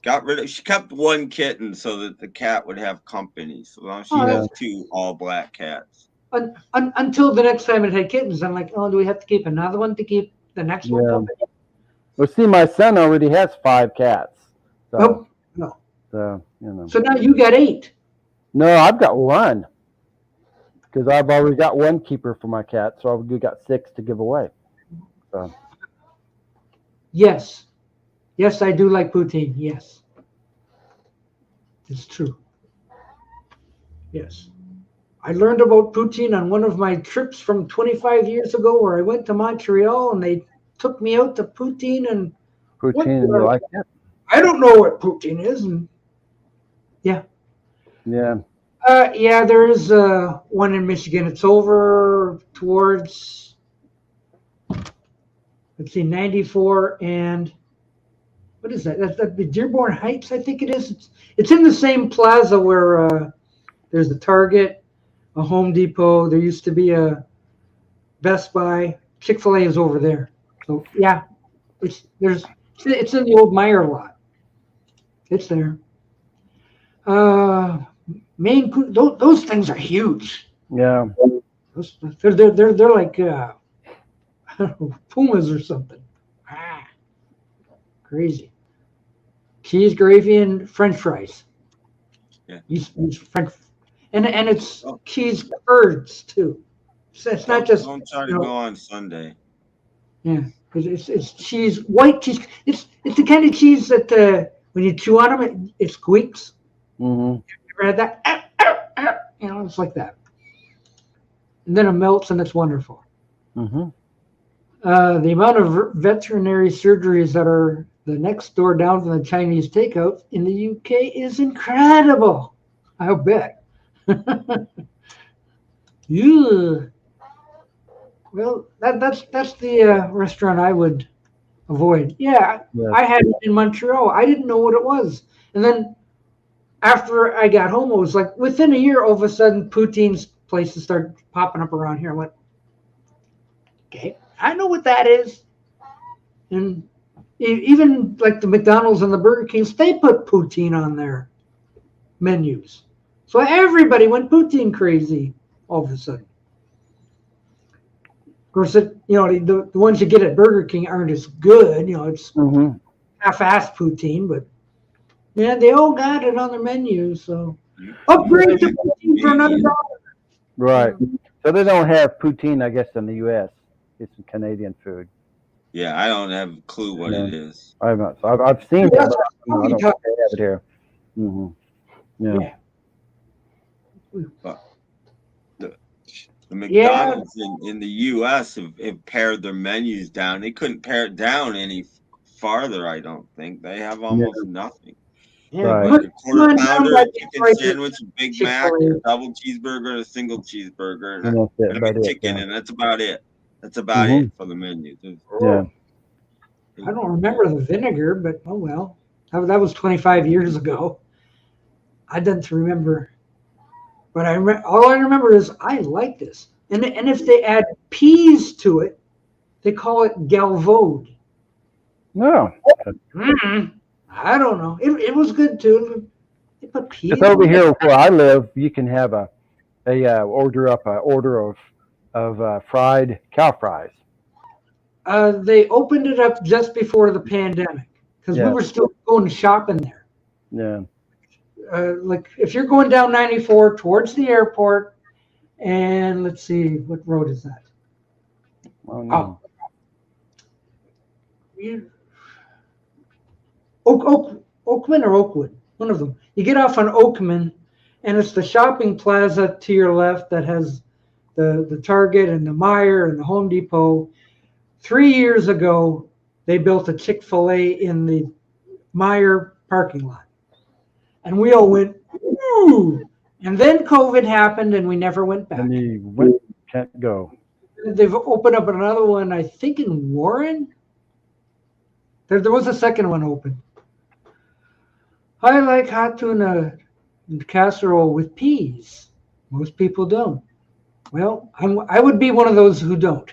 Speaker 3: got rid of. She kept 1 kitten so that the cat would have company. So now she has 2 all black cats.
Speaker 1: Until the next time it had kittens, I'm like, oh, do we have to keep another one to keep the next one company?
Speaker 2: Well, see, my son already has 5 cats. So,
Speaker 1: no.
Speaker 2: So, you know.
Speaker 1: So now you got 8.
Speaker 2: No, I've got 1. Because I've already got 1 keeper for my cat, so I've got 6 to give away. So.
Speaker 1: Yes, I do like poutine. Yes, it's true. Yes, I learned about poutine on one of my trips from 25 years ago, where I went to Montreal and they took me out to poutine and.
Speaker 2: Poutine, you like it?
Speaker 1: I don't know what poutine is, and yeah. There is one in Michigan. It's over towards, let's see, 94 and what is that? That's the Dearborn Heights, I think it is. It's in the same plaza where there's a Target, a Home Depot. There used to be a Best Buy. Chick-fil-A is over there. So yeah, it's in the old Meyer lot. It's there. Those things are huge.
Speaker 2: Yeah.
Speaker 1: They're like pumas or something. Crazy. Cheese, gravy, and French fries.
Speaker 3: Yeah.
Speaker 1: French, and it's cheese curds too. So it's not just.
Speaker 3: Don't try to go on Sunday.
Speaker 1: Yeah, because it's cheese, white cheese. It's the kind of cheese that when you chew on them, it squeaks.
Speaker 2: Mm-hmm.
Speaker 1: You ever had that? It's like that. And then it melts, and it's wonderful.
Speaker 2: Mm-hmm.
Speaker 1: The amount of veterinary surgeries that are the next door down from the Chinese takeout in the UK is incredible. I'll bet. Yeah. Well, that's the restaurant I would avoid. Yeah, I had it in Montreal. I didn't know what it was, and then after I got home, it was like within a year, all of a sudden, poutine's places started popping up around here. I went, okay, I know what that is, and even like the McDonald's and the Burger Kings, they put poutine on their menus, so everybody went poutine crazy all of a sudden. Of course, the ones you get at Burger King aren't as good. It's half-assed poutine, but yeah, they all got it on their menu. So upgrade to poutine for another $1.
Speaker 2: Right. So they don't have poutine, I guess, in the U.S. It's Canadian food.
Speaker 3: Yeah, I don't have a clue what it is.
Speaker 2: I've seen it, but I don't think they have it here. Yeah.
Speaker 3: But the McDonald's in the U.S. have pared their menus down. They couldn't pare it down any farther, I don't think. They have almost nothing.
Speaker 1: Yeah,
Speaker 3: Like a quarter pounder, a chicken sandwich, a Big Mac, a double cheeseburger, a single cheeseburger, and a chicken, and that's about it. That's about it for the menu.
Speaker 2: Yeah.
Speaker 1: I don't remember the vinegar, but oh well. That was 25 years ago. I didn't remember. But all I remember is I like this. And if they add peas to it, they call it galvode.
Speaker 2: No.
Speaker 1: I don't know. It was good too. They put peas.
Speaker 2: It's over here where I live. You can have order of fried cow fries.
Speaker 1: They opened it up just before the pandemic because we were still going shopping there.
Speaker 2: Yeah.
Speaker 1: Like if you're going down 94 towards the airport, and let's see, what road is that?
Speaker 2: Oh no.
Speaker 1: Oakman or Oakwood, one of them. You get off on Oakman, and it's the shopping plaza to your left that has the Target and the Meijer and the Home Depot. 3 years ago, they built a Chick-fil-A in the Meijer parking lot. And we all went, ooh. And then COVID happened, and we never went back.
Speaker 2: And you can't go.
Speaker 1: They've opened up another one, I think, in Warren. There was a second one open. I like hot tuna casserole with peas. Most people don't. Well, I would be one of those who don't.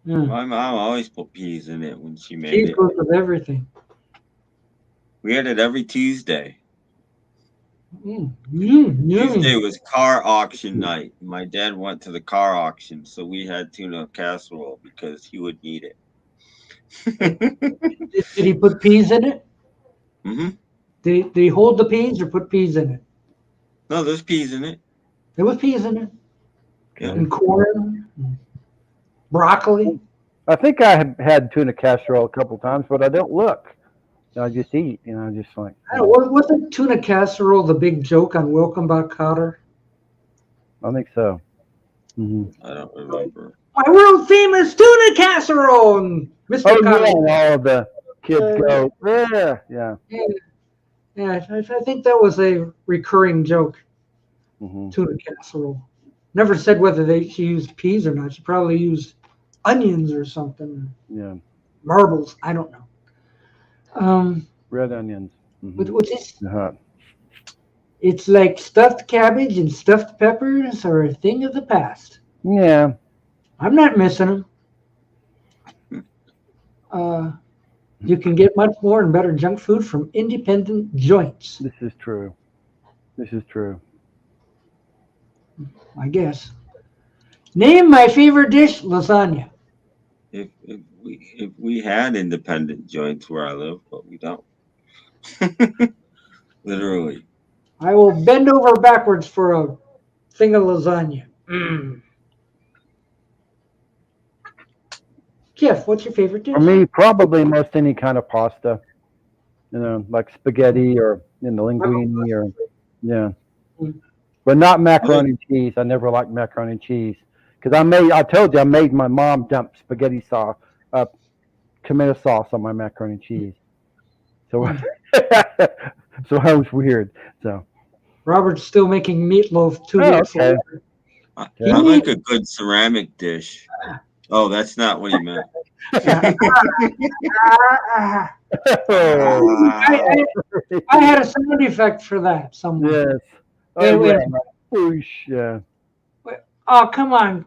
Speaker 3: My mom always put peas in it when she made
Speaker 1: peas
Speaker 3: it.
Speaker 1: goes with everything.
Speaker 3: We had it every Tuesday.
Speaker 1: Yummy.
Speaker 3: Tuesday was car auction night. My dad went to the car auction, so we had tuna casserole because he would need it.
Speaker 1: Did he put peas in it?
Speaker 3: Mm-hmm.
Speaker 1: Did he hold the peas or put peas in it?
Speaker 3: No, there's peas in it.
Speaker 1: There was peas in it.
Speaker 3: Yeah.
Speaker 1: And corn, broccoli.
Speaker 2: I think I have had tuna casserole a couple times, but I don't look. I just eat, just like.
Speaker 1: I don't know, wasn't tuna casserole the big joke on Welcome Back, Kotter?
Speaker 2: I think so.
Speaker 3: I don't remember.
Speaker 1: My world famous tuna casserole, and Mr.
Speaker 2: Yeah, and all of the kids go, yeah.
Speaker 1: Yeah, I think that was a recurring joke. Tuna casserole. Never said whether she used peas or not. She probably used onions or something.
Speaker 2: Yeah.
Speaker 1: Marbles. I don't know.
Speaker 2: Red onions.
Speaker 1: What's this? It's like stuffed cabbage and stuffed peppers are a thing of the past.
Speaker 2: Yeah.
Speaker 1: I'm not missing them. You can get much more and better junk food from independent joints.
Speaker 2: This is true.
Speaker 1: I guess. Name my favorite dish: lasagna.
Speaker 3: If we had independent joints where I live, but we don't. Literally.
Speaker 1: I will bend over backwards for a thing of lasagna. Jeff, what's your favorite dish?
Speaker 2: For me, probably most any kind of pasta. Like spaghetti or linguine or but not macaroni and cheese. I never liked macaroni and cheese because I told you I made my mom dump spaghetti sauce, tomato sauce on my macaroni and cheese. So, so I was weird. So
Speaker 1: Robert's still making meatloaf 2 weeks later.
Speaker 3: I like a good ceramic dish. Oh, that's not what he meant.
Speaker 1: I had a sound effect for that somewhere.
Speaker 2: Yes. Oh, yeah.
Speaker 1: Oh, come on.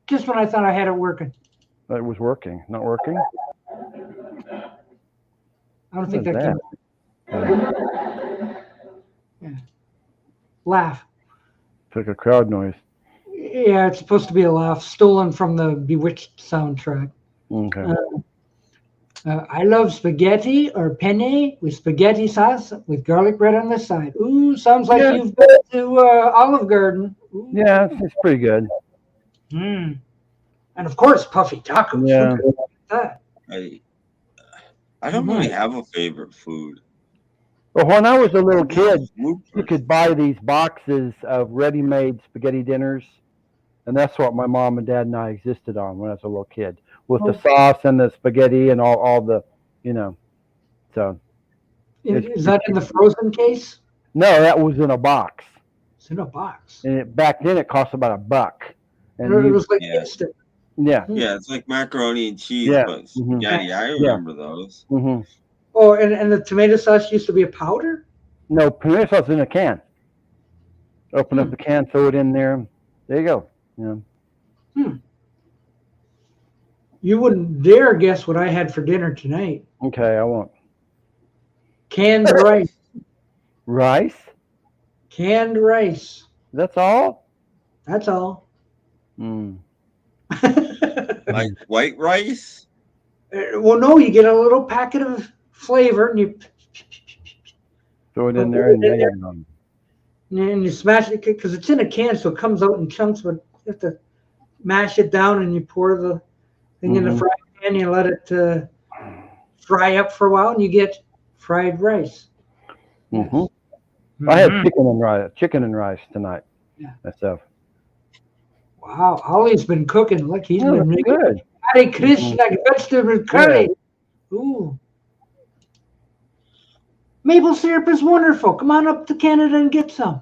Speaker 1: Just when I thought I had it working.
Speaker 2: It was working. Not working?
Speaker 1: I don't think that came. Laugh.
Speaker 2: It's like a crowd noise.
Speaker 1: Yeah, it's supposed to be a laugh, stolen from the Bewitched soundtrack.
Speaker 2: Okay.
Speaker 1: I love spaghetti or penne with spaghetti sauce with garlic bread on the side. Ooh, sounds like you've been to Olive Garden. Ooh.
Speaker 2: Yeah, it's pretty good.
Speaker 1: Mm. And of course, puffy tacos.
Speaker 2: Yeah.
Speaker 1: Look at that.
Speaker 3: I don't really have a favorite food.
Speaker 2: Well, when I was a little kid, you could buy these boxes of ready-made spaghetti dinners, and that's what my mom and dad and I existed on when I was a little kid, with the sauce and the spaghetti and all the, So.
Speaker 1: Is that in the frozen case?
Speaker 2: No, that was in a box.
Speaker 1: It's in a box.
Speaker 2: And back then it cost about $1. And
Speaker 1: it was like instant.
Speaker 2: Yeah.
Speaker 3: Yeah, it's like macaroni and cheese, but spaghetti. I remember those.
Speaker 2: Mm-hmm.
Speaker 1: Oh, and the tomato sauce used to be a powder?
Speaker 2: No, tomato sauce in a can. Open up the can, throw it in there. There you go. Yeah.
Speaker 1: You wouldn't dare guess what I had for dinner tonight.
Speaker 2: Okay, I won't.
Speaker 1: Canned rice.
Speaker 2: Rice?
Speaker 1: Canned rice.
Speaker 2: That's all?
Speaker 1: That's all.
Speaker 3: Like white rice?
Speaker 1: Well, no, you get a little packet of flavor and you
Speaker 2: throw it in there and
Speaker 1: you smash it because it's in a can, so it comes out in chunks, but you have to mash it down and you pour the thing in the frying pan, you let it fry up for a while, and you get fried rice.
Speaker 2: I had chicken and rice tonight. Myself.
Speaker 1: Wow, Ollie's been cooking. Look, he's been making
Speaker 2: good.
Speaker 1: Hare Krishna vegetable curry. Ooh. Maple syrup is wonderful. Come on up to Canada and get some.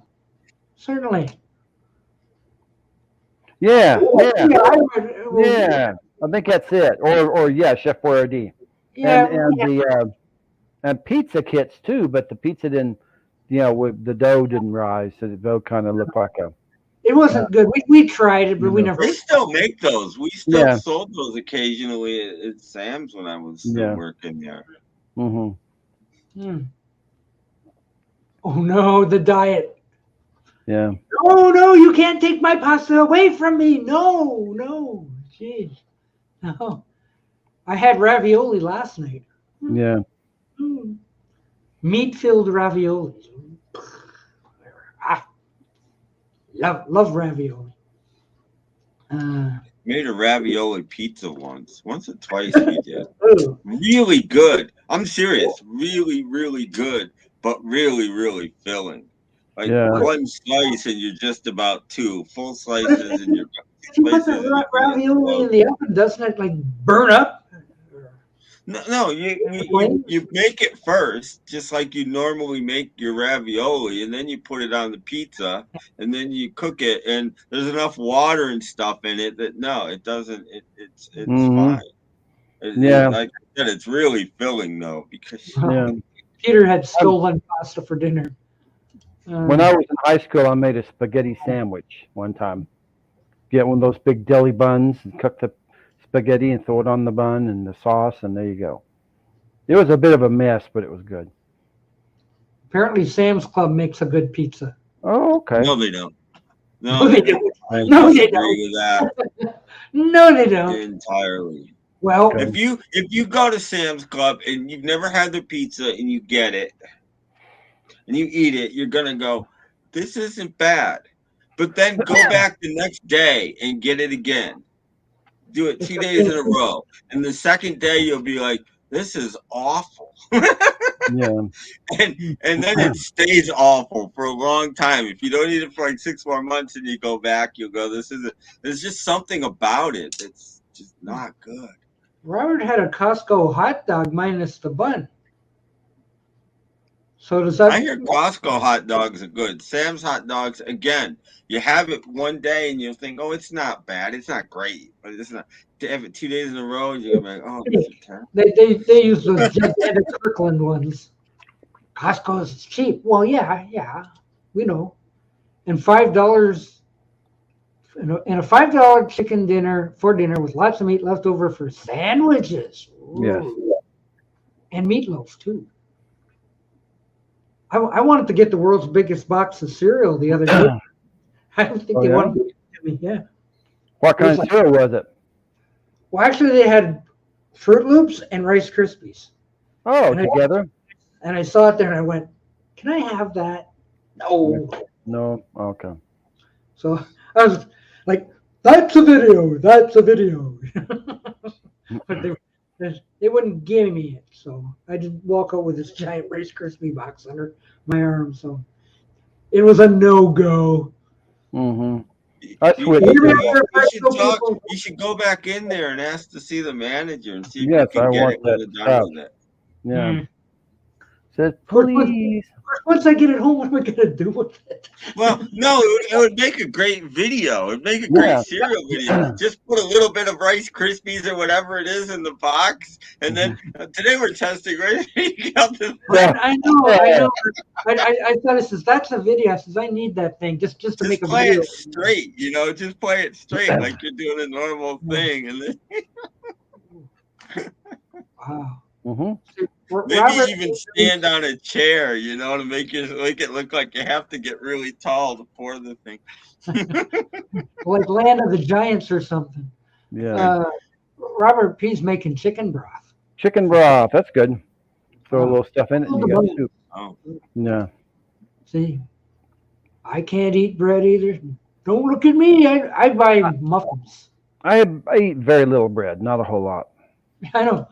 Speaker 1: Certainly.
Speaker 2: Yeah. I think that's it. Or Chef Boyardee. And pizza kits too, but the pizza didn't, the dough didn't rise, so the dough kind of looked like a.
Speaker 1: It wasn't good. We tried it, but we never.
Speaker 3: They still make those. We still sold those occasionally at Sam's when I was still working there.
Speaker 1: Oh no, the diet.
Speaker 2: Yeah.
Speaker 1: No, you can't take my pasta away from me. No, jeez, no. I had ravioli last night.
Speaker 2: Yeah.
Speaker 1: Meat-filled ravioli. Love ravioli.
Speaker 3: Made a ravioli pizza once or twice we did. Really good. I'm serious. Really, really good, but really, really filling. Like one slice and you're just about two. Full slices and you're.
Speaker 1: You put the ravioli in the oven, doesn't it like burn up?
Speaker 3: No, you make it first, just like you normally make your ravioli, and then you put it on the pizza, and then you cook it, and there's enough water and stuff in it that it doesn't. It's fine. Like I said, it's really filling though because
Speaker 1: Peter had stolen pasta for dinner.
Speaker 2: When I was in high school, I made a spaghetti sandwich one time. Get one of those big deli buns and cook the spaghetti and throw it on the bun and the sauce, and there you go. It was a bit of a mess, but it was good.
Speaker 1: Apparently, Sam's Club makes a good pizza.
Speaker 2: Oh, okay.
Speaker 3: No, they don't. No, they don't.
Speaker 1: No, they don't. No, they don't.
Speaker 3: Entirely.
Speaker 1: Well,
Speaker 3: if you go to Sam's Club and you've never had their pizza and you get it and you eat it, you're gonna go, this isn't bad. But then go back the next day and get it again. Do it 2 days in a row. And the second day you'll be like, this is awful. And then it stays awful for a long time. If you don't eat it for like 6 more months and you go back, you'll go, there's just something about it that's just not good.
Speaker 1: Robert had a Costco hot dog minus the bun. So does that?
Speaker 3: I hear Costco hot dogs are good. Sam's hot dogs, again, you have it one day and you'll think, oh, it's not bad. It's not great. But it's not. To have it 2 days in a row and you're like, oh, this is terrible.
Speaker 1: They use those gigantic Kirkland ones. Costco is cheap. Well, yeah, we know. And $5 and a $5 chicken dinner for dinner with lots of meat left over for sandwiches. Ooh.
Speaker 2: Yes.
Speaker 1: And meatloaf too. I wanted to get the world's biggest box of cereal the other day. I don't think they wanted to give it to me. Yeah.
Speaker 2: What kind of cereal was it?
Speaker 1: Well, actually, they had Fruit Loops and Rice Krispies.
Speaker 2: Oh,
Speaker 1: And
Speaker 2: together?
Speaker 1: And I saw it there and I went, can I have that? No.
Speaker 2: No. Okay.
Speaker 1: So I was like, that's a video. That's a video. But they wouldn't give me it. So I did walk out with this giant Rice Krispie box under my arm. So it was a no-go.
Speaker 2: Mm-hmm.
Speaker 3: You should go back in there and ask to see the manager and see if you can get it when they're done with it.
Speaker 2: Yeah. Says, please.
Speaker 1: Once I get it home, what am I going to do with it?
Speaker 3: Well, no, it would make a great video. It would make a great cereal video. Just put a little bit of Rice Krispies or whatever it is in the box. And then today we're testing, right?
Speaker 1: I know. I thought it says, that's a video. I says, I need that thing just to make a
Speaker 3: play
Speaker 1: video.
Speaker 3: It straight, just play it straight like you're doing a normal thing. And then
Speaker 1: wow.
Speaker 2: Mm-hmm.
Speaker 3: Maybe
Speaker 1: Robert,
Speaker 3: even stand on a chair, to make it look like you have to get really tall to pour the thing.
Speaker 1: Like Land of the Giants or something.
Speaker 2: Yeah.
Speaker 1: Robert P's making chicken broth.
Speaker 2: Chicken broth, that's good. Throw a little stuff in it and you got soup. Oh. Yeah.
Speaker 1: See, I can't eat bread either. Don't look at me. I buy muffins.
Speaker 2: I eat very little bread, not a whole lot.
Speaker 1: I know.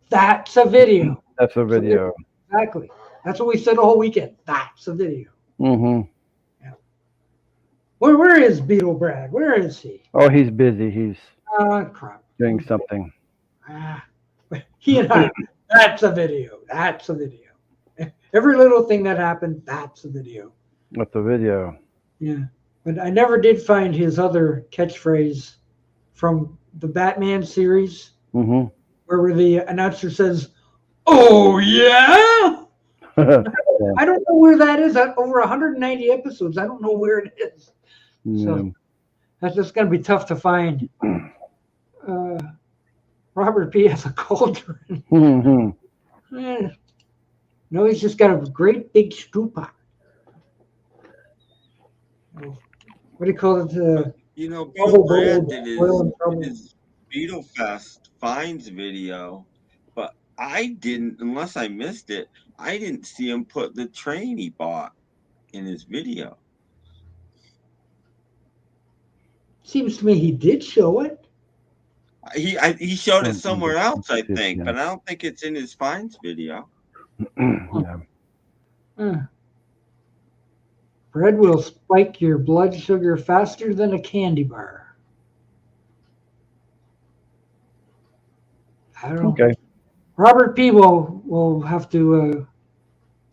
Speaker 1: That's a video.
Speaker 2: That's a video.
Speaker 1: Exactly. That's what we said the whole weekend. That's a video.
Speaker 2: Mm-hmm.
Speaker 1: Yeah. Where is Beatle Brad? Where is he?
Speaker 2: Oh, he's busy. He's
Speaker 1: crap.
Speaker 2: doing something.
Speaker 1: He and I. That's a video. That's a video. Every little thing that happened, that's a video.
Speaker 2: That's a video.
Speaker 1: Yeah. But I never did find his other catchphrase from the Batman series.
Speaker 2: Mm-hmm.
Speaker 1: Where the announcer says, "Oh yeah." I don't know where that is. Over 190 episodes. I don't know where it is.
Speaker 2: Yeah.
Speaker 1: So that's just going to be tough to find. Robert P has a cauldron.
Speaker 2: Mm-hmm.
Speaker 1: No, he's just got a great big stew pot. What do you call it?
Speaker 3: Bill Brand did his Beatle Fest Finds video, but I didn't, unless I missed it, I didn't see him put the train he bought in his video.
Speaker 1: Seems to me he did show it.
Speaker 3: He showed it somewhere else, I think, but I don't think it's in his Finds video.
Speaker 2: Yeah.
Speaker 1: Bread will spike your blood sugar faster than a candy bar. I don't know.
Speaker 2: Okay.
Speaker 1: Robert P. will have to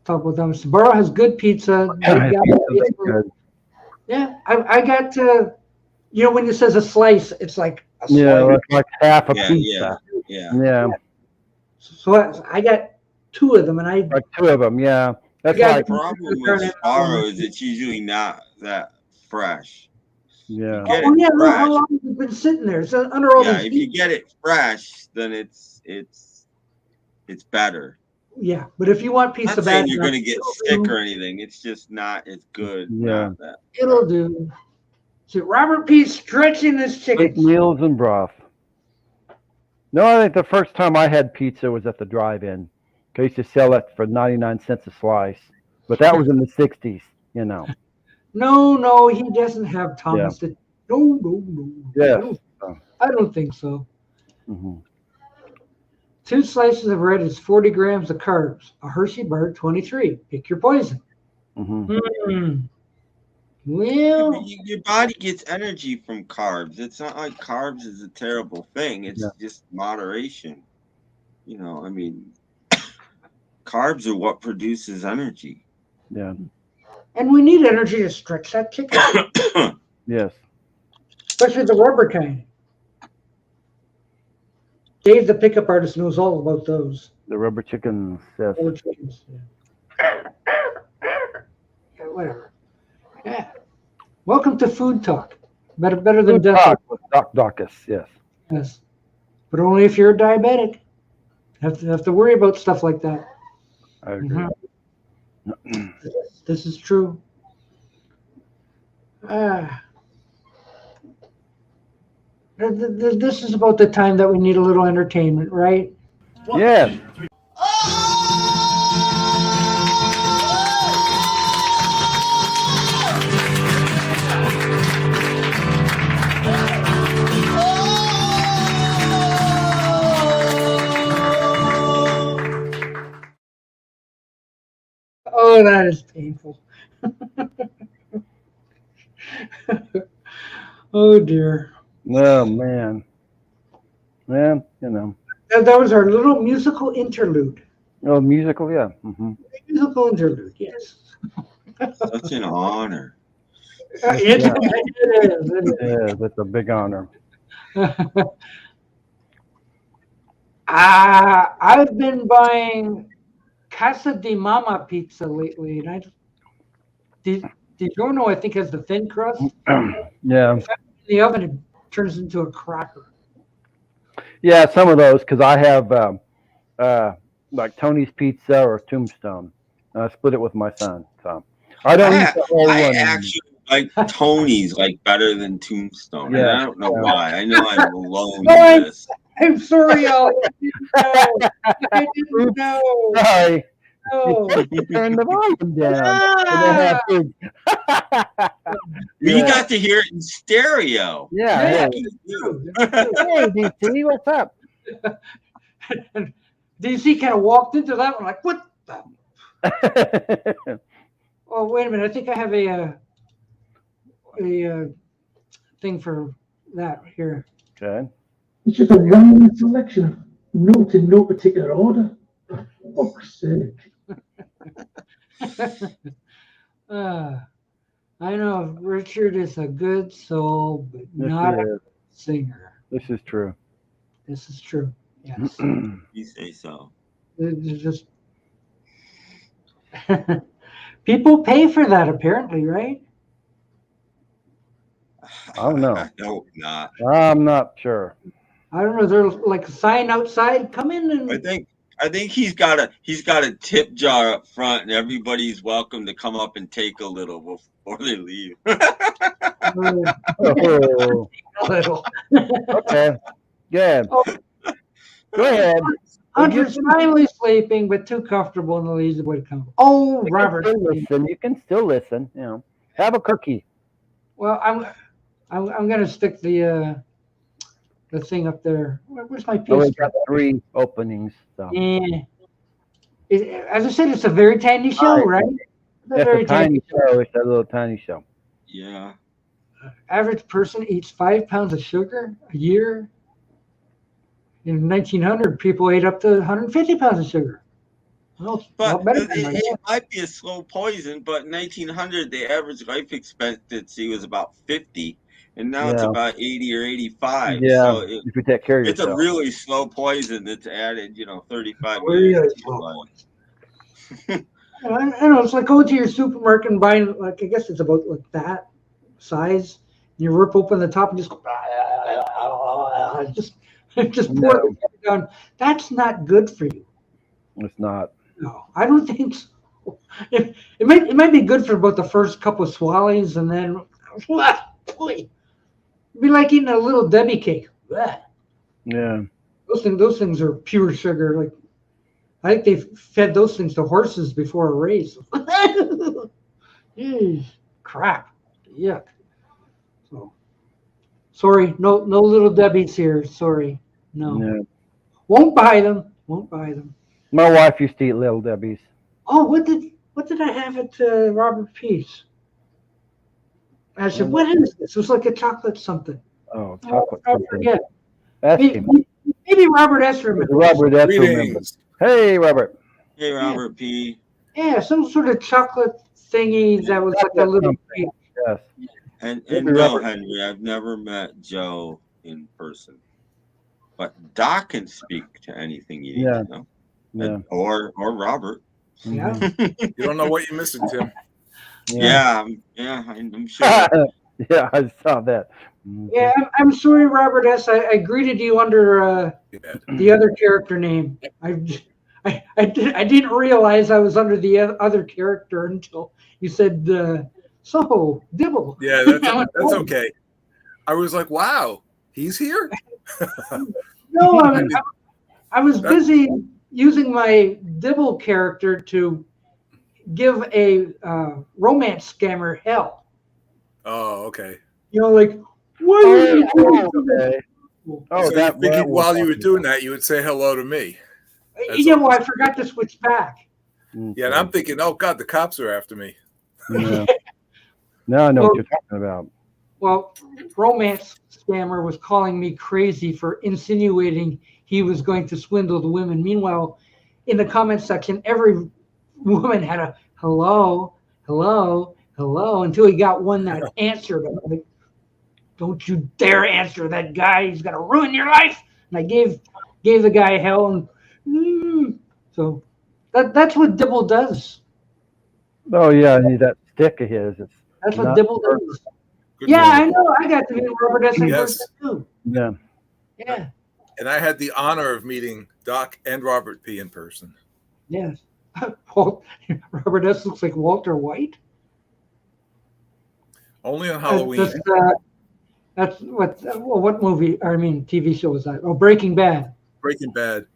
Speaker 1: talk with them. Sabaro has good pizza.
Speaker 2: Good.
Speaker 1: Yeah, I got when it says a slice, it's like a slice.
Speaker 2: Yeah, like half a pizza. Yeah.
Speaker 1: So I got two of them, and I
Speaker 2: like two of them. Yeah, that's
Speaker 3: the problem with Sabaro is it's usually not that fresh.
Speaker 2: Yeah.
Speaker 3: How
Speaker 1: long has it been sitting there? It's under all these.
Speaker 3: If you get it fresh, then it's better.
Speaker 1: Yeah, but if you want pizza
Speaker 3: bad, you're going to get sick or anything. It's just not as good.
Speaker 2: Yeah,
Speaker 1: it'll do. So Robert P. stretching this chicken.
Speaker 2: Meals and broth. No, I think the first time I had pizza was at the drive-in. They used to sell it for 99 cents a slice, but that was in the 60s.
Speaker 1: No, he doesn't have Thomas.
Speaker 2: Yeah.
Speaker 1: No.
Speaker 2: Yes.
Speaker 1: I don't think so.
Speaker 2: Mm-hmm.
Speaker 1: 2 slices of bread is 40 grams of carbs. A Hershey bar, 23. Pick your poison.
Speaker 2: Mm-hmm.
Speaker 1: Well,
Speaker 3: your body gets energy from carbs. It's not like carbs is a terrible thing. It's just moderation. Carbs are what produces energy.
Speaker 2: Yeah.
Speaker 1: And we need energy to stretch that chicken.
Speaker 2: Yes.
Speaker 1: Especially the rubber kind. Dave, the pickup artist, knows all about those.
Speaker 2: The rubber chickens. Yes.
Speaker 1: Rubber chickens. Yeah, whatever. Yeah. Welcome to Food Talk. Better than Death
Speaker 2: Talk with Doc Dawkins. Yes.
Speaker 1: Yes. But only if you're a diabetic. Have to worry about stuff like that.
Speaker 2: I agree.
Speaker 1: This is true. This is about the time that we need a little entertainment, right?
Speaker 2: Yeah.
Speaker 1: Oh, that is painful. Oh dear.
Speaker 2: Oh man. Yeah,
Speaker 1: That was our little musical interlude.
Speaker 2: Oh, musical, yeah. Mm-hmm.
Speaker 1: Musical interlude, yes.
Speaker 3: Such an honor.
Speaker 1: It is.
Speaker 2: Yeah, that's a big honor.
Speaker 1: I've been buying Casa di Mama pizza lately, and DiGiorno, I think, has the thin crust.
Speaker 2: Yeah.
Speaker 1: If I put it in the oven, it turns into a cracker.
Speaker 2: Yeah, some of those, because I have like Tony's Pizza or Tombstone. I split it with my son. So I don't eat the whole
Speaker 3: I
Speaker 2: one.
Speaker 3: actually like Tony's better than Tombstone.
Speaker 2: Yeah.
Speaker 3: And I don't know why. I know I'm alone
Speaker 1: No,
Speaker 3: in this.
Speaker 1: I'm sorry, Ollie. I didn't know.
Speaker 2: Sorry.
Speaker 1: No.
Speaker 2: You turn the volume down.
Speaker 3: You got to hear it in stereo.
Speaker 2: Yeah.
Speaker 1: Yeah.
Speaker 2: Hey, DC, what's up?
Speaker 1: DC kind of walked into that one like, what the? Oh, wait a minute. I think I have a thing for that here.
Speaker 2: Okay.
Speaker 5: It's just a random selection of notes in no particular order. For fuck's sake.
Speaker 1: I know Richard is a good soul, but not a singer.
Speaker 2: This is true.
Speaker 1: This is true. Yes.
Speaker 3: You say so.
Speaker 1: It's just people pay for that apparently, right?
Speaker 2: I don't know.
Speaker 3: I hope not.
Speaker 2: I'm not sure.
Speaker 1: I don't know. There's like a sign outside. Come in and
Speaker 3: I think he's got a tip jar up front, and everybody's welcome to come up and take a little before they leave.
Speaker 2: Oh.
Speaker 1: a little.
Speaker 2: Okay. Good.
Speaker 1: Oh.
Speaker 2: Go ahead.
Speaker 1: Hunter's finally sleeping, but too comfortable in the lazy boy to come. Oh, Robert.
Speaker 2: You can still listen. You know, have a cookie.
Speaker 1: Well, I'm gonna stick the thing up there. Where's my piece?
Speaker 2: Oh, we've got 3 openings. So.
Speaker 1: Yeah. As I said, it's a very tiny show, right?
Speaker 2: It's a tiny show. It's a little tiny show.
Speaker 3: Yeah.
Speaker 1: Average person eats 5 pounds of sugar a year. In 1900, people ate up to 150 pounds of sugar. Well,
Speaker 3: but it might be a slow poison, but in 1900, the average life expectancy was about 50, and now it's about 80 or 85.
Speaker 2: Yeah,
Speaker 3: so
Speaker 2: if you take care of yourself.
Speaker 3: It's a really slow poison that's added, 35 years to your life.
Speaker 1: I know, it's like going to your supermarket and buying, like, I guess it's about like that size. And you rip open the top and just go, just pour it down. That's not good for you.
Speaker 2: It's not.
Speaker 1: No, I don't think so. It might be good for about the first couple of swallows, and then it'd be like eating a little Debbie cake.
Speaker 2: Yeah.
Speaker 1: Those things are pure sugar. Like I think they fed those things to horses before a race. Crap. Yuck. So sorry, no little Debbies here. Sorry. No.
Speaker 2: Yeah.
Speaker 1: Won't buy them.
Speaker 2: My wife used to eat Little Debbie's.
Speaker 1: Oh, what did I have at Robert Peace? I said, what is this? It was like a chocolate something.
Speaker 2: Oh, chocolate
Speaker 1: I
Speaker 2: something.
Speaker 1: forget.
Speaker 2: Ask him.
Speaker 1: Maybe Robert S. remembers.
Speaker 2: Robert S. remembers. Hey, Robert.
Speaker 3: Hey, Robert P.
Speaker 1: Yeah, some sort of chocolate thingy that was like a little treat.
Speaker 2: Yes.
Speaker 3: And no, Henry, I've never met Joe in person. But Doc can speak to anything you need to know.
Speaker 2: Yeah.
Speaker 3: Or Robert.
Speaker 1: Yeah.
Speaker 6: You don't know what you're missing, Tim.
Speaker 3: Yeah, I'm sure.
Speaker 2: Yeah, I saw that.
Speaker 1: Yeah, I'm sorry, Robert S. I greeted you under the other character name. I didn't realize I was under the other character until you said so Dibble.
Speaker 6: Yeah, that's okay. I was like, wow, He's here?
Speaker 1: No, I was busy using my Dibble character to give a romance scammer hell.
Speaker 6: Oh, okay.
Speaker 1: You know, like, what are you doing?
Speaker 2: Okay. Oh,
Speaker 6: so you figured while you were doing that, you would say hello to me.
Speaker 1: Yeah, well, I forgot to switch back.
Speaker 6: Yeah, and I'm thinking, oh, God, the cops are after me.
Speaker 2: Yeah. Now I know what you're talking about.
Speaker 1: Well, romance scammer was calling me crazy for insinuating he was going to swindle the women. Meanwhile, in the comment section, every woman had a hello, hello, hello, until he got one that answered. I'm like, don't you dare answer that guy. He's going to ruin your life. And I gave the guy hell. And so that's what Dibble does.
Speaker 2: Oh, yeah, that stick of his.
Speaker 1: That's what Dibble does.
Speaker 6: Good
Speaker 1: Yeah,
Speaker 6: job.
Speaker 1: I know. I got to meet Robert S.
Speaker 6: Yes.
Speaker 1: too.
Speaker 2: Yeah.
Speaker 1: Yeah.
Speaker 6: And I had the honor of meeting Doc and Robert P. in person.
Speaker 1: Yes. Robert S. looks like Walter White.
Speaker 6: Only on Halloween.
Speaker 1: That's what movie? I mean, TV show was that? Oh, Breaking Bad.
Speaker 6: Breaking Bad.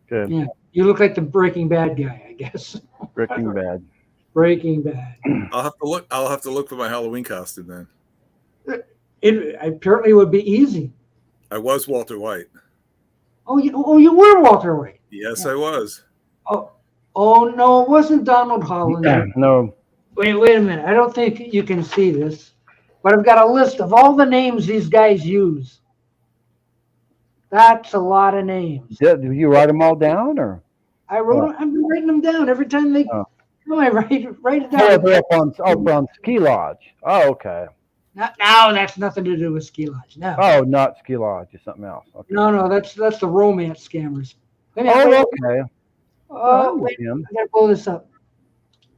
Speaker 2: Good.
Speaker 1: Yeah, you look like the Breaking Bad guy, I guess.
Speaker 2: Breaking Bad.
Speaker 1: Breaking Bad.
Speaker 6: I'll have to look for my Halloween costume then.
Speaker 1: It apparently would be easy.
Speaker 6: I was Walter White.
Speaker 1: Oh, you were Walter White.
Speaker 6: Yes, I was.
Speaker 1: Oh no, it wasn't Donald Holland.
Speaker 2: No.
Speaker 1: Wait a minute. I don't think you can see this, but I've got a list of all the names these guys use. That's a lot of names.
Speaker 2: Did you write them all down, or?
Speaker 1: I wrote them. I've been writing them down every time they.
Speaker 2: Oh.
Speaker 1: No, I write it
Speaker 2: Oh,
Speaker 1: down.
Speaker 2: they're up on Ski Lodge. Oh, okay.
Speaker 1: Now that's nothing to do with Ski Lodge. No.
Speaker 2: Oh, not Ski Lodge. It's something else. Okay.
Speaker 1: No, that's the romance scammers.
Speaker 2: Okay.
Speaker 1: Wait, I gotta pull this up.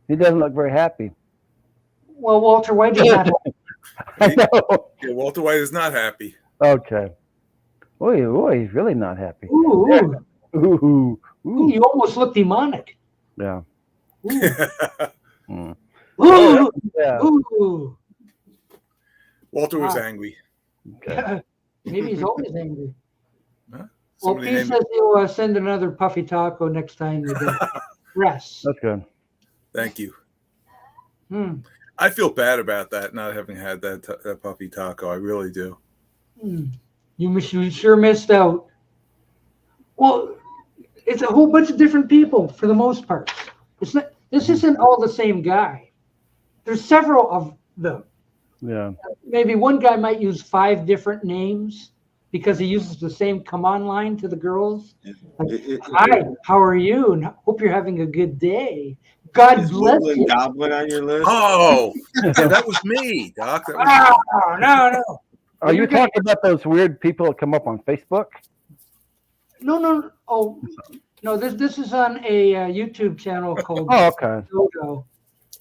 Speaker 2: He doesn't look very happy.
Speaker 1: Well, Walter White is not.
Speaker 2: I know.
Speaker 6: Yeah, Walter White is not happy.
Speaker 2: Okay. Boy, he's really not happy.
Speaker 1: Ooh.
Speaker 2: Ooh.
Speaker 1: You almost look demonic.
Speaker 2: Yeah.
Speaker 1: Ooh.
Speaker 2: Ooh. Yeah.
Speaker 1: Ooh.
Speaker 6: Walter was angry.
Speaker 2: Okay.
Speaker 1: Maybe he's always angry.
Speaker 6: Huh?
Speaker 1: Well, Pete says he'll send another puffy taco next time you get rest.
Speaker 2: That's good.
Speaker 6: Thank you. I feel bad about that, not having had that puppy taco. I really do.
Speaker 1: You sure missed out. Well, it's a whole bunch of different people for the most part. It's not. This isn't all the same guy. There's several of them.
Speaker 2: Yeah.
Speaker 1: Maybe one guy might use 5 different names because he uses the same come on line to the girls. Like, hi, how are you? And hope you're having a good day. God bless you.
Speaker 3: Goblin on your list?
Speaker 6: Oh, that was me, Doc. That was
Speaker 1: No.
Speaker 2: Are you talking about those weird people that come up on Facebook?
Speaker 1: No. Oh, no. This is on a YouTube channel called
Speaker 2: okay.
Speaker 1: Dodo.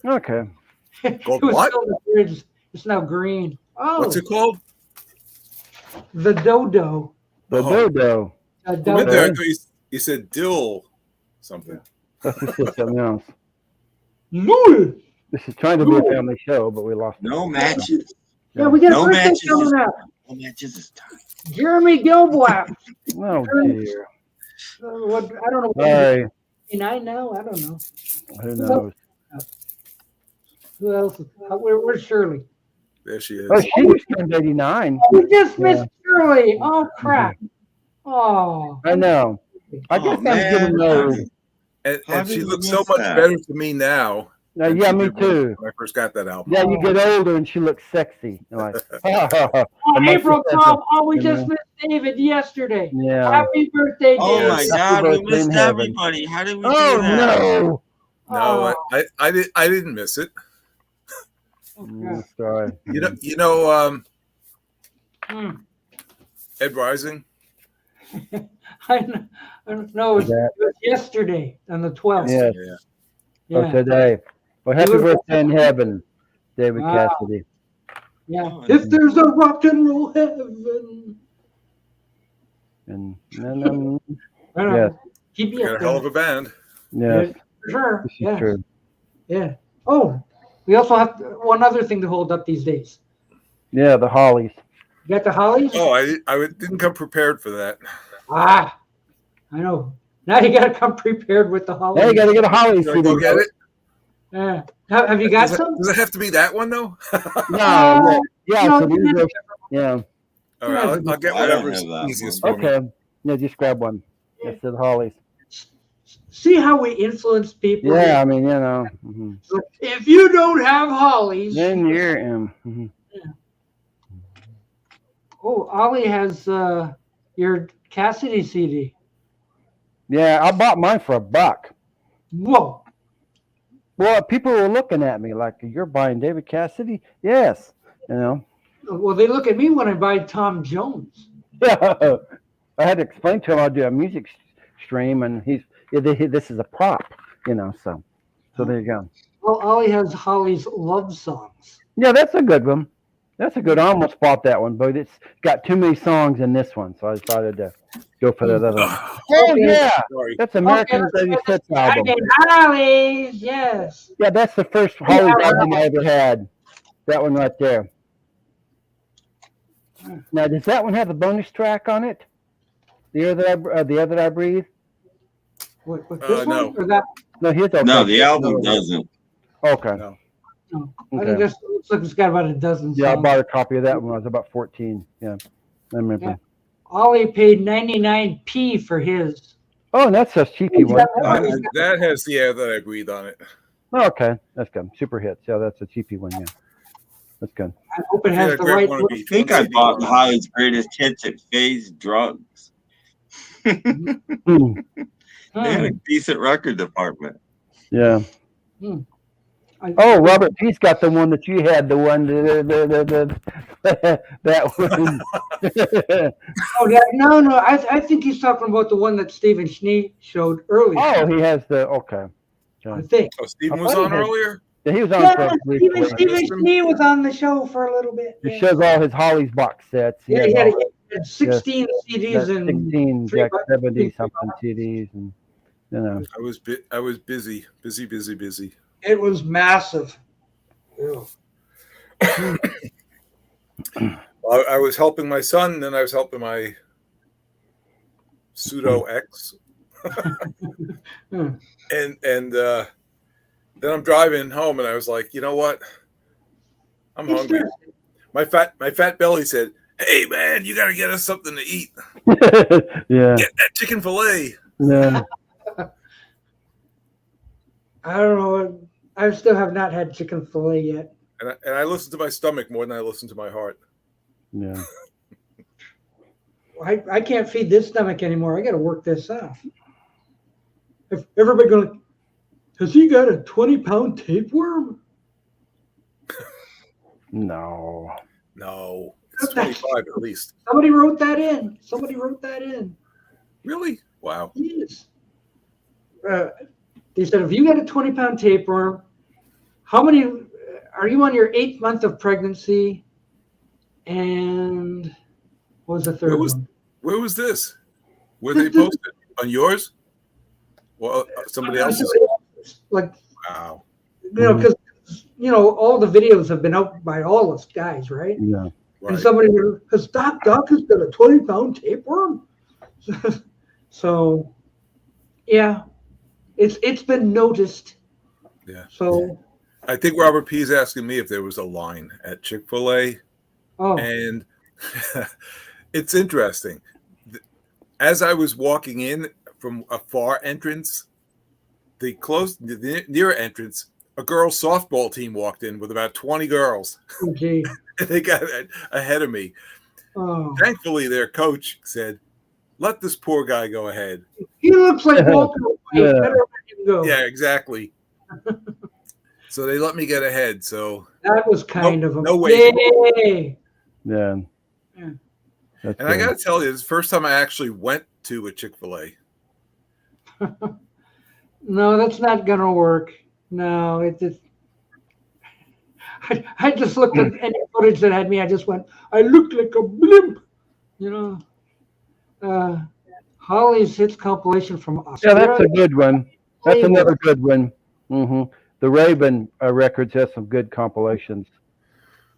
Speaker 2: Okay.
Speaker 6: Called what?
Speaker 1: It's now green. Oh,
Speaker 6: what's it called?
Speaker 1: The Dodo.
Speaker 2: The Dodo.
Speaker 1: Dodo.
Speaker 6: There, I thought you said dill something.
Speaker 2: That's just something else.
Speaker 1: No.
Speaker 2: This is trying to be a family show, but we lost it.
Speaker 3: No matches.
Speaker 1: Yeah, we got
Speaker 3: No
Speaker 1: a birthday
Speaker 3: matches.
Speaker 1: coming up.
Speaker 3: No matches this time.
Speaker 1: Jeremy Gilboa.
Speaker 2: Oh, dear.
Speaker 1: What I don't know.
Speaker 2: Sorry.
Speaker 1: 89 now? I don't know.
Speaker 2: Who knows?
Speaker 1: Who else? Where's Shirley?
Speaker 6: There she is.
Speaker 2: Oh, she just turned 89.
Speaker 1: We just missed Shirley. Oh, crap. Oh.
Speaker 2: I know. I guess I'm giving those.
Speaker 6: And she looks so much better to me now.
Speaker 2: Yeah, me too.
Speaker 6: When I first got that album.
Speaker 2: Yeah, you get older and she looks sexy. Like,
Speaker 1: April 12th. Oh, we just missed David yesterday.
Speaker 2: Yeah.
Speaker 1: Happy birthday, David.
Speaker 3: Oh my God, we missed
Speaker 2: in heaven.
Speaker 3: everybody. How did we do
Speaker 2: Oh,
Speaker 3: that?
Speaker 2: no.
Speaker 6: No, I didn't miss it.
Speaker 2: Sorry.
Speaker 6: You know, Ed Rising.
Speaker 1: I don't know. It was yesterday on the 12th.
Speaker 2: Yes.
Speaker 6: Yeah.
Speaker 2: Oh, today. Well, happy birthday in heaven, David Cassidy.
Speaker 1: Yeah. If there's a rock and roll heaven.
Speaker 2: And
Speaker 1: Yes. Keep you
Speaker 6: Got a hell of a band.
Speaker 2: Yes.
Speaker 1: For sure.
Speaker 2: This is true.
Speaker 1: Yeah. Oh, we also have one other thing to hold up these days.
Speaker 2: Yeah, the Hollies.
Speaker 1: You got the Hollies?
Speaker 6: Oh, I didn't come prepared for that.
Speaker 1: I know. Now you got to come prepared with the Hollies.
Speaker 2: Now you got to get a Hollies
Speaker 6: Should I go get it?
Speaker 1: Yeah. Have you got some?
Speaker 6: Does it have to be that one though?
Speaker 2: No. Yeah.
Speaker 1: no,
Speaker 2: So these are, yeah.
Speaker 6: All right, I'll get whatever's easiest for me.
Speaker 2: Okay. Yeah, just grab one. That's the Hollies.
Speaker 1: See how we influence people?
Speaker 2: Yeah, I mean, you know. Mm-hmm.
Speaker 1: So if you don't have Hollies,
Speaker 2: then you're in. Mm-hmm.
Speaker 1: Yeah. Oh, Ollie has your Cassidy CD.
Speaker 2: Yeah, I bought mine for $1.
Speaker 1: Whoa.
Speaker 2: Well, people were looking at me like, you're buying David Cassidy? Yes. You know.
Speaker 1: Well, they look at me when I buy Tom Jones.
Speaker 2: Yeah. I had to explain to him I'll do a music stream, and this is a prop, you know, so there you go.
Speaker 1: Well, Ollie has Holly's love songs.
Speaker 2: Yeah, that's a good one. That's a good. I almost bought that one, but it's got too many songs in this one, so I decided to go for that other one. Oh yeah, that's American 36 album.
Speaker 1: Hollies, yes.
Speaker 2: Yeah, that's the first Hollies album I ever had. That one right there. Now, does that one have a bonus track on it? The air that I breathe.
Speaker 1: What this
Speaker 6: no.
Speaker 1: one or that?
Speaker 2: No, here's okay.
Speaker 3: No, the album doesn't.
Speaker 2: Okay.
Speaker 6: No.
Speaker 1: No.
Speaker 2: Okay.
Speaker 1: I think this looks like it's got about a dozen songs.
Speaker 2: Yeah, I bought a copy of that when I was about 14. Yeah, I remember.
Speaker 1: Yeah. Ollie paid 99p for his.
Speaker 2: Oh, and that's a cheapy one.
Speaker 6: That has the air that I breathe on it.
Speaker 2: Oh, okay, that's good. Super hits. Yeah, that's a cheapy one. Yeah, that's good.
Speaker 1: I hope it has the right.
Speaker 3: I think I bought the Hollies' greatest hits at Phase Drugs. They had a decent record department.
Speaker 2: Yeah. Oh, Robert P's got the one that you had. The one that one.
Speaker 1: Oh, yeah, no. I think he's talking about the one that Stephen Schnee showed earlier.
Speaker 2: Oh, he has the okay.
Speaker 1: I think.
Speaker 6: Oh, Stephen was on earlier.
Speaker 2: Yeah, he was on.
Speaker 1: Yeah, Stephen Schnee was on the show for a little bit.
Speaker 2: He shows all his Hollies box sets.
Speaker 1: Yeah, he had 16 CDs and
Speaker 2: 16, Jack 70 something CDs, and you know.
Speaker 6: I was busy.
Speaker 1: It was massive.
Speaker 6: I was helping my son, then I was helping my pseudo ex, and then I'm driving home, and I was like, you know what? I'm hungry. My fat belly said, "Hey man, you got to get us something to eat."
Speaker 2: Yeah.
Speaker 6: Get that chicken fillet.
Speaker 2: Yeah.
Speaker 1: I don't know. I still have not had chicken fillet yet.
Speaker 6: And I listen to my stomach more than I listen to my heart.
Speaker 2: Yeah.
Speaker 1: I can't feed this stomach anymore. I got to work this off. If everybody going, has he got a 20-pound tapeworm?
Speaker 2: No.
Speaker 6: It's 25 at least.
Speaker 1: Somebody wrote that in.
Speaker 6: Really? Wow.
Speaker 1: Yes. They said, if you got a 20-pound tapeworm, how many are you on your 8th month of pregnancy? And what was the third one?
Speaker 6: Where was this? Where they posted? On yours? Well, somebody else's.
Speaker 1: Like,
Speaker 6: wow.
Speaker 1: You know, because all the videos have been out by all us guys, right?
Speaker 2: Yeah.
Speaker 1: And somebody has Doc has got a 20-pound tapeworm. So, yeah, it's been noticed.
Speaker 6: Yeah.
Speaker 1: So,
Speaker 6: I think Robert P is asking me if there was a line at Chick-fil-A.
Speaker 1: Oh.
Speaker 6: And it's interesting. As I was walking in from a far entrance, the near entrance, a girls' softball team walked in with about 20 girls.
Speaker 1: Okay.
Speaker 6: And they got ahead of me.
Speaker 1: Oh.
Speaker 6: Thankfully, their coach said, "Let this poor guy go ahead."
Speaker 1: He looks like Walter White.
Speaker 2: Yeah.
Speaker 1: Better let him go.
Speaker 6: Yeah, exactly. So they let me get ahead. So
Speaker 1: that was kind of a
Speaker 6: no way.
Speaker 1: Yay.
Speaker 2: Yeah.
Speaker 6: And I got to tell you, it's the first time I actually went to a Chick-fil-A.
Speaker 1: No, that's not going to work. No, it just. I just looked at any footage that had me. I just went, I looked like a blimp. Holly's hits compilation from Australia.
Speaker 2: Yeah, that's a good one. That's another good one. Mm-hmm. The Raven Records has some good compilations.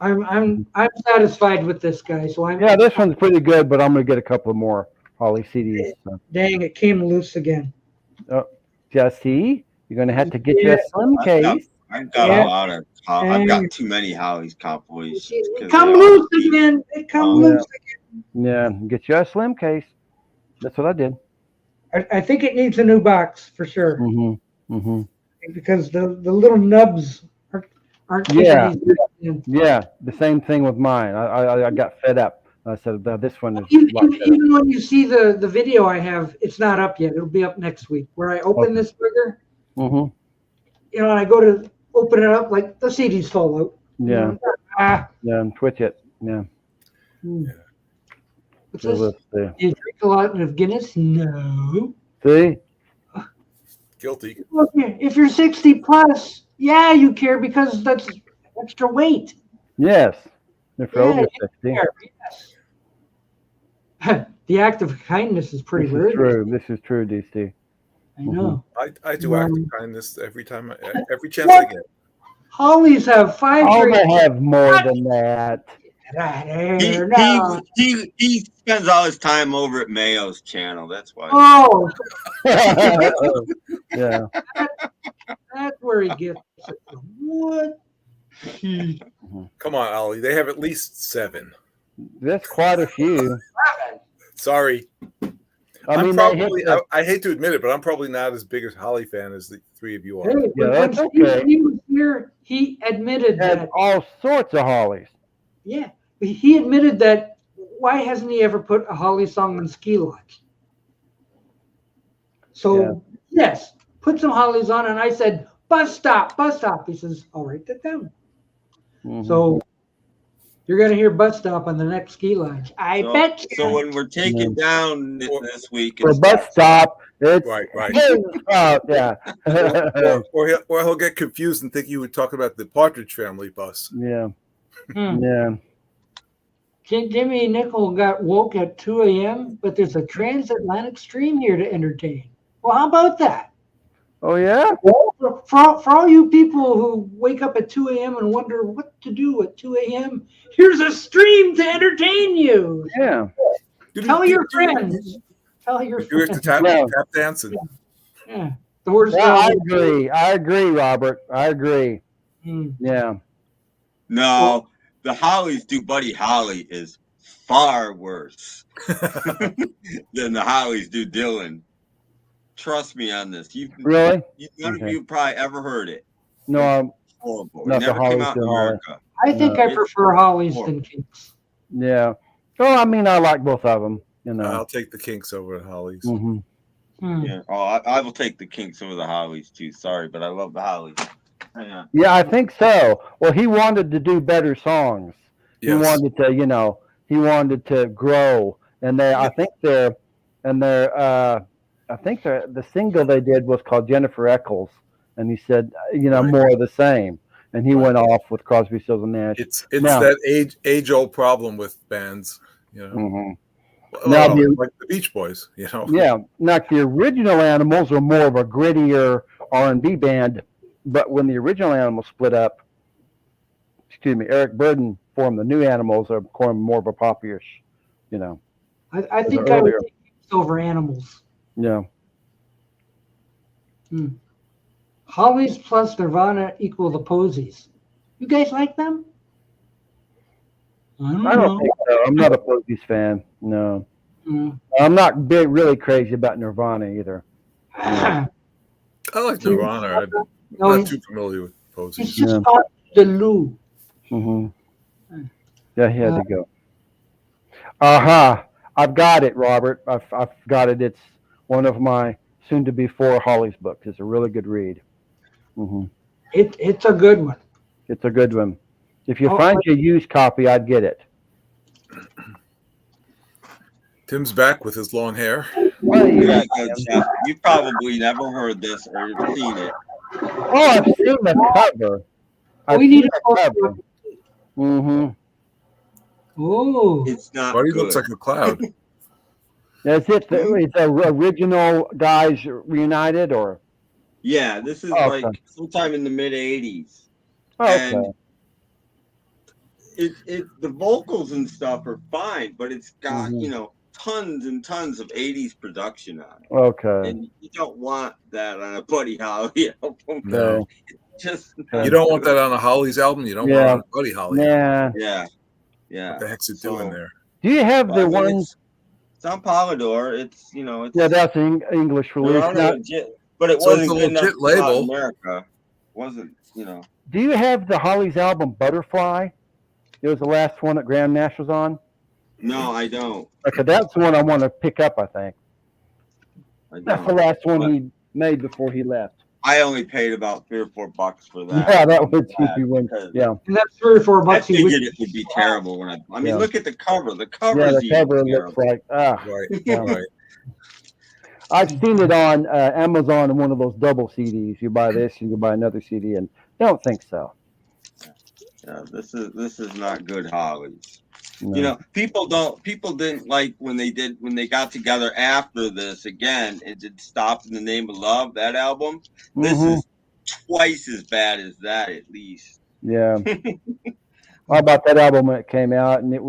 Speaker 1: I'm satisfied with this guy. So
Speaker 2: Yeah, this one's pretty good, but I'm gonna get a couple more Holly CDs. So.
Speaker 1: Dang, it came loose again.
Speaker 2: Oh, Jesse, you're gonna have to get you a slim case.
Speaker 3: I've got a lot of. I've got too many Holly's compilations.
Speaker 1: It come loose again. It come loose again.
Speaker 2: Yeah, get you a slim case. That's what I did.
Speaker 1: I think it needs a new box for sure. Because the little nubs aren't.
Speaker 2: Yeah, the same thing with mine. I got fed up. I said this one is.
Speaker 1: Even when you see the video I have, it's not up yet. It'll be up next week. Where I open this burger, and I go to open it up, like the CDs fall out.
Speaker 2: Yeah. And twitch it. Yeah.
Speaker 1: What's this? Do you drink a lot of Guinness? No.
Speaker 2: See?
Speaker 6: Guilty.
Speaker 1: If you're 60 plus, yeah, you care because that's extra weight.
Speaker 2: Yes. If you're over 60.
Speaker 1: Yes. The act of kindness is pretty rude.
Speaker 2: True. This is true, DC.
Speaker 1: I know.
Speaker 6: I do act of kindness every chance I get.
Speaker 1: Hollies have 5 drinks.
Speaker 2: They have more than that.
Speaker 3: He spends all his time over at Mayo's channel. That's why.
Speaker 1: Oh.
Speaker 2: Yeah.
Speaker 1: That's where he gets it from. What?
Speaker 6: Come on, Ollie. They have at least 7.
Speaker 2: That's quite a few.
Speaker 6: Sorry. I hate to admit it, but I'm probably not as big a Holly fan as the 3 of you are.
Speaker 1: Hey,
Speaker 2: that's okay.
Speaker 1: He was here. He admitted that
Speaker 2: all sorts of Hollies.
Speaker 1: Yeah, he admitted that. Why hasn't he ever put a Holly song on Ski Lodge? So yes, put some Hollies on, and I said, "Bus stop, bus stop." He says, "I'll write that down." So you're gonna hear bus stop on the next Ski Lodge. I bet you.
Speaker 3: So when we're taking down this week,
Speaker 2: for bus stop, it's
Speaker 6: right.
Speaker 2: Yeah.
Speaker 6: or he'll get confused and think you were talking about the Partridge Family bus.
Speaker 2: Yeah. Yeah.
Speaker 1: Jimmy Nickel got woke at 2 a.m., but there's a transatlantic stream here to entertain. Well, how about that?
Speaker 2: Oh, yeah?
Speaker 1: For all you people who wake up at 2 a.m. and wonder what to do at 2 a.m., here's a stream to entertain you.
Speaker 2: Yeah.
Speaker 1: Tell your friends. Tell your friends.
Speaker 6: You have to tap dancing.
Speaker 1: Yeah.
Speaker 2: I agree, Robert. I agree. Yeah.
Speaker 3: No, the Hollies do Buddy Holly is far worse than the Hollies do Dylan. Trust me on this.
Speaker 2: Really?
Speaker 3: None of you probably ever heard it.
Speaker 2: No,
Speaker 3: horrible. It never came out in America.
Speaker 1: I think I prefer Hollies than Kinks.
Speaker 2: Yeah. Oh, I mean, I like both of them.
Speaker 6: I'll take the Kinks over the Hollies.
Speaker 3: Yeah. Oh, I will take the Kinks over the Hollies too. Sorry, but I love the Hollies.
Speaker 2: Yeah, I think so. Well, he wanted to do better songs. Yes. He wanted to, he wanted to grow. And I think the single they did was called Jennifer Eccles, and he said, more of the same. And he went off with Crosby, Stills and Nash.
Speaker 6: It's that age old problem with bands,
Speaker 2: Now,
Speaker 6: like the Beach Boys,
Speaker 2: Yeah, like the original Animals were more of a grittier R&B band, but when the original Animals split up, Eric Burden formed the new Animals, are more of a pop-ish,
Speaker 1: I think I would take Kinks over Animals.
Speaker 2: Yeah.
Speaker 1: Hollies plus Nirvana equal the Posies. You guys like them?
Speaker 2: I don't think so. I'm not a Posies fan. No. I'm not really crazy about Nirvana either.
Speaker 6: I like Nirvana. I'm not too familiar with Posies.
Speaker 1: It's just called the Lou.
Speaker 2: Yeah, he had to go. I've got it, Robert. I've got it. It's one of my soon-to-be 4 Hollies books. It's a really good read.
Speaker 1: It's a good one.
Speaker 2: It's a good one. If you find your used copy, I'd get it.
Speaker 6: Tim's back with his long hair.
Speaker 2: Well,
Speaker 3: you probably never heard this or seen it.
Speaker 2: Oh, I've seen the cover.
Speaker 1: We need a cover.
Speaker 2: Oh,
Speaker 3: it's not.
Speaker 6: Buddy looks like a cloud.
Speaker 2: Is it the original guys reunited or?
Speaker 3: Yeah, this is like sometime in the mid '80s.
Speaker 2: Oh, okay.
Speaker 3: the vocals and stuff are fine, but it's got tons and tons of 80s production on it.
Speaker 2: Okay.
Speaker 3: And you don't want that on a Buddy Holly album.
Speaker 6: No.
Speaker 3: Just
Speaker 6: you don't want that on a Holly's album. You don't want it on a Buddy Holly album.
Speaker 3: Yeah.
Speaker 6: What the heck's it doing there?
Speaker 2: Do you have the ones?
Speaker 3: It's on Polydor. It's
Speaker 2: that's an English release.
Speaker 3: But it wasn't
Speaker 6: a
Speaker 3: good enough
Speaker 6: legit label.
Speaker 3: In America. It wasn't,
Speaker 2: Do you have the Hollies album Butterfly? It was the last one that Graham Nash was on.
Speaker 3: No, I don't.
Speaker 2: Okay, that's the one I want to pick up, I think. That's the last one he made before he left.
Speaker 3: I only paid about $3 or $4 for that.
Speaker 2: Yeah, that would be one. Yeah,
Speaker 1: and that's $3 or $4.
Speaker 3: I figured it would be terrible when I mean, look at the cover. The cover is
Speaker 2: the cover looks like
Speaker 6: right.
Speaker 2: I've seen it on Amazon in one of those double CDs. You buy this and you buy another CD, and I don't think so.
Speaker 3: Yeah, this is not good Hollies.
Speaker 2: No.
Speaker 3: People didn't like when they got together after this again and did Stop in the Name of Love, that album. This is twice as bad as that, at least.
Speaker 2: Yeah. How about that album when it came out, and they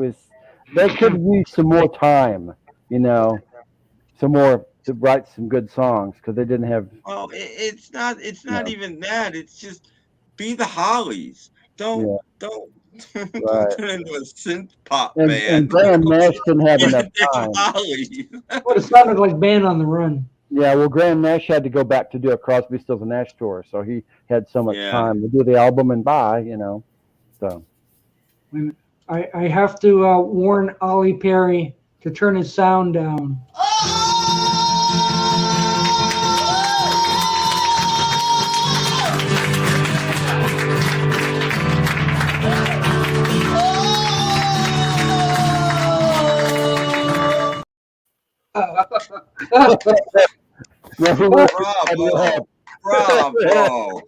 Speaker 2: could have used some more time, some more to write some good songs, because they didn't have.
Speaker 3: Well, it's not even that. It's just be the Hollies. Don't turn into a synth pop band.
Speaker 2: And Graham Nash didn't have enough time.
Speaker 1: Well, it sounded like Band on the Run.
Speaker 2: Yeah, well, Graham Nash had to go back to do a Crosby, Stills and Nash tour, so he had so much time to do the album and buy, So
Speaker 1: I have to warn Ollie Perry to turn his sound down.
Speaker 3: Bravo.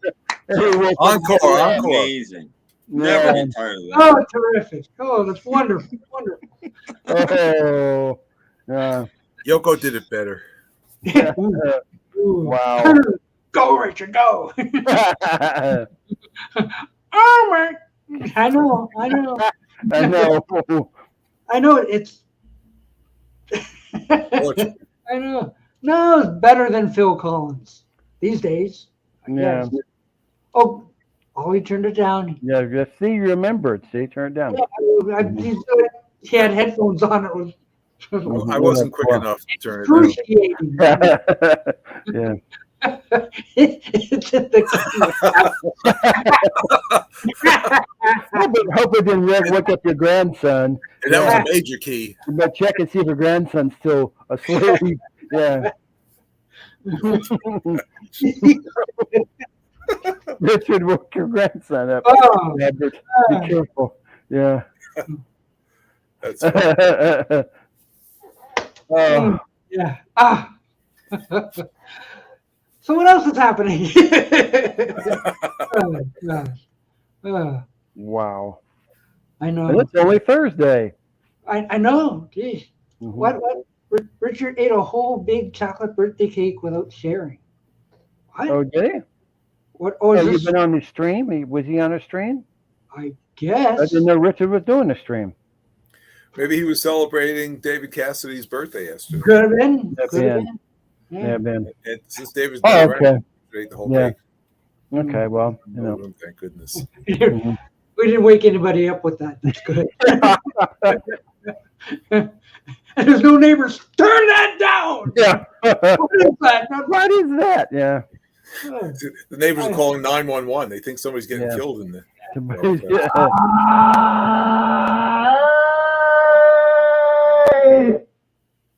Speaker 6: Encore.
Speaker 3: Amazing. Never get tired of that.
Speaker 1: Oh, terrific. Oh, that's wonderful. Wonderful.
Speaker 2: Oh, yeah.
Speaker 6: Yoko did it better.
Speaker 2: Wow.
Speaker 1: Go, Richard, go. Oh, my. I know. It's. I know. No, it's better than Phil Collins these days.
Speaker 2: Yeah.
Speaker 1: Oh, he turned it down.
Speaker 2: Yeah, just see, you remembered. See, turn it down.
Speaker 1: Yeah, he had headphones on. It was.
Speaker 6: I wasn't quick enough to turn it down.
Speaker 2: Yeah.
Speaker 1: It's in the
Speaker 2: Hope it didn't wake up your grandson.
Speaker 6: And that was a major key.
Speaker 2: But check and see if your grandson's still asleep. Yeah. Richard, woke your grandson up.
Speaker 1: Oh.
Speaker 2: Yeah, be careful. Yeah.
Speaker 6: That's funny.
Speaker 1: Yeah. So what else is happening? Oh, gosh.
Speaker 2: Wow.
Speaker 1: I know.
Speaker 2: And it's only Thursday.
Speaker 1: I know. Geez.
Speaker 2: Mm-hmm.
Speaker 1: What? Richard ate a whole big chocolate birthday cake without sharing. What?
Speaker 2: Oh, did he?
Speaker 1: What? Oh,
Speaker 2: Have you been on the stream? Was he on a stream?
Speaker 1: I guess.
Speaker 2: I didn't know Richard was doing a stream.
Speaker 6: Maybe he was celebrating David Cassidy's birthday yesterday.
Speaker 1: Could have been.
Speaker 2: Yeah, man.
Speaker 6: And since David's
Speaker 2: not around,
Speaker 6: ate the whole cake.
Speaker 2: Okay, well,
Speaker 6: thank goodness.
Speaker 1: We didn't wake anybody up with that. That's good. And there's no neighbors. Turn that down.
Speaker 2: Yeah.
Speaker 1: What is that?
Speaker 2: What is that? Yeah.
Speaker 6: The neighbors are calling 911. They think somebody's getting killed in there.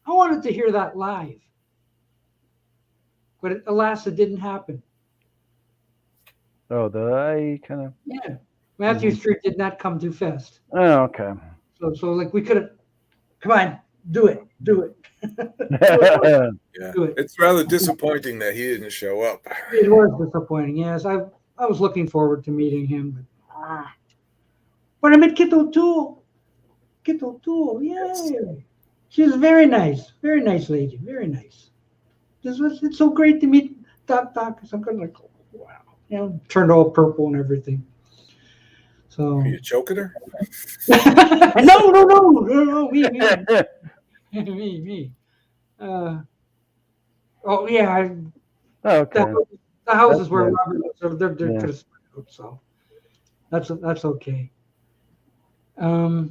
Speaker 1: I wanted to hear that live, but alas, it didn't happen.
Speaker 2: Oh, I kind of.
Speaker 1: Yeah, Matthew Street did not come too fast.
Speaker 2: Oh, okay.
Speaker 1: So like we could have. Come on, do it.
Speaker 6: Yeah, it's rather disappointing that he didn't show up.
Speaker 1: It was disappointing. Yes, I was looking forward to meeting him, but I met Kit O'Toole. Yay! She's very nice lady, very nice. It's so great to meet Doc. I'm kind of like, wow, turned all purple and everything. So
Speaker 6: are you choking her?
Speaker 1: no, me. Oh yeah,
Speaker 2: Okay.
Speaker 1: the houses
Speaker 2: That's
Speaker 1: where
Speaker 2: good.
Speaker 1: Robert lives, so they're
Speaker 2: Yeah.
Speaker 1: kind of spread out, so that's okay. No,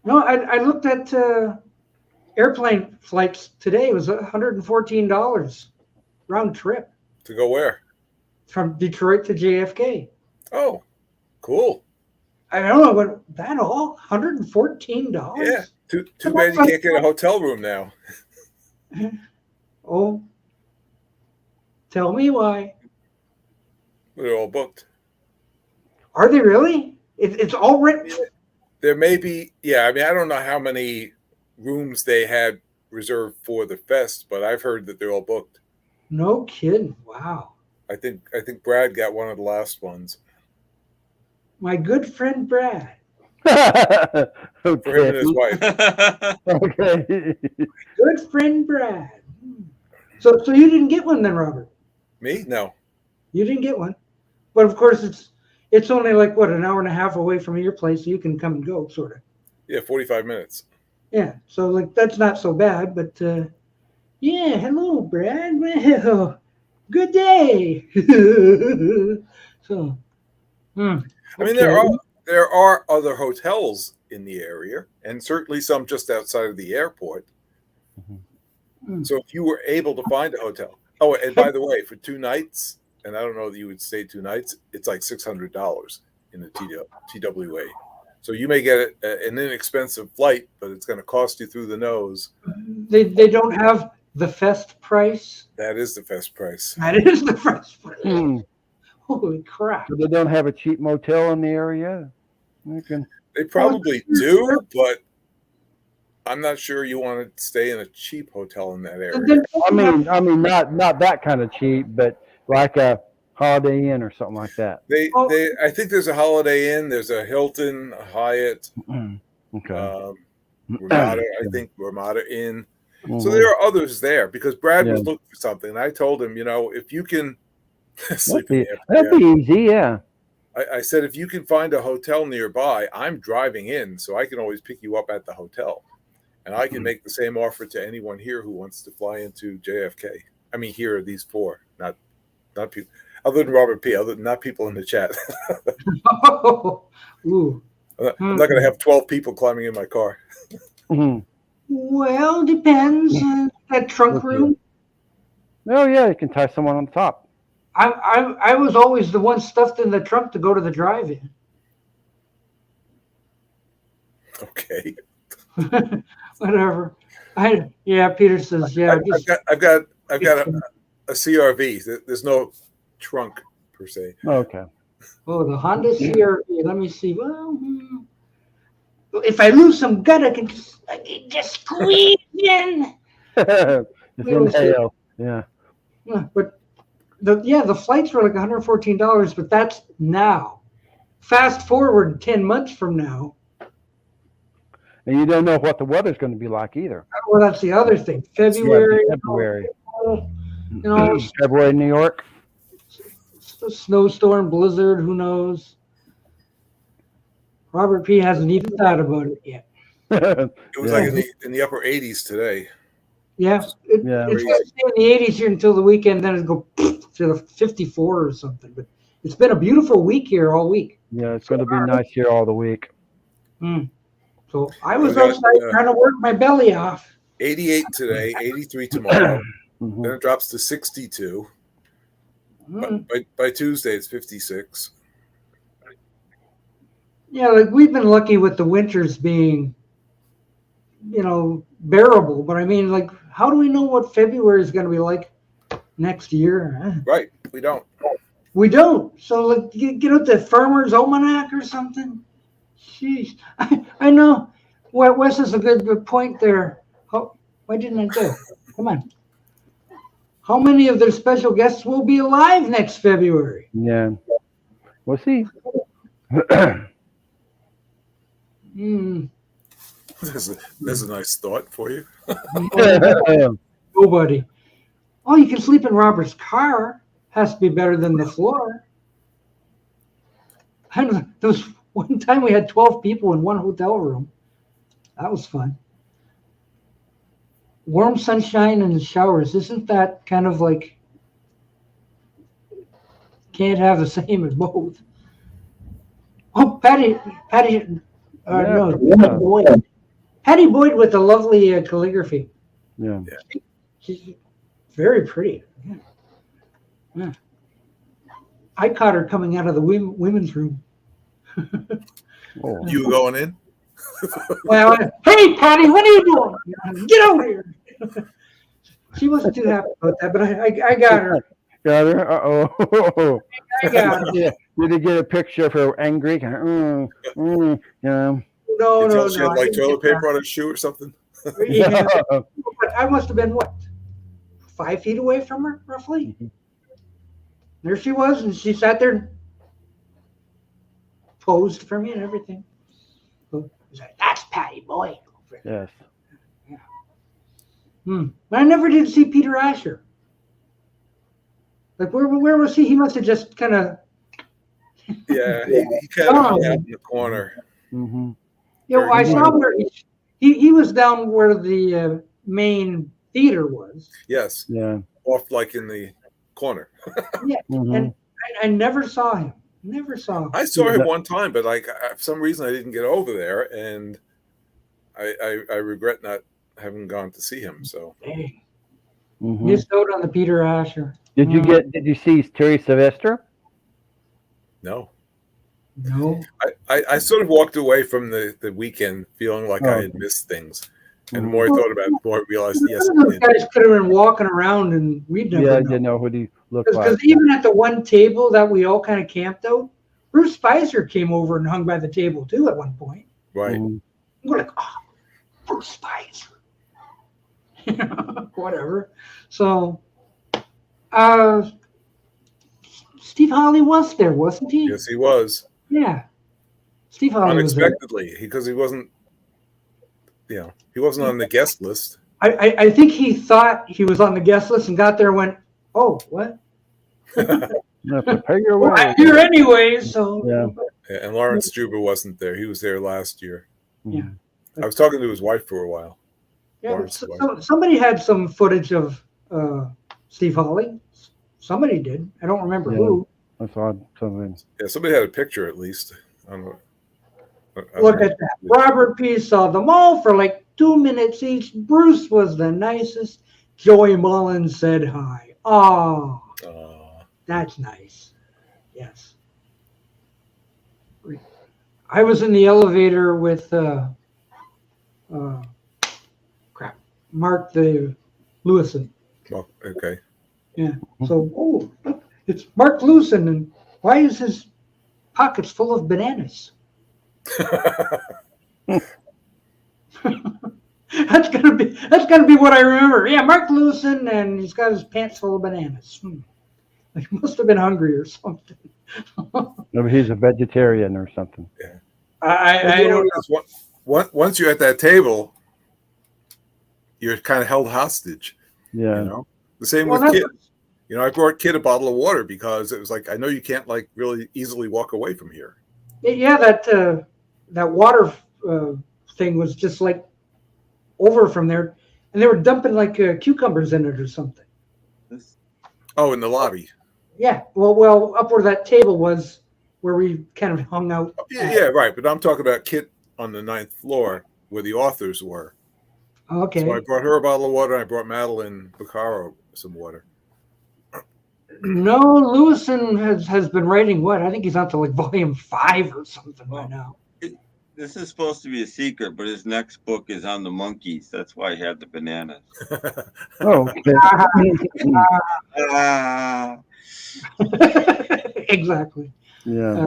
Speaker 1: I looked at airplane flights today. It was $114 round trip
Speaker 6: To go where?
Speaker 1: from Detroit to JFK.
Speaker 6: Oh, cool.
Speaker 1: I don't know what that all $114.
Speaker 6: Yeah. Too bad you can't get a hotel room now.
Speaker 1: Oh, tell me why.
Speaker 6: They're all booked.
Speaker 1: Are they really? It's all written.
Speaker 6: There may be, yeah. I mean, I don't know how many rooms they had reserved for the fest, but I've heard that they're all booked.
Speaker 1: No kidding. Wow.
Speaker 6: I think Brad got one of the last ones.
Speaker 1: My good friend Brad.
Speaker 2: Okay.
Speaker 6: For him and his wife.
Speaker 2: Okay.
Speaker 1: Good friend Brad. So you didn't get one then, Robert?
Speaker 6: Me? No.
Speaker 1: You didn't get one. But of course it's only like what, an hour and a half away from your place, so you can come and go, sort of.
Speaker 6: Yeah, 45 minutes.
Speaker 1: Yeah. So like that's not so bad, but yeah, hello, Brad. Well, good day. So
Speaker 6: I mean, there are other hotels in the area, and certainly some just outside of the airport.
Speaker 1: Mm-hmm.
Speaker 6: So if you were able to find a hotel, oh, and by the way, for 2 nights, and I don't know that you would stay 2 nights, it's like $600 in the TWA. So you may get an inexpensive flight, but it's going to cost you through the nose.
Speaker 1: They don't have the fest price.
Speaker 6: That is the fest price.
Speaker 1: That is the fest price. Holy crap!
Speaker 2: So they don't have a cheap motel in the area.
Speaker 6: They probably do, but I'm not sure you want to stay in a cheap hotel in that area.
Speaker 2: I mean, not that kind of cheap, but like a Holiday Inn or something like that.
Speaker 6: I think there's a Holiday Inn, there's a Hilton, a Hyatt,
Speaker 2: Okay.
Speaker 6: Ramada. I think Ramada Inn. So there are others there because Brad was looking for something, and I told him, if you can
Speaker 2: that'd be easy, yeah.
Speaker 6: I said, if you can find a hotel nearby, I'm driving in, so I can always pick you up at the hotel. And I can make the same offer to anyone here who wants to fly into JFK. I mean, here are these 4, not people, other than Robert P., not people in the chat.
Speaker 1: Ooh.
Speaker 6: I'm not going to have 12 people climbing in my car.
Speaker 1: Well, depends. That trunk room.
Speaker 2: Oh yeah, you can tie someone on top.
Speaker 1: I was always the one stuffed in the trunk to go to the drive-in.
Speaker 6: Okay.
Speaker 1: Whatever. Peter says, yeah.
Speaker 6: I've got a CRV. There's no trunk per se.
Speaker 2: Okay.
Speaker 1: Oh, the Honda CRV. Let me see. Well, if I lose some gut, I can just squeeze in.
Speaker 2: Just inhale. Yeah.
Speaker 1: But the flights were like $114, but that's now. Fast forward 10 months from now.
Speaker 2: And you don't know what the weather's going to be like either.
Speaker 1: Well, that's the other thing. February.
Speaker 2: February.
Speaker 1: February
Speaker 2: in New York.
Speaker 1: Snowstorm, blizzard, who knows? Robert P. hasn't even thought about it yet.
Speaker 6: It was like in the upper 80s today.
Speaker 1: Yeah. It's going to stay in the 80s here until the weekend, then it'll go to the 54 or something. But it's been a beautiful week here all week.
Speaker 2: Yeah, it's going to be nice here all the week.
Speaker 1: So I was outside trying to work my belly off.
Speaker 6: 88 today, 83 tomorrow. Then it drops to 62. By Tuesday, it's 56.
Speaker 1: Yeah, like we've been lucky with the winters being, bearable. But I mean, like, how do we know what February is going to be like next year?
Speaker 6: Right. We don't.
Speaker 1: We don't. So, like, get out the Farmer's Almanac or something. Jeez. I know. Wes is a good point there. Why didn't I go? Come on. How many of their special guests will be alive next February?
Speaker 2: Yeah. We'll see.
Speaker 6: There's a nice thought for you.
Speaker 1: Nobody. Oh, you can sleep in Robert's car. Has to be better than the floor. And those One time we had 12 people in one hotel room. That was fun. Warm sunshine and showers. Isn't that kind of like, can't have the same as both? Oh, Patty, no, Boyd. Patty Boyd with the lovely calligraphy.
Speaker 2: Yeah.
Speaker 1: She's very pretty. Yeah. I caught her coming out of the women's room.
Speaker 2: Oh.
Speaker 6: You going in?
Speaker 1: Well, hey, Patty, what are you doing? Get over here. She wasn't too happy about that, but I got her.
Speaker 2: Got her? Uh-oh.
Speaker 1: I got her.
Speaker 2: Yeah. Did you get a picture of her angry? Yeah.
Speaker 1: No.
Speaker 6: She had like toilet paper on her shoe or something?
Speaker 1: Yeah. But I must have been, what, 5 feet away from her, roughly? Mm-hmm. There she was, and she sat there, posed for me and everything. So I was like, that's Patty Boyd.
Speaker 2: Yes.
Speaker 1: Yeah. But I never did see Peter Asher. Like, where was he? He must have just kind of.
Speaker 6: Yeah, he kind of hung out in the corner.
Speaker 2: Mm-hmm.
Speaker 1: Yeah, I saw where he was down where the main theater was.
Speaker 6: Yes.
Speaker 2: Yeah.
Speaker 6: Off like in the corner.
Speaker 1: Yeah,
Speaker 2: Mm-hmm.
Speaker 1: and I never saw him. Never saw him.
Speaker 6: I saw him one time, but like for some reason I didn't get over there, and I regret not having gone to see him. So.
Speaker 1: Dang.
Speaker 2: Mm-hmm.
Speaker 1: Missed out on the Peter Asher.
Speaker 2: Did you see Terry Sylvester?
Speaker 6: No.
Speaker 1: No.
Speaker 6: I sort of walked away from the weekend feeling like I had missed things. And the more I thought about it, the more I realized, yes.
Speaker 1: Those guys could have been walking around and we'd never know.
Speaker 2: didn't know what he looked like.
Speaker 1: Because even at the one table that we all kind of camped out, Bruce Spicer came over and hung by the table too at one point.
Speaker 6: Right.
Speaker 1: We're like, oh, Bruce Spicer. Whatever. So, Steve Hawley was there, wasn't he?
Speaker 6: Yes, he was.
Speaker 1: Yeah. Steve Hawley
Speaker 6: unexpectedly, because he wasn't on the guest list.
Speaker 1: I think he thought he was on the guest list and got there and went, oh, what?
Speaker 2: You have to pay your way.
Speaker 1: Well, I'm here anyway, so.
Speaker 6: Yeah, and Lawrence Juba wasn't there. He was there last year.
Speaker 1: Yeah.
Speaker 6: I was talking to his wife for a while.
Speaker 1: Yeah, somebody had some footage of Steve Hawley. Somebody did. I don't remember who.
Speaker 2: I saw something.
Speaker 6: Yeah, somebody had a picture at least. I don't know.
Speaker 1: Look at that. Robert P. saw them all for like 2 minutes each. Bruce was the nicest. Joey Mullins said hi. Oh, that's nice. Yes. I was in the elevator with Mark the Lewison.
Speaker 6: Oh, okay.
Speaker 1: Yeah. So, look, it's Mark Lewison, and why is his pockets full of bananas? That's gonna be what I remember. Yeah, Mark Lewison, and he's got his pants full of bananas. He must have been hungry or something.
Speaker 2: Maybe he's a vegetarian or something.
Speaker 6: Yeah.
Speaker 1: I don't know.
Speaker 6: Once you're at that table, you're kind of held hostage.
Speaker 2: Yeah.
Speaker 6: You know? The same with Kid. You know, I brought Kid a bottle of water because it was like, I know you can't like really easily walk away from here.
Speaker 1: Yeah, that water thing was just like over from there, and they were dumping like cucumbers in it or something.
Speaker 6: Oh, in the lobby.
Speaker 1: Yeah, well, up where that table was, where we kind of hung out.
Speaker 6: Yeah, right. But I'm talking about Kit on the 9th floor where the authors were.
Speaker 1: Okay.
Speaker 6: So I brought her a bottle of water. And I brought Madeline Beccaro some water.
Speaker 1: No, Lewison has been writing what? I think he's on to like volume 5 or something by now.
Speaker 3: This is supposed to be a secret, but his next book is on the monkeys. That's why he had the bananas.
Speaker 2: Oh,
Speaker 1: exactly.
Speaker 2: Yeah.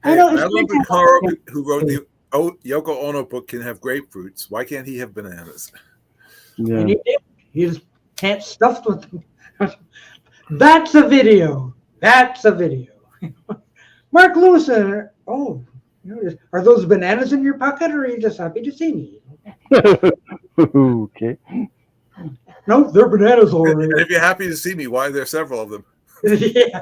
Speaker 6: Madeline Beccaro, who wrote the Yoko Ono book, can have grapefruits. Why can't he have bananas?
Speaker 2: Yeah.
Speaker 1: And he just can't stuffed with them. That's a video. Mark Lewison. Oh, are those bananas in your pocket, or are you just happy to see me?
Speaker 2: Okay.
Speaker 1: No, they're bananas already.
Speaker 6: And if you're happy to see me, why are there several of them?
Speaker 1: Yeah.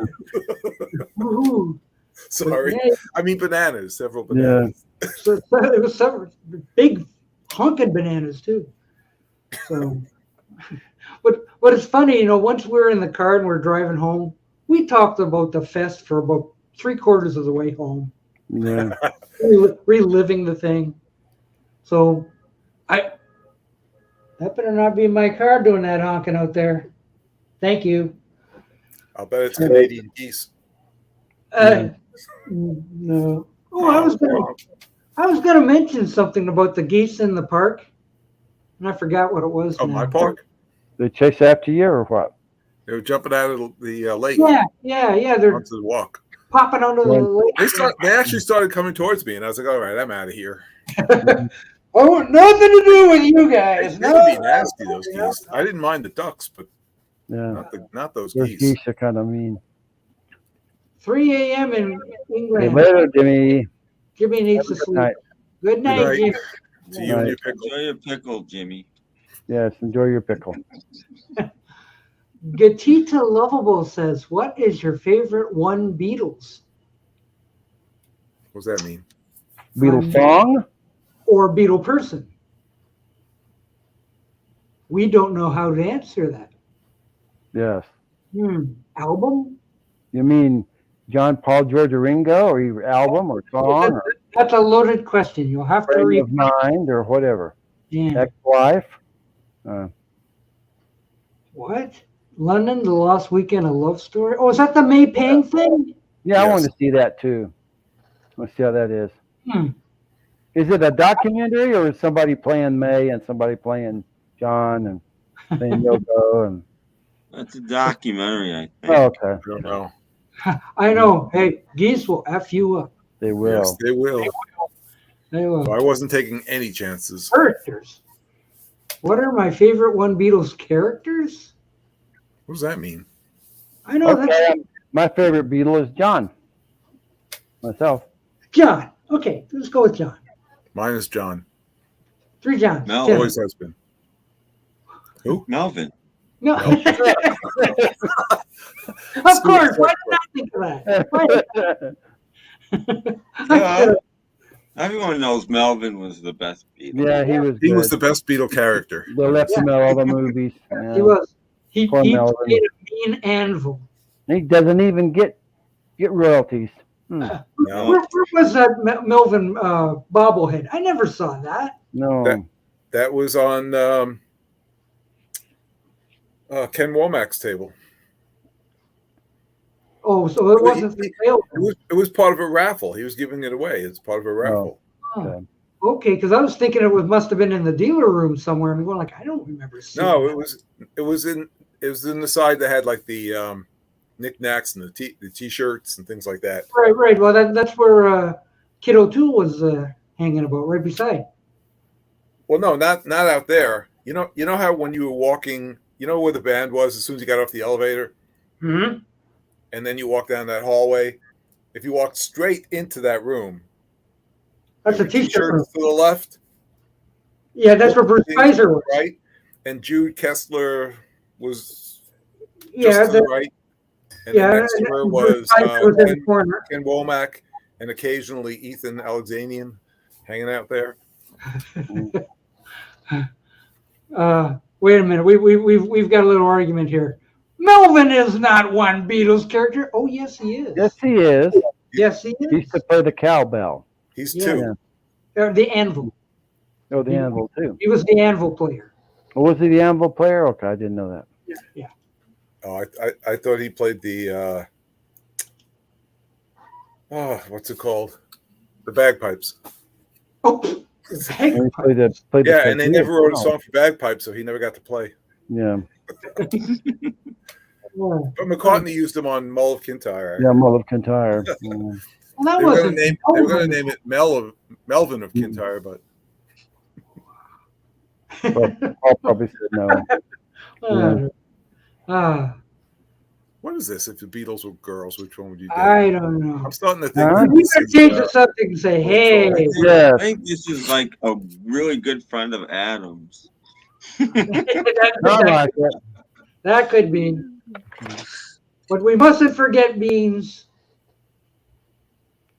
Speaker 6: Sorry.
Speaker 1: Yeah.
Speaker 6: I mean bananas, several bananas.
Speaker 2: Yeah.
Speaker 1: So it was some big honking bananas too. So, what is funny, once we're in the car and we're driving home, we talked about the fest for about 3/4 of the way home.
Speaker 2: Yeah.
Speaker 1: Reliving the thing. So, that better not be my car doing that honking out there. Thank you.
Speaker 6: I'll bet it's Canadian geese.
Speaker 1: No. Oh, I was gonna mention something about the geese in the park, and I forgot what it was.
Speaker 6: Oh,
Speaker 1: now.
Speaker 6: my park?
Speaker 2: They chase after you or what?
Speaker 6: They were jumping out of the lake.
Speaker 1: Yeah. They're
Speaker 6: onto the walk.
Speaker 1: popping onto the lake.
Speaker 6: They actually started coming towards me, and I was like, "All right, I'm out of here."
Speaker 1: I want nothing to do with you guys.
Speaker 6: They can be nasty, those geese. I didn't mind the ducks, but not those
Speaker 2: Those
Speaker 6: geese.
Speaker 2: geese are kind of mean.
Speaker 1: 3 a.m. in
Speaker 2: Hey,
Speaker 1: England.
Speaker 2: later, Jimmy.
Speaker 1: Jimmy needs to
Speaker 2: Good
Speaker 1: sleep.
Speaker 2: night.
Speaker 1: Good night,
Speaker 6: night.
Speaker 1: Jimmy.
Speaker 6: To you and your pickle.
Speaker 3: Enjoy your pickle, Jimmy.
Speaker 2: Yes, enjoy your pickle.
Speaker 1: Gatita Lovable says, "What is your favorite one Beatles
Speaker 6: What does that mean?
Speaker 2: Beatles song?
Speaker 1: or Beatle person?" We don't know how to answer that.
Speaker 2: Yes.
Speaker 1: Album?
Speaker 2: You mean John, Paul, George, or Ringo, or your album, or song, or
Speaker 1: That's a loaded question. You'll have to
Speaker 2: friend
Speaker 1: read.
Speaker 2: of mind, or whatever?
Speaker 1: Yeah.
Speaker 2: Ex-wife?
Speaker 1: What? London, The Lost Weekend, a Love Story? Oh, is that the May Pang thing?
Speaker 2: Yeah, I
Speaker 6: Yes.
Speaker 2: want to see that too. Let's see how that is.
Speaker 1: Hmm.
Speaker 2: Is it a documentary, or is somebody playing May and somebody playing John and playing Yoko? And
Speaker 3: That's a documentary, I think.
Speaker 2: oh, okay,
Speaker 6: I don't know.
Speaker 1: I know. Hey, geese will F you up.
Speaker 2: they will.
Speaker 6: Yes, they will.
Speaker 1: They will.
Speaker 6: So I wasn't taking any chances.
Speaker 1: Characters. What are my favorite one Beatles characters?
Speaker 6: What does that mean?
Speaker 1: I know
Speaker 2: Okay,
Speaker 1: that's
Speaker 2: my favorite Beatle is John. Myself.
Speaker 1: John. Okay, let's go with John.
Speaker 6: Mine is John.
Speaker 1: 3 Johns.
Speaker 3: Mel.
Speaker 1: Tim.
Speaker 6: Always has been. Who?
Speaker 3: Melvin.
Speaker 1: No. Of course. Why did I think of that?
Speaker 3: Yeah. Everyone knows Melvin was the best Beatle.
Speaker 2: Yeah, he was.
Speaker 6: He was
Speaker 2: good.
Speaker 6: the best Beatle character.
Speaker 2: They left him out all the movies. Yeah.
Speaker 1: He was. He
Speaker 2: Poor
Speaker 1: played
Speaker 2: Melvin.
Speaker 1: a mean anvil.
Speaker 2: He doesn't even get royalties.
Speaker 6: No.
Speaker 1: Where was that Melvin bobblehead? I never saw that.
Speaker 2: No.
Speaker 6: That was on Ken Womack's table.
Speaker 1: Oh, so it wasn't for sale.
Speaker 6: It was part of a raffle. He was giving it away. It's part of a raffle.
Speaker 1: Oh, okay, because I was thinking must have been in the dealer room somewhere. I'm going like, I don't remember seeing
Speaker 6: No,
Speaker 1: that.
Speaker 6: it was in the side that had like the knickknacks and the t-shirts and things like that.
Speaker 1: Right. Well, that's where Kid O'Toole was hanging about, right beside.
Speaker 6: Well, no, not out there. You know how when you were walking, you know where the band was as soon as you got off the elevator,
Speaker 1: Mm-hmm.
Speaker 6: and then you walk down that hallway. If you walked straight into that room,
Speaker 1: That's a T-shirt room.
Speaker 6: to the left.
Speaker 1: Yeah, that's where Bruce Kaiser was.
Speaker 6: Right, and Jude Kessler was just
Speaker 1: Yeah,
Speaker 6: to the right. And then next to her was
Speaker 1: in the corner.
Speaker 6: Ken Womack and occasionally Ethan Alexanian hanging out there.
Speaker 1: Wait a minute. We've got a little argument here. Melvin is not one Beatles character. Oh, yes, he is.
Speaker 2: Yes, he is.
Speaker 1: Yes, he
Speaker 2: He
Speaker 1: is.
Speaker 2: used to play the cowbell.
Speaker 6: He's
Speaker 1: Yeah.
Speaker 6: two.
Speaker 1: The anvil.
Speaker 2: Oh, the anvil too.
Speaker 1: He was the anvil player.
Speaker 2: Oh, was he the anvil player? Okay, I didn't know that.
Speaker 1: Yeah.
Speaker 6: Oh, I thought he played the what's it called? The bagpipes.
Speaker 1: Oh,
Speaker 2: And he played the
Speaker 6: Yeah, and they
Speaker 2: kazoo.
Speaker 6: never wrote a
Speaker 2: Wow.
Speaker 6: song for bagpipes, so he never got to play.
Speaker 2: Yeah,
Speaker 1: well,
Speaker 6: But McCartney used him on Mull of Kintyre.
Speaker 2: yeah, Mull of Kintyre.
Speaker 1: that
Speaker 6: They were
Speaker 1: wasn't.
Speaker 6: going to name it Melvin of Kintyre, but
Speaker 2: Paul probably said no.
Speaker 6: what is this? If the Beatles were girls, which one would you do?
Speaker 1: I don't know.
Speaker 6: I'm starting to think.
Speaker 2: Huh?
Speaker 6: that
Speaker 1: We
Speaker 6: this
Speaker 1: could
Speaker 6: is,
Speaker 1: change the subject and say, "Hey."
Speaker 2: Yeah.
Speaker 3: I think this is like a really good friend of Adam's.
Speaker 2: I like it.
Speaker 1: That could be. But we mustn't forget Beans.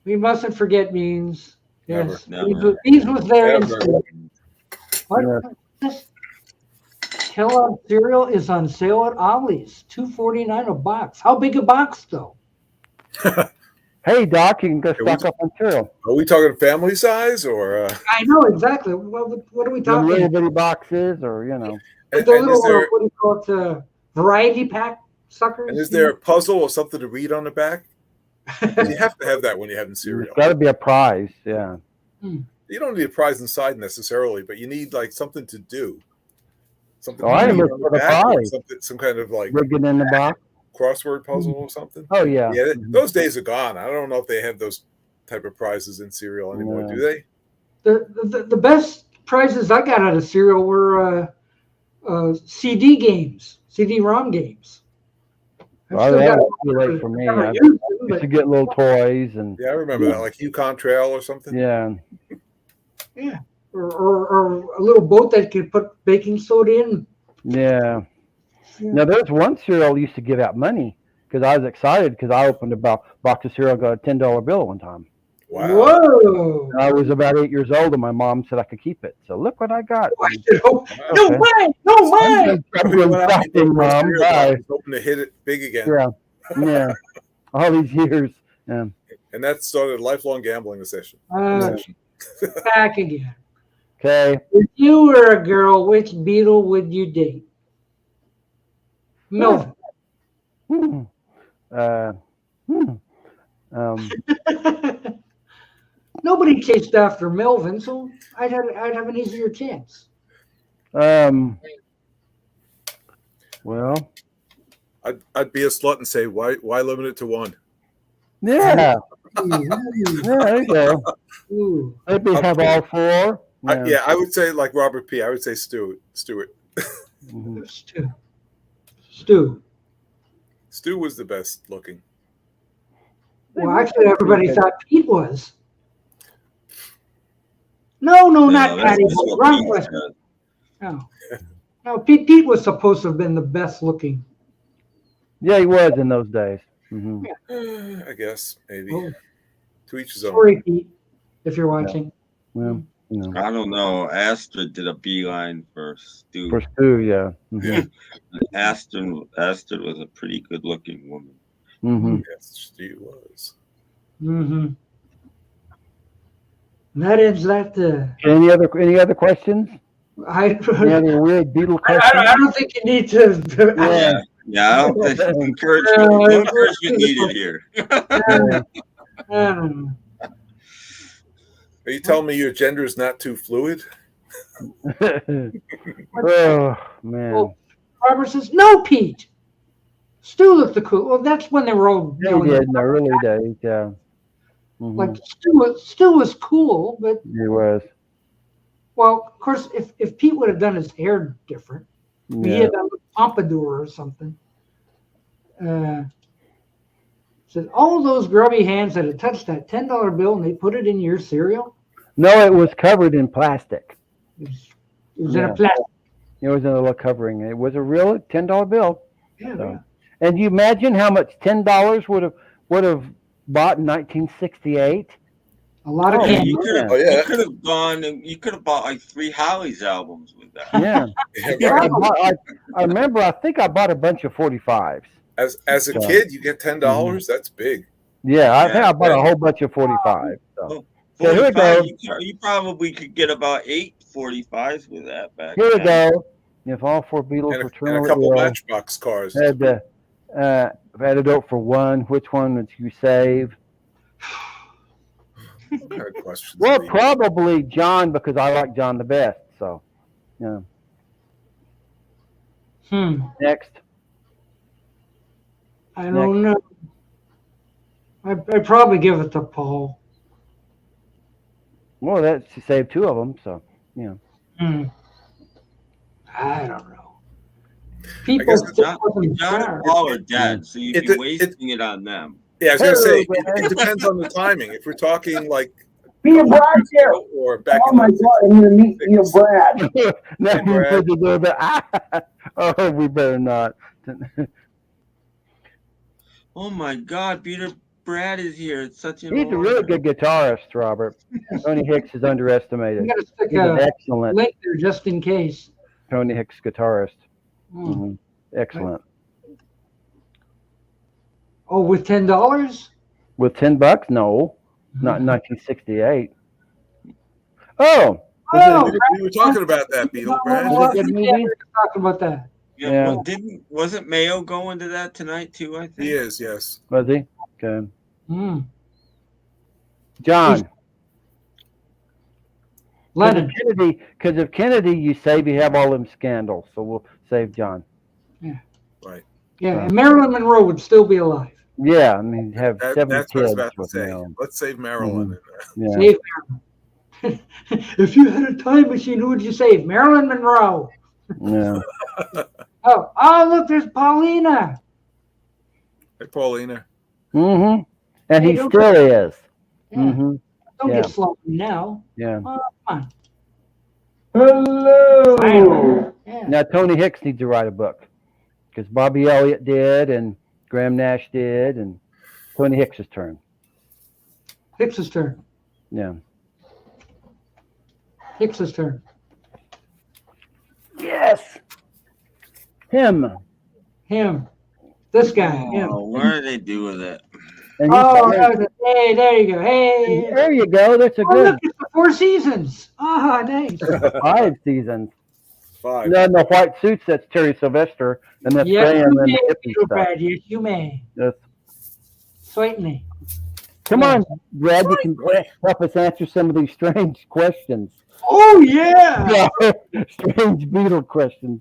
Speaker 1: We mustn't forget beans. Yes,
Speaker 3: Never.
Speaker 1: Beans was there
Speaker 6: Never.
Speaker 1: instead. What? This Kellogg cereal is on sale at Ollie's, $2.49 a box. How big a box though?
Speaker 2: Hey, Doc, you can go stock up on cereal.
Speaker 6: Are we talking family size or?
Speaker 1: I know exactly. What are we
Speaker 2: The
Speaker 1: talking?
Speaker 2: little bitty boxes, or
Speaker 6: And
Speaker 1: the little
Speaker 6: is there,
Speaker 1: what do you call it? Variety pack suckers.
Speaker 6: and is there a puzzle or something to read on the back? You have to have that when you're having cereal.
Speaker 2: It's got to be a prize. Yeah.
Speaker 6: You don't need a prize inside necessarily, but you need like something to do. Something.
Speaker 2: I
Speaker 6: to read
Speaker 2: look
Speaker 6: on
Speaker 2: for
Speaker 6: the
Speaker 2: the
Speaker 6: back or
Speaker 2: prize.
Speaker 6: some kind of like
Speaker 2: Rigging in the box.
Speaker 6: crossword puzzle or something.
Speaker 2: Oh yeah.
Speaker 6: Yeah, those days are gone. I don't know if they have those type of prizes in cereal anymore.
Speaker 2: No.
Speaker 6: Do they?
Speaker 1: The best prizes I got out of cereal were CD games, CD-ROM games.
Speaker 2: Well, that was too late for me. I used to get little toys and.
Speaker 6: Yeah, I remember that, like Yukon Trail or something.
Speaker 2: Yeah.
Speaker 1: Yeah, or a little boat that could put baking soda in.
Speaker 2: Yeah. Now there's one cereal used to give out money because I was excited because I opened a box of cereal, got a $10 bill one time.
Speaker 6: Wow.
Speaker 1: Whoa!
Speaker 2: And I was about 8 years old, and my mom said I could keep it. So look what I got.
Speaker 1: No way! No way!
Speaker 2: Mom. Bye.
Speaker 6: Hoping to hit it big again.
Speaker 2: Yeah. Yeah. All these years. Yeah.
Speaker 6: And that started a lifelong gambling session.
Speaker 1: Back again.
Speaker 2: Okay.
Speaker 1: If you were a girl, which Beatle would you date? Melvin. Nobody chased after Melvin, so I'd have an easier chance.
Speaker 2: Well,
Speaker 6: I'd be a slut and say, why limit it to one?
Speaker 2: yeah. Yeah, there you go. Maybe have all four.
Speaker 6: Yeah. I would say like Robert P. I would say Stewart.
Speaker 1: Stu.
Speaker 6: Stu was the best looking.
Speaker 1: Well, actually, everybody thought Pete was. No, not Patty. Wrong question. No, Pete was supposed to have been the best looking.
Speaker 2: Yeah, he was in those days. Mm-hmm.
Speaker 6: I guess maybe. To each his own.
Speaker 1: Sorry, Pete, if you're watching.
Speaker 2: Yeah.
Speaker 3: I don't know. Astrid did a beeline for Stu.
Speaker 2: For Stu, yeah. Mm-hmm.
Speaker 3: Astrid was a pretty good-looking woman.
Speaker 2: Mm-hmm.
Speaker 6: Yes, she was.
Speaker 1: Mm-hmm. And that ends that.
Speaker 2: Any other questions? Any other weird Beatle questions?
Speaker 1: I don't think you need to.
Speaker 3: Yeah. I don't think encouragement needed here.
Speaker 6: Are you telling me your gender is not too fluid?
Speaker 2: Oh man!
Speaker 1: Well, Barbara says no, Pete. Stu looked the cool. Well, that's when they were all.
Speaker 2: They did in the early days, yeah. Mm-hmm.
Speaker 1: Like Stu was cool, but
Speaker 2: he was.
Speaker 1: Well, of course, if Pete would have done his hair different, he had done a pompadour or something. Said all those grubby hands that had touched that $10 bill and they put it in your cereal.
Speaker 2: No, it was covered in plastic.
Speaker 1: It was in a plastic.
Speaker 2: It was in a little covering. It was a real $10 bill.
Speaker 1: Yeah,
Speaker 2: so. And you imagine how much $10 would have bought in 1968?
Speaker 1: A lot of candy.
Speaker 3: You could have gone and you could have bought like 3 Hollies albums with that.
Speaker 2: Yeah. I remember. I think I bought a bunch of 45s.
Speaker 6: As a kid, you get $10. Mm-hmm. That's big.
Speaker 2: Yeah, I think I bought a whole bunch of 45s. So.
Speaker 3: 45, here we go. You probably could get about 8 45s with that back
Speaker 2: then. Here we go. If all 4 Beatles were
Speaker 6: terminally and a couple Matchbox cars.
Speaker 2: Had to vote for one. Which one would you save? Well, probably John, because I like John the best. So, yeah. Next.
Speaker 1: I don't know. I'd probably give it to Paul.
Speaker 2: Well, that's to save 2 of them. So, yeah.
Speaker 1: I don't know. People
Speaker 3: John and Paul are dead, so you'd be wasting it on them.
Speaker 6: Yeah, I was going to say, it depends on the timing. If we're talking like
Speaker 5: Be a Brad here.
Speaker 6: Or back
Speaker 5: oh my God, I'm going to meet me a Brad.
Speaker 2: Oh, we better not.
Speaker 3: Oh my God, Peter Brad is here. It's such an
Speaker 2: He's a really good guitarist, Robert. Tony Hicks is underestimated.
Speaker 1: I'm gonna stick
Speaker 2: He's an excellent
Speaker 1: link there just in case.
Speaker 2: Tony Hicks guitarist. Mm-hmm. Excellent.
Speaker 1: Oh, with $10?
Speaker 2: With $10? No, not in 1968. Oh,
Speaker 6: we were talking about that, Beatle. Brad.
Speaker 1: Talking about that.
Speaker 3: Yeah. Well, wasn't Mayo going to that tonight too? I think
Speaker 6: he is. Yes.
Speaker 2: Was he? Okay. John.
Speaker 1: Lennon.
Speaker 2: Because of Kennedy, you save. You have all them scandals, so we'll save John.
Speaker 1: Yeah.
Speaker 6: Right.
Speaker 1: Yeah, and Marilyn Monroe would still be alive.
Speaker 2: Yeah, I mean, have 7
Speaker 6: that's
Speaker 2: kids.
Speaker 6: what I was about to say.
Speaker 2: Marilyn.
Speaker 6: Let's save Marilyn.
Speaker 2: Yeah.
Speaker 1: Save Marilyn. If you had a time machine, who would you save? Marilyn Monroe.
Speaker 2: Yeah.
Speaker 1: Oh, look, there's Paulina.
Speaker 6: Hey, Paulina.
Speaker 2: Mm-hmm. And he still is.
Speaker 1: Yeah.
Speaker 2: Mm-hmm.
Speaker 1: Don't get sloppy now.
Speaker 2: Yeah.
Speaker 1: Oh, come on.
Speaker 5: Hello.
Speaker 1: Yeah.
Speaker 2: Now Tony Hicks needs to write a book because Bobby Elliott did, and Graham Nash did, and Tony Hicks's turn.
Speaker 1: Hicks's turn.
Speaker 2: Yeah.
Speaker 1: Hicks's turn.
Speaker 2: Yes. Him.
Speaker 1: This guy.
Speaker 3: Oh, what do they do with it?
Speaker 2: And
Speaker 1: hey, there you go. Hey.
Speaker 2: There you go. That's a good.
Speaker 1: Look, it's the 4 seasons. Ah, nice.
Speaker 2: 5 seasons.
Speaker 6: 5.
Speaker 2: No, the white suits. That's Terry Sylvester, and that's
Speaker 1: Yes,
Speaker 2: Graham
Speaker 1: you
Speaker 2: and
Speaker 1: may,
Speaker 2: the hippie stuff.
Speaker 1: yes, you may.
Speaker 2: Yes.
Speaker 1: Certainly.
Speaker 2: Come on, Brad. You can help us answer some of these strange questions.
Speaker 1: Oh, yeah.
Speaker 2: Strange Beatle questions.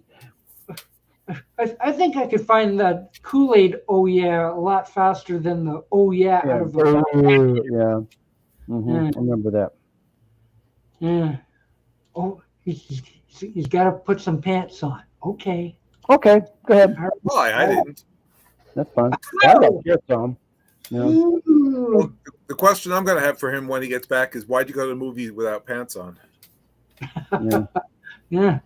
Speaker 1: I think I could find that Kool-Aid, oh, yeah, a lot faster than the oh, yeah, out of the
Speaker 2: Yeah. Mm-hmm. I remember that.
Speaker 1: Yeah. Oh, he's got to put some pants on. Okay.
Speaker 2: Okay, go ahead.
Speaker 6: Why? I didn't.
Speaker 2: That's fine. I got your Tom. Yeah.
Speaker 6: Well, the question I'm going to have for him when he gets back is, why'd you go to the movie without pants on?
Speaker 2: Yeah.
Speaker 1: Yeah.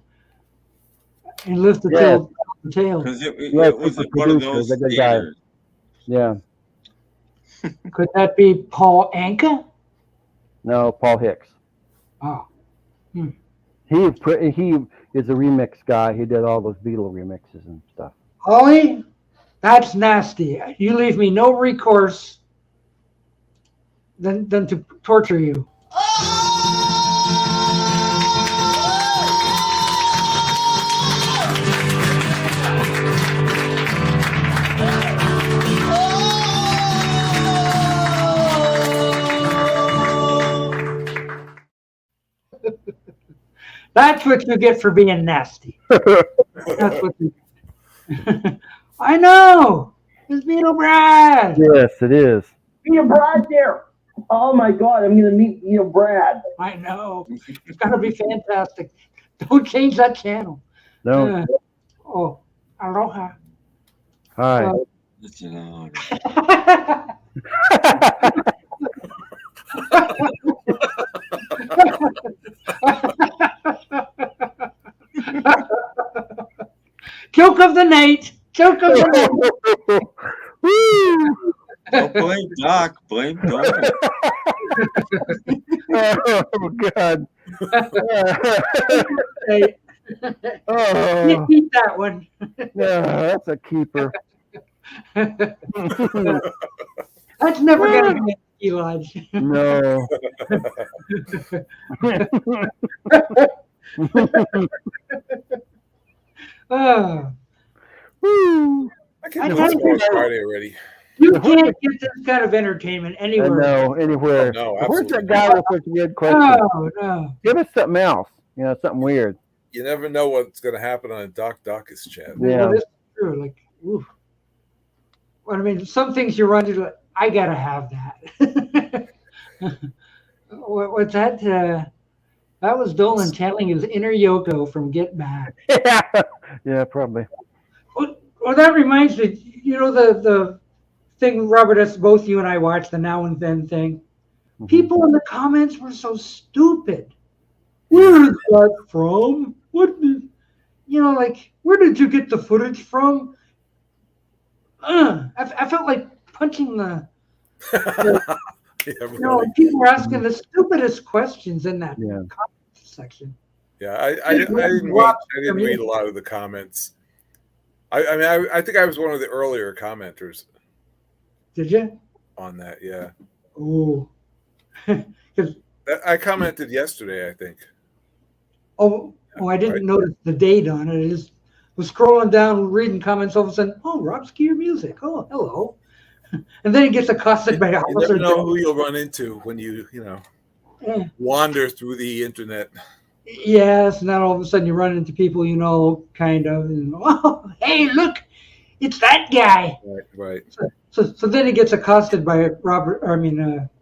Speaker 1: And lift the tail.
Speaker 3: Because it was one of those theaters.
Speaker 2: Yeah.
Speaker 1: Could that be Paul Anka?
Speaker 2: No, Paul Hicks.
Speaker 1: Oh.
Speaker 2: He is a remix guy. He did all those Beatle remixes and stuff.
Speaker 1: Ollie, that's nasty. You leave me no recourse than to torture you. That's what you get for being nasty. That's what you get. I know. It's Beatle Brad.
Speaker 2: Yes, it is.
Speaker 5: Beatle Brad there. Oh my God, I'm going to meet Beatle Brad.
Speaker 1: I know. It's going to be fantastic. Don't change that channel.
Speaker 2: No.
Speaker 1: Oh, aloha.
Speaker 2: Hi.
Speaker 1: Joke of the night. Joke of the night.
Speaker 3: Don't blame Doc. Blame Doc.
Speaker 2: Oh, God.
Speaker 1: You keep that one.
Speaker 2: Yeah, that's a keeper.
Speaker 1: That's never going to be a ski lodge.
Speaker 2: No.
Speaker 6: I can't believe it's Friday already.
Speaker 1: You can't get this kind of entertainment anywhere.
Speaker 2: No, anywhere.
Speaker 6: No,
Speaker 2: where's
Speaker 6: absolutely
Speaker 2: that guy with such weird questions?
Speaker 1: No.
Speaker 2: Give us something else. Something weird.
Speaker 6: You never know what's going to happen on a Doc Dawkins chat.
Speaker 2: Yeah.
Speaker 1: Well, this is true. Like, oof. Well, I mean, some things you run to, like, I gotta have that. What's that? That was Dolan telling his inner Yoko from Get Back.
Speaker 2: Yeah, probably.
Speaker 1: Well, that reminds me. The thing, Robert, that's both you and I watched, the Now and Then thing. Mm-hmm. People in the comments were so stupid. Where is that from? What? Like, where did you get the footage from? I felt like punching the People were asking the stupidest questions in that comment section.
Speaker 6: Yeah, I didn't read a lot of the comments. I think I was one of the earlier commenters.
Speaker 1: Did you?
Speaker 6: On that, yeah.
Speaker 1: Oh.
Speaker 6: I commented yesterday, I think.
Speaker 1: Oh, I didn't notice the date on it. I just was scrolling down, reading comments. All of a sudden, Rob Skier Music. Oh, hello. And then he gets accosted by officers.
Speaker 6: You never know who you'll run into when you wander through the internet.
Speaker 1: Yes, and then all of a sudden you run into people kind of. And, oh, hey, look, it's that guy.
Speaker 6: Right.
Speaker 1: So then he gets accosted by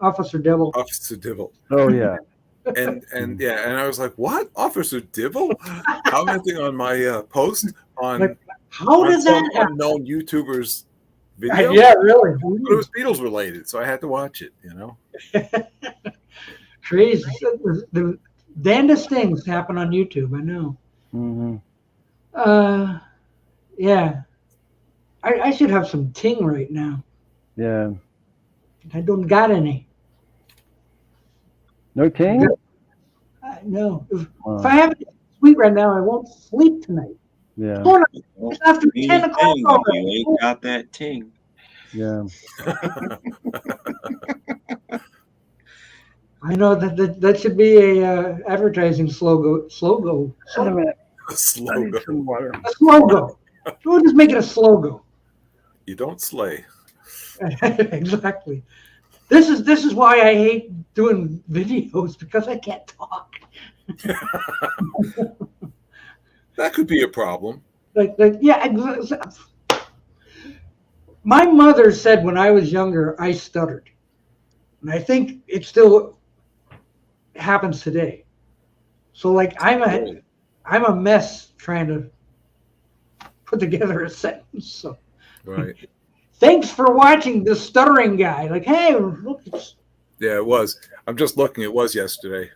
Speaker 1: Officer Dibble.
Speaker 6: Officer Dibble.
Speaker 2: Oh yeah.
Speaker 6: And I was like, what? Officer Dibble? Commenting on my post on
Speaker 1: how does that
Speaker 6: unknown YouTuber's video?
Speaker 1: Yeah, really.
Speaker 6: But it was Beatles related, so I had to watch it,
Speaker 1: Crazy. The damnedest things happen on YouTube, I know.
Speaker 2: Mm-hmm.
Speaker 1: Yeah. I should have some ting right now.
Speaker 2: Yeah.
Speaker 1: I don't got any.
Speaker 2: No ting?
Speaker 1: No. If I have it sweet right now, I won't sleep tonight.
Speaker 2: Yeah.
Speaker 1: It's after 10 o'clock already.
Speaker 3: You ain't got that ting.
Speaker 2: Yeah.
Speaker 1: I know that should be a advertising slogan.
Speaker 2: Wait a minute.
Speaker 6: A slogan.
Speaker 1: A slogan. We'll just make it a slogan.
Speaker 6: You don't slay.
Speaker 1: Exactly. This is why I hate doing videos, because I can't talk.
Speaker 6: That could be a problem.
Speaker 1: My mother said when I was younger I stuttered, and I think it still happens today. So I'm a mess trying to put together a sentence. So.
Speaker 6: Right.
Speaker 1: Thanks for watching the stuttering guy. Hey, look.
Speaker 6: Yeah, it was. I'm just looking. It was yesterday.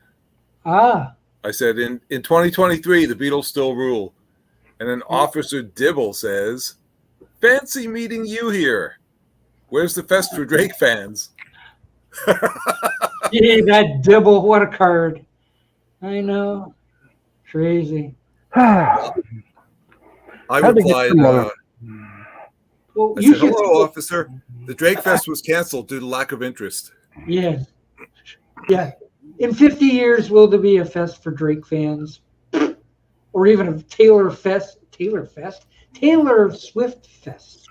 Speaker 1: I
Speaker 6: said, in 2023, the Beatles still rule. And then Officer Dibble says, fancy meeting you here. Where's the fest for Drake fans?
Speaker 1: Yeah, that Dibble. What a card. I know. Crazy.
Speaker 6: I replied, I said, hello, officer. The Drake Fest was canceled due to lack of interest.
Speaker 1: Yeah. Yeah. In 50 years, will there be a fest for Drake fans? Or even a Taylor Swift Fest?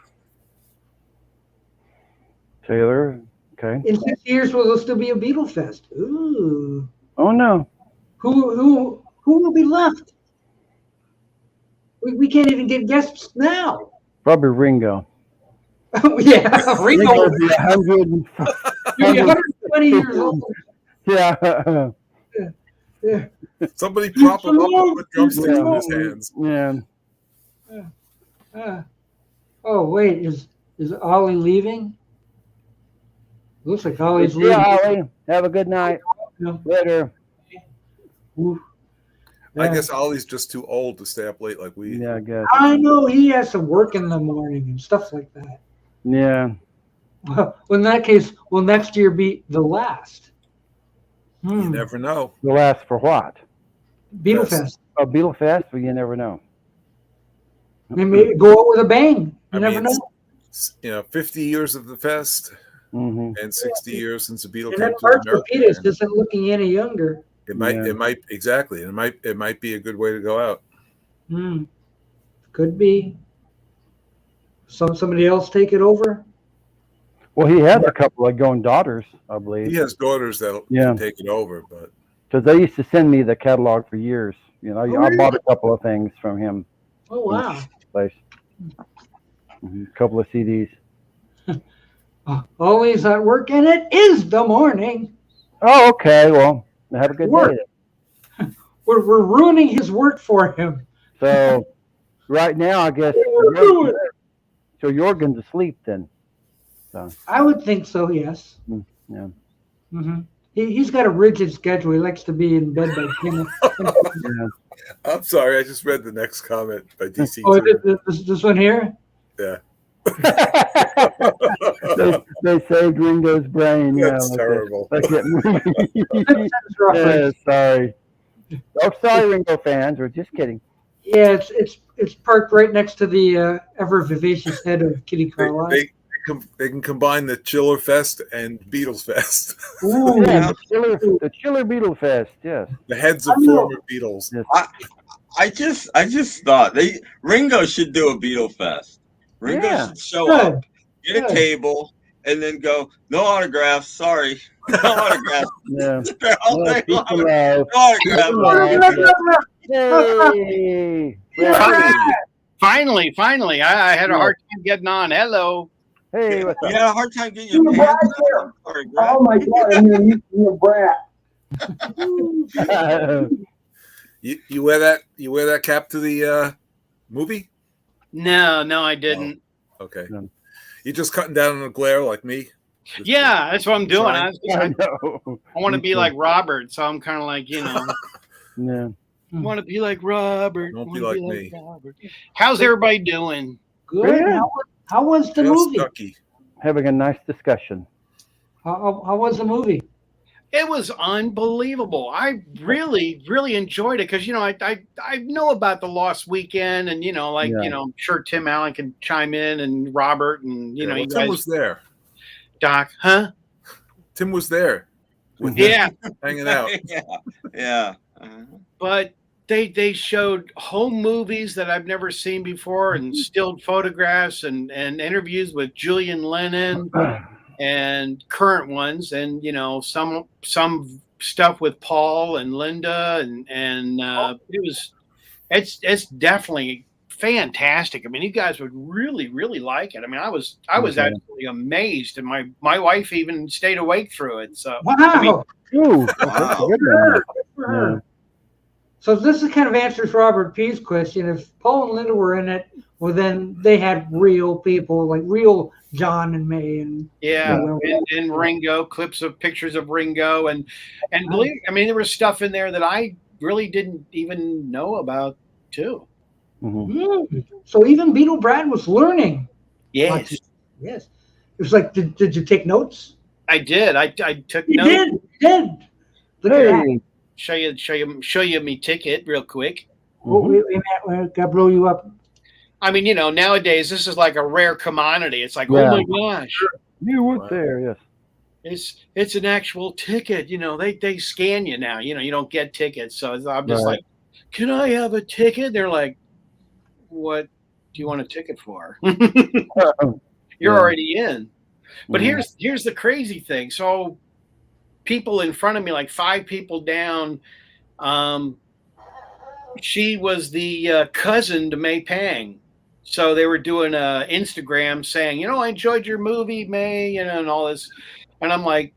Speaker 2: Taylor, okay.
Speaker 1: In 50 years, will there still be a Beatle Fest? Ooh.
Speaker 2: Oh, no.
Speaker 1: Who will be left? We can't even get guests now.
Speaker 2: Probably Ringo.
Speaker 1: Yeah, Ringo
Speaker 2: will be
Speaker 1: 120 years old.
Speaker 2: Yeah.
Speaker 1: Yeah.
Speaker 6: Somebody prop him up and put drumsticks in his hands.
Speaker 2: Yeah.
Speaker 1: Oh wait, is Ollie leaving? Looks like Ollie's leaving.
Speaker 2: Yeah, Ollie. Have a good night. Later.
Speaker 6: I guess Ollie's just too old to stay up late like we.
Speaker 2: Yeah, I guess.
Speaker 1: I know he has to work in the morning and stuff like that.
Speaker 2: Yeah.
Speaker 1: Well, in that case, will next year be the last?
Speaker 6: You never know.
Speaker 2: The last for what?
Speaker 1: Beatle Fest.
Speaker 2: Oh, Beatle Fest? Well, you never know.
Speaker 1: They may go out with a bang. You never know.
Speaker 6: 50 years of the fest
Speaker 2: and
Speaker 6: 60 years since the Beatles
Speaker 1: came
Speaker 6: to
Speaker 1: America. Peters isn't looking any younger.
Speaker 6: It might exactly. It might be a good way to go out.
Speaker 1: Could be. Somebody else take it over.
Speaker 2: Well, he has a couple of grown daughters, I believe.
Speaker 6: He has daughters that can take it over, but
Speaker 2: because they used to send me the catalog for years. I bought a couple of things from him.
Speaker 1: Oh wow!
Speaker 2: Place. A couple of CDs.
Speaker 1: Always at work, and it is the morning.
Speaker 2: Oh, okay. Well, have a good day.
Speaker 1: We're ruining his work for him.
Speaker 2: So, right now, I guess. So Jorgen's asleep then. So.
Speaker 1: I would think so. Yes.
Speaker 2: Yeah.
Speaker 1: He's got a rigid schedule. He likes to be in bed by 10.
Speaker 6: I'm sorry. I just read the next comment by DC.
Speaker 1: Oh, this one here?
Speaker 6: Yeah.
Speaker 2: they saved Ringo's brain.
Speaker 6: That's terrible.
Speaker 2: Yeah, sorry. Oh, sorry, Ringo fans. We're just kidding.
Speaker 1: Yeah, it's parked right next to the ever vivacious head of Kitty Carlisle.
Speaker 6: They can combine the Chiller Fest and Beatles Fest.
Speaker 1: Ooh,
Speaker 2: Yeah, the Chiller Beatle Fest. Yes,
Speaker 6: the heads of former Beatles.
Speaker 2: Yes.
Speaker 3: I just thought Ringo should do a Beatle Fest. Ringo should show up, get a table, and then go, no autographs, sorry. No autographs.
Speaker 2: Yeah.
Speaker 3: No autographs.
Speaker 2: Hey.
Speaker 7: Finally, I had a hard time getting on. Hello.
Speaker 2: Hey, what's up?
Speaker 3: You had a hard time getting your pants on?
Speaker 5: Oh my God! I mean, you're a brat.
Speaker 6: You wear that cap to the movie?
Speaker 7: No, I didn't.
Speaker 6: Oh, okay. No. You're just cutting down on the glare like me?
Speaker 7: Yeah, that's what I'm doing. I want to be like Robert, so I'm kind of like,
Speaker 2: Yeah.
Speaker 7: I want to be like Robert.
Speaker 6: Don't be like me.
Speaker 7: Robert. How's everybody doing?
Speaker 1: Good. How was the movie?
Speaker 6: Stucky.
Speaker 2: Having a nice discussion.
Speaker 1: How was the movie?
Speaker 7: It was unbelievable. I really, really enjoyed it because I know about the Lost Weekend, and I'm sure Tim Allen can chime in, and Robert, and you guys.
Speaker 6: Tim was there.
Speaker 7: Doc, huh?
Speaker 6: Tim was there. Hanging out.
Speaker 3: Yeah.
Speaker 7: But they showed home movies that I've never seen before, and stilled photographs, and interviews with Julian Lennon. And current ones, and some stuff with Paul and Linda, and it's definitely fantastic. I mean, you guys would really, really like it. I mean, I was absolutely amazed, and my wife even stayed awake through it. So
Speaker 1: wow,
Speaker 7: I mean,
Speaker 1: wow. So this is kind of answers Robert P's question. If Paul and Linda were in it, well, then they had real people, like real John and May, and
Speaker 7: and Ringo, clips of pictures of Ringo, and believe, I mean, there was stuff in there that I really didn't even know about too.
Speaker 2: Mm-hmm.
Speaker 1: So even Beatle Brad was learning.
Speaker 7: Yes.
Speaker 1: It was like, did you take notes?
Speaker 7: I did. I took notes.
Speaker 1: You did. Look at that.
Speaker 7: Show you me ticket real quick.
Speaker 1: Wait, gotta blow you up.
Speaker 7: I mean, nowadays this is like a rare commodity. It's like, oh my gosh,
Speaker 2: you were there,
Speaker 7: yes. It's an actual ticket. They scan you now. You don't get tickets, so I'm just like, can I have a ticket? They're like, what do you want a ticket for? You're already in. But here's the crazy thing. So people in front of me, like 5 people down, she was the cousin to May Pang. So they were doing Instagram saying, I enjoyed your movie, May, and all this. And I'm like,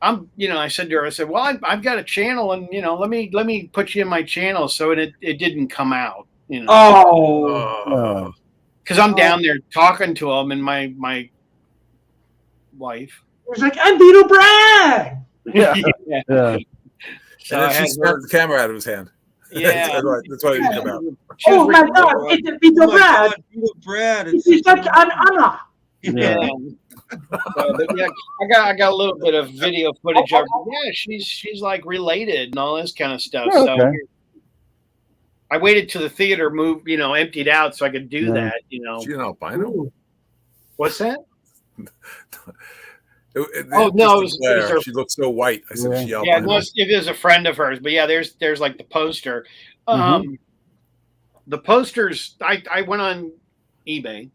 Speaker 7: I said to her, I said, well, I've got a channel, and let me put you in my channel. So it didn't come out,
Speaker 1: Oh,
Speaker 7: because I'm down there talking to him, and my wife.
Speaker 1: It was like, I'm Beatle Brad.
Speaker 2: Yeah.
Speaker 6: So and then she snapped the camera out of his hand.
Speaker 7: Yeah,
Speaker 6: that's why it didn't come out.
Speaker 1: Oh my God! It's Beatle Brad.
Speaker 3: Beatle Brad.
Speaker 1: It's such an honor.
Speaker 7: Yeah. I got a little bit of video footage of her. Yeah, she's like related and all this kind of stuff.
Speaker 2: Oh,
Speaker 7: so I waited till the theater moved, emptied out so I could do that.
Speaker 6: She an albino?
Speaker 7: What's that?
Speaker 6: It was her. She looked so white. I said, she albino.
Speaker 7: It is a friend of hers, but there's like the poster. The posters. I went on eBay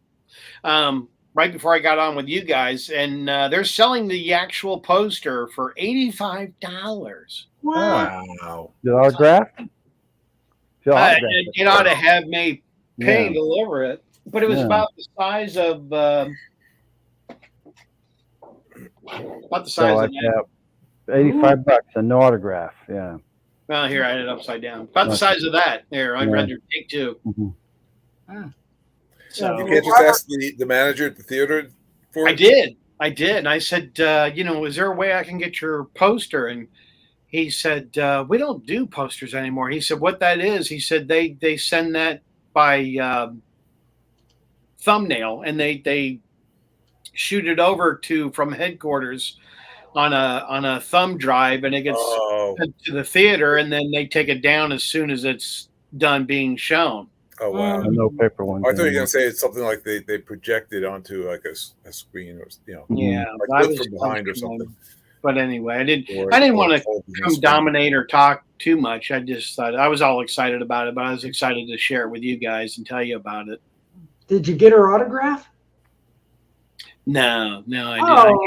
Speaker 7: right before I got on with you guys, and they're selling the actual poster for $85.
Speaker 6: Wow!
Speaker 2: The autograph?
Speaker 7: It ought to have May Pang deliver it, but it was about the size of. About the size of that.
Speaker 2: $85 and no autograph. Yeah.
Speaker 7: Well, here I had it upside down. About the size of that. There, I'd rather take 2.
Speaker 2: Mm-hmm.
Speaker 7: So
Speaker 6: you can't just ask the manager at the theater for it?
Speaker 7: I did. And I said, is there a way I can get your poster? And he said, we don't do posters anymore. He said, what that is? He said they send that by thumbnail, and they shoot it over from headquarters on a thumb drive, and it gets sent to the theater, and then they take it down as soon as it's done being shown.
Speaker 6: Oh wow!
Speaker 2: No paper ones.
Speaker 6: I thought you were gonna say it's something like they project it onto like a screen, or
Speaker 7: Yeah,
Speaker 6: like look from behind or something.
Speaker 7: But anyway, I didn't want to dominate or talk too much. I just thought I was all excited about it, but I was excited to share it with you guys and tell you about it.
Speaker 1: Did you get her autograph?
Speaker 7: No, I didn't.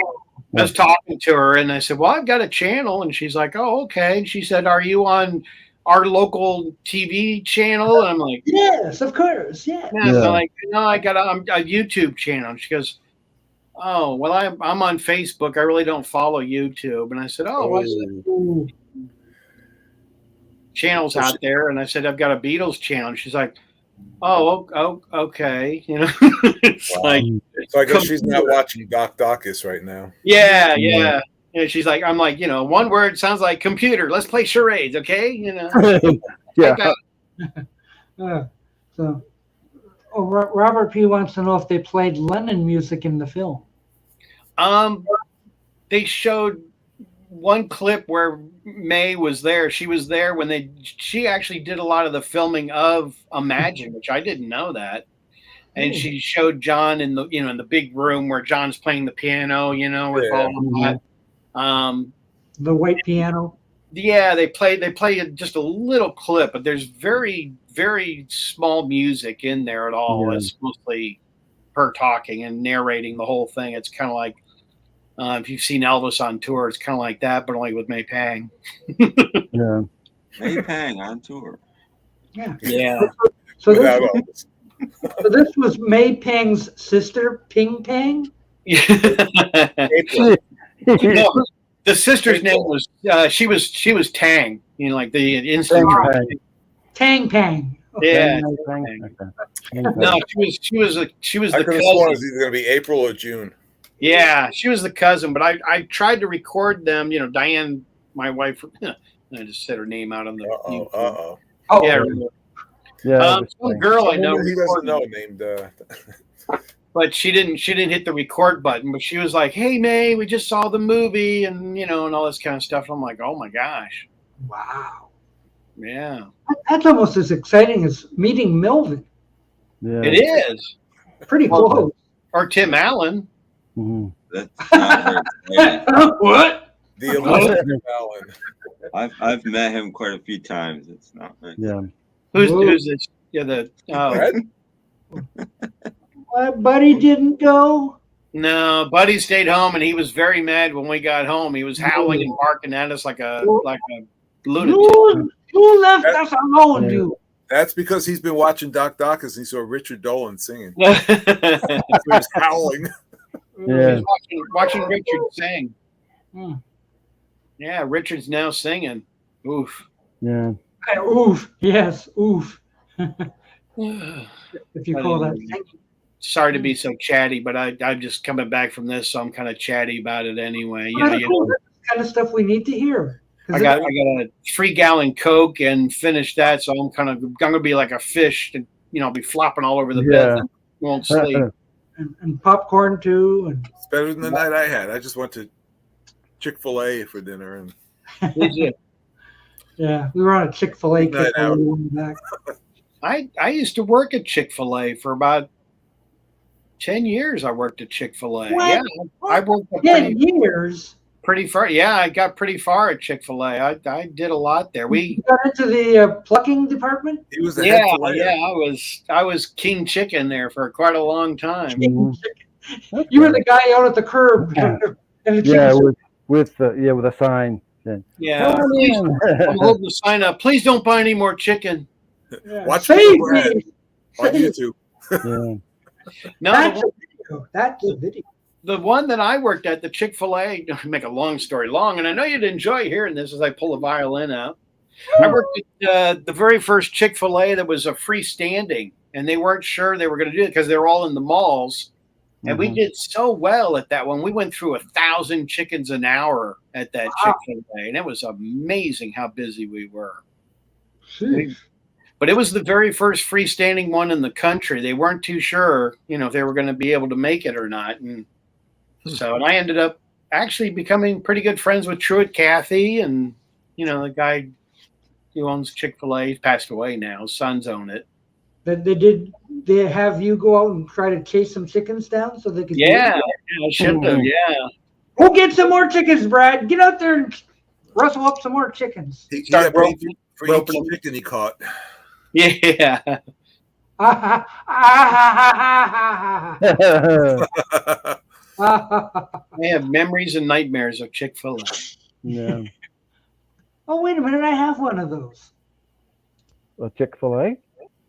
Speaker 7: I was talking to her, and I said, "Well, I've got a channel," and she's like, "Oh, okay." And she said, "Are you on our local TV channel?" And I'm like,
Speaker 1: "Yes, of course, yeah."
Speaker 7: So I'm like, "No, I got a YouTube channel." And she goes, "Oh, well, I'm on Facebook. I really don't follow YouTube." And I said, "Oh, what's that channels out there?" And I said, "I've got a Beatles channel." And she's like, "Oh, okay." It's like,
Speaker 6: so I guess she's not watching Doc Dacus right now.
Speaker 7: Yeah. And she's like, I'm like, one word sounds like computer. Let's play charades, okay?
Speaker 2: Yeah.
Speaker 1: Robert P. wants to know if they played Lennon music in the film.
Speaker 7: They showed one clip where May was there. She was there when she actually did a lot of the filming of Imagine, which I didn't know that. And she showed John in the in the big room where John's playing the piano, with all of that.
Speaker 1: The white piano.
Speaker 7: Yeah, they play just a little clip, but there's very, very small music in there at all. Yeah. It's mostly her talking and narrating the whole thing. It's kind of like if you've seen Elvis on tour, it's kind of like that, but only with May Pang.
Speaker 2: Yeah,
Speaker 3: May Pang on tour.
Speaker 7: Yeah.
Speaker 1: So this was May Pang's sister, Ping Pang.
Speaker 7: No, the sister's name was she was Tang, like the instant
Speaker 1: Tang Pang.
Speaker 7: Yeah. No, she was the
Speaker 6: I could have sworn it was either going to be April or June.
Speaker 7: Yeah, she was the cousin, but I tried to record them. Diane, my wife. I just said her name out on the.
Speaker 6: Oh.
Speaker 7: Yeah.
Speaker 2: Yeah.
Speaker 7: Some girl I know.
Speaker 6: He doesn't know named.
Speaker 7: But she didn't hit the record button. But she was like, "Hey May, we just saw the movie, and and all this kind of stuff." I'm like, "Oh my gosh!"
Speaker 1: Wow.
Speaker 7: Yeah.
Speaker 1: That's almost as exciting as meeting Melvin.
Speaker 2: Yeah.
Speaker 7: It is.
Speaker 1: Pretty close.
Speaker 7: Or Tim Allen.
Speaker 2: Mm-hmm.
Speaker 3: That's not very
Speaker 1: What?
Speaker 6: The Elizabeth Allen.
Speaker 3: I've met him quite a few times. It's not.
Speaker 2: Yeah.
Speaker 7: Who's this? Yeah,
Speaker 1: Buddy didn't go.
Speaker 7: No, Buddy stayed home, and he was very mad when we got home. He was howling and barking at us like a lunatic.
Speaker 1: You left us alone, you.
Speaker 6: That's because he's been watching Doc Dacus and he saw Richard Dolan singing. He was howling.
Speaker 2: Yeah.
Speaker 7: He's watching Richard sing. Yeah, Richard's now singing. Oof.
Speaker 2: Yeah.
Speaker 1: Oof. Yes. Oof. If you call that singing.
Speaker 7: Sorry to be so chatty, but I'm just coming back from this, so I'm kind of chatty about it anyway.
Speaker 1: That's the kind of stuff we need to hear.
Speaker 7: I got a 3-gallon Coke and finished that, so I'm gonna be like a fish, and I'll be flopping all over the bed. And won't sleep.
Speaker 1: And popcorn too. And
Speaker 6: it's better than the night I had. I just went to Chick-fil-A for dinner, and
Speaker 1: yeah, we were on a Chick-fil-A kick.
Speaker 7: I used to work at Chick-fil-A for about 10 years. I worked at Chick-fil-A.
Speaker 1: What?
Speaker 7: Yeah, I worked
Speaker 1: 10 years.
Speaker 7: Pretty far. Yeah, I got pretty far at Chick-fil-A. I did a lot there. We
Speaker 1: got into the plucking department.
Speaker 6: He was the
Speaker 7: head I was king chicken there for quite a long time.
Speaker 1: You were the guy out at the curb.
Speaker 2: with a sign.
Speaker 7: Yeah, I'm holding the sign up. Please don't buy any more chicken.
Speaker 6: Watch me on YouTube.
Speaker 7: No,
Speaker 1: that's a video.
Speaker 7: The one that I worked at, the Chick-fil-A, make a long story long, and I know you'd enjoy hearing this as I pull a violin out. I worked at the very first Chick-fil-A that was a freestanding, and they weren't sure they were going to do it because they were all in the malls. And we did so well at that one. We went through 1,000 chickens an hour at that Chick-fil-A, and it was amazing how busy we were. But it was the very first freestanding one in the country. They weren't too sure, if they were going to be able to make it or not. And so, and I ended up actually becoming pretty good friends with Truett Cathy, and the guy who owns Chick-fil-A. He's passed away now. His sons own it.
Speaker 1: They have you go out and try to chase some chickens down so they could?
Speaker 7: Yeah, I should have. Yeah.
Speaker 1: Go get some more chickens, Brad. Get out there and rustle up some more chickens.
Speaker 6: He got paid for each chicken he caught.
Speaker 7: Yeah.
Speaker 1: I
Speaker 7: have memories and nightmares of Chick-fil-A.
Speaker 2: Yeah.
Speaker 1: Oh, wait a minute. I have one of those.
Speaker 2: A Chick-fil-A?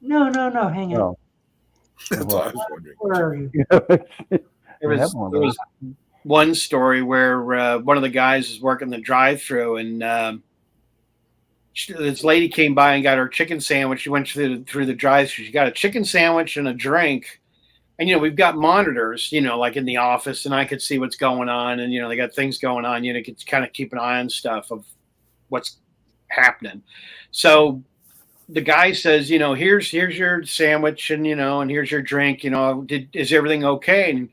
Speaker 1: No. Hang on.
Speaker 2: Oh.
Speaker 6: That's what I was wondering.
Speaker 1: Where are you?
Speaker 7: There was one story where one of the guys was working the drive-thru, and this lady came by and got her chicken sandwich. She went through the drive-thru. She got a chicken sandwich and a drink. And, we've got monitors, like in the office, and I could see what's going on. And, they got things going on. You could kind of keep an eye on stuff of what's happening. So the guy says, here's your sandwich, and, and here's your drink. Is everything okay? And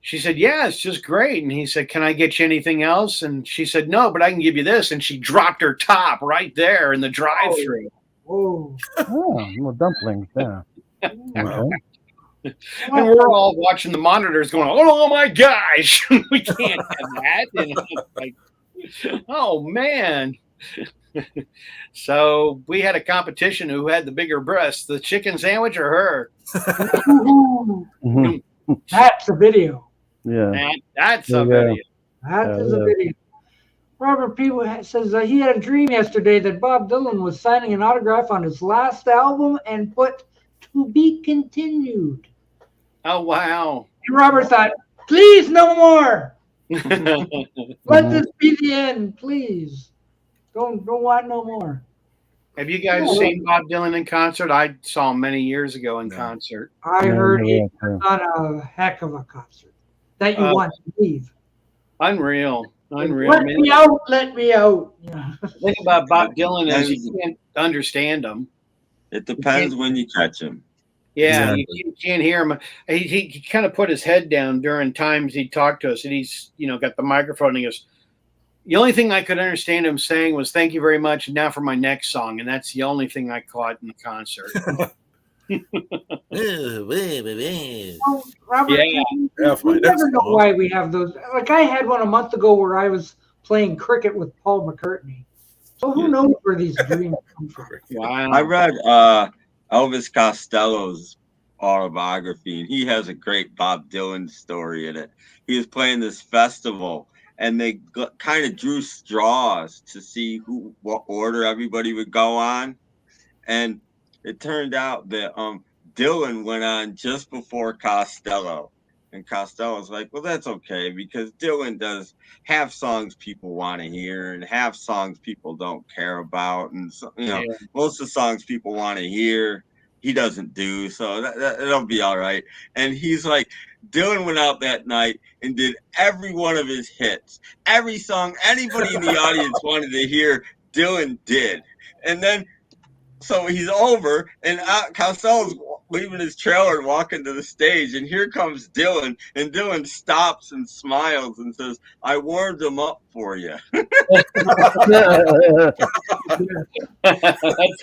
Speaker 7: she said, yeah, it's just great. And he said, can I get you anything else? And she said, no, but I can give you this. And she dropped her top right there in the drive-thru.
Speaker 1: Oh,
Speaker 2: little dumplings, yeah.
Speaker 6: Wow.
Speaker 7: And we're all watching the monitors going, oh my gosh, we can't have that. Like, oh, man. So we had a competition who had the bigger breasts, the chicken sandwich or her.
Speaker 1: That's a video.
Speaker 2: Yeah.
Speaker 7: That's a video.
Speaker 1: That is a video. Robert P. says he had a dream yesterday that Bob Dylan was signing an autograph on his last album and put "to be continued."
Speaker 7: Oh, wow.
Speaker 1: And Robert thought, please, no more. Let this be the end, please. Don't want no more.
Speaker 7: Have you guys seen Bob Dylan in concert? I saw him many years ago in concert.
Speaker 1: I heard he was on a heck of a concert that you want to leave.
Speaker 7: Unreal.
Speaker 1: Let me out. Yeah.
Speaker 7: The thing about Bob Dylan is you can't understand him.
Speaker 3: It depends when you catch him.
Speaker 7: Yeah, you can't hear him. He kind of put his head down during times he'd talk to us, and he's got the microphone, and he goes, the only thing I could understand him saying was "thank you very much," and now for my next song, and that's the only thing I caught in the concert.
Speaker 1: Robert, you never know why we have those. Like I had one a month ago where I was playing cricket with Paul McCartney. So who knows where these dreams come from?
Speaker 7: Wow.
Speaker 3: I read Elvis Costello's autobiography, and he has a great Bob Dylan story in it. He was playing this festival, and they kind of drew straws to see what order everybody would go on. And it turned out that Dylan went on just before Costello. And Costello's like, well, that's okay, because Dylan does half songs people want to hear and half songs people don't care about. And, so, most of the songs people want to hear, he doesn't do. So that'll be all right. And he's like, Dylan went out that night and did every one of his hits. Every song anybody in the audience wanted to hear, Dylan did. And then, so he's over, and Costello's leaving his trailer and walking to the stage, and here comes Dylan, and Dylan stops and smiles and says, I warmed him up for you.
Speaker 7: That's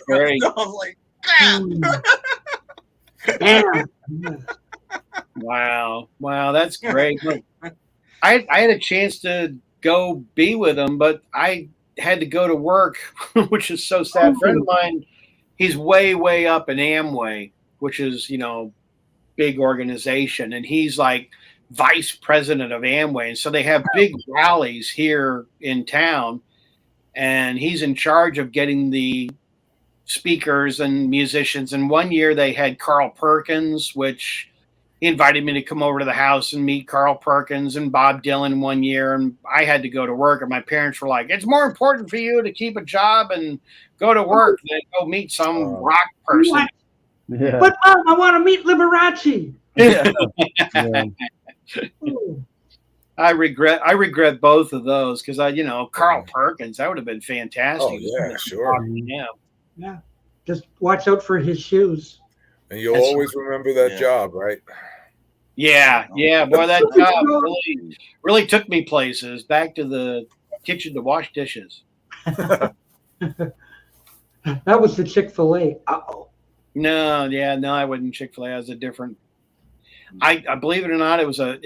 Speaker 7: great.
Speaker 3: I was like, crap.
Speaker 7: Wow, that's great. I had a chance to go be with him, but I had to go to work, which is so sad. A friend of mine, he's way up in Amway, which is, big organization. And he's like vice president of Amway. And so they have big rallies here in town. And he's in charge of getting the speakers and musicians. And one year they had Carl Perkins, which he invited me to come over to the house and meet Carl Perkins and Bob Dylan one year. And I had to go to work. And my parents were like, it's more important for you to keep a job and go to work than go meet some rock person.
Speaker 2: Yeah.
Speaker 1: But Mom, I want to meet Liberace.
Speaker 7: Yeah. I regret both of those because Carl Perkins, that would have been fantastic.
Speaker 6: Oh yeah, sure.
Speaker 1: Yeah. Just watch out for his shoes.
Speaker 6: And you'll always remember that job, right?
Speaker 7: Yeah, boy, that job really took me places. Back to the kitchen to wash dishes.
Speaker 1: That was the Chick-fil-A. Uh-oh.
Speaker 7: No, I wasn't Chick-fil-A. I was a different. I believe it or not, it was a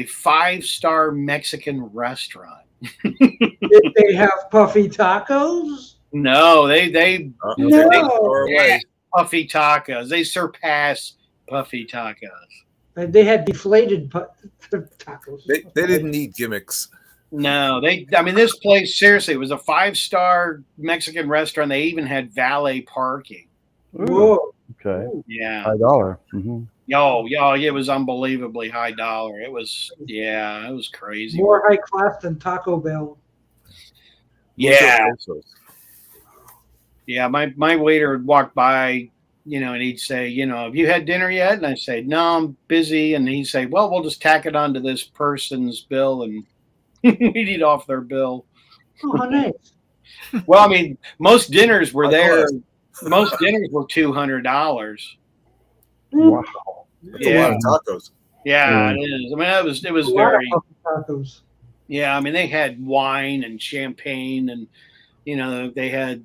Speaker 7: 5-star Mexican restaurant.
Speaker 1: Did they have puffy tacos?
Speaker 7: No, they
Speaker 1: No.
Speaker 7: puffy tacos. They surpass puffy tacos.
Speaker 1: They had deflated tacos.
Speaker 6: They didn't need gimmicks.
Speaker 7: No, this place, seriously, it was a 5-star Mexican restaurant. They even had valet parking.
Speaker 1: Whoa.
Speaker 2: Okay.
Speaker 7: Yeah.
Speaker 2: $5. Mm-hmm.
Speaker 7: Yo, it was unbelievably high dollar. It was crazy.
Speaker 1: More high class than Taco Bell.
Speaker 7: Yeah. Yeah, my waiter would walk by, and he'd say, have you had dinner yet? And I'd say, no, I'm busy. And he'd say, well, we'll just tack it onto this person's bill and we'd eat off their bill.
Speaker 1: Oh, how nice.
Speaker 7: Well, most dinners were there. Most dinners were $200.
Speaker 2: Wow.
Speaker 6: That's a lot of tacos.
Speaker 7: Yeah, it is. It was very
Speaker 1: tacos.
Speaker 7: Yeah, they had wine and champagne and they had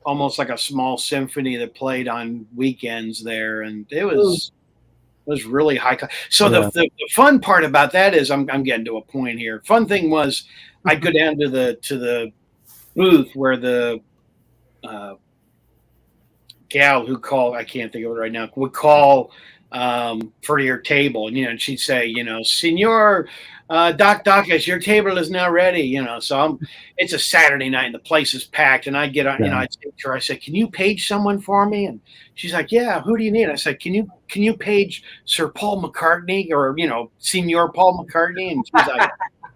Speaker 7: almost like a small symphony that played on weekends there, and it was really high class. So the fun part about that is I'm getting to a point here. Fun thing was I'd go down to the booth where the gal who called, I can't think of it right now, would call for your table, and she'd say, Senor Doc Dacus, your table is now ready, so it's a Saturday night and the place is packed, and I'd get on, I'd say to her, I said, can you page someone for me? And she's like, yeah, who do you need? I said, can you page Sir Paul McCartney or, Senor Paul McCartney? And she's like,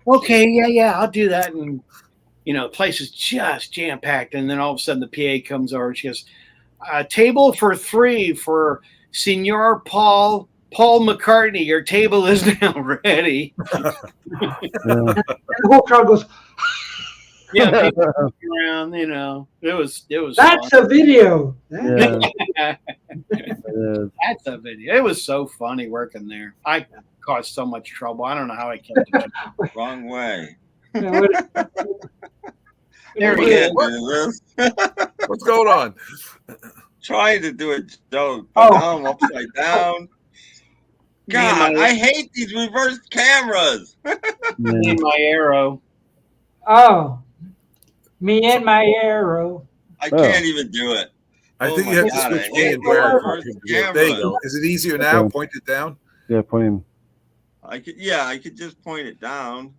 Speaker 7: okay, yeah, I'll do that. And, the place is just jam packed. And then all of a sudden the PA comes over and she goes, table for 3 for Senor Paul McCartney, your table is now ready.
Speaker 1: And the whole crowd goes,
Speaker 7: yeah, people around, it was
Speaker 1: that's
Speaker 7: fun.
Speaker 1: A video.
Speaker 2: Yeah.
Speaker 7: That's a video. It was so funny working there. I caused so much trouble. I don't know how I kept it.
Speaker 3: Wrong way.
Speaker 7: There we go.
Speaker 6: What's going on?
Speaker 3: Trying to do a joke, but now I'm upside down. God, I hate these reverse cameras.
Speaker 7: Me and my arrow.
Speaker 1: Oh, me and my arrow.
Speaker 3: I can't even do it.
Speaker 6: I think you have to switch me and Brad. There you go. Is it easier now? Point it down.
Speaker 2: Yeah, point him.
Speaker 3: I could just point it down.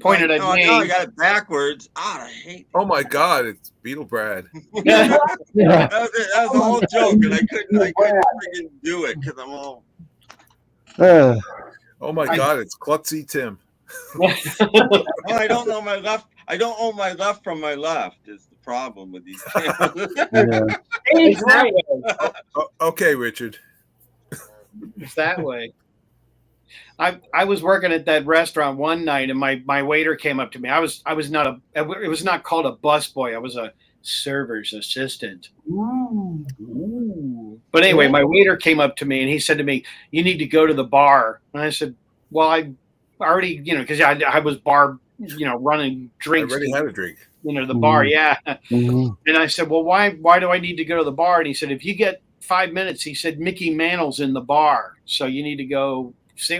Speaker 7: Pointed at me.
Speaker 3: No, I got it backwards. I hate.
Speaker 6: Oh my God! It's Beatle Brad.
Speaker 3: That was the whole joke, and I couldn't freaking do it because I'm all.
Speaker 6: Oh my God! It's Klutzy Tim.
Speaker 3: I don't know my left. I don't own my left from my left. Is the problem with these cameras?
Speaker 7: It's that way.
Speaker 6: Okay, Richard.
Speaker 7: It's that way. I was working at that restaurant one night, and my waiter came up to me. It was not called a busboy. I was a server's assistant. Ooh. But anyway, my waiter came up to me and he said to me, "You need to go to the bar." And I said, "Well, I already, because I was bar, running drinks."
Speaker 6: I already had a drink.
Speaker 7: The bar, yeah. Mm-hmm. And I said, "Well, why do I need to go to the bar?" And he said, "If you get 5 minutes," he said, "Mickey Mantle's in the bar, so you need to go."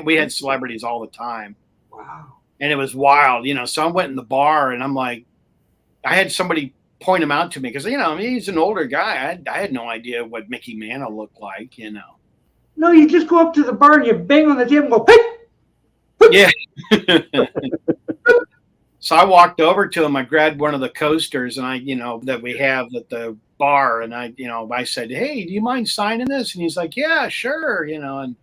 Speaker 7: We had celebrities all the time.
Speaker 1: Wow.
Speaker 7: And it was wild, So I went in the bar and I'm like, I had somebody point him out to me because, he's an older guy. I had no idea what Mickey Mantle looked like,
Speaker 1: No, you just go up to the bar and you bang on the table and go, "Hey!"
Speaker 7: Yeah. So I walked over to him. I grabbed one of the coasters and that we have at the bar. And I said, "Hey, do you mind signing this?" And he's like, "Yeah, sure." And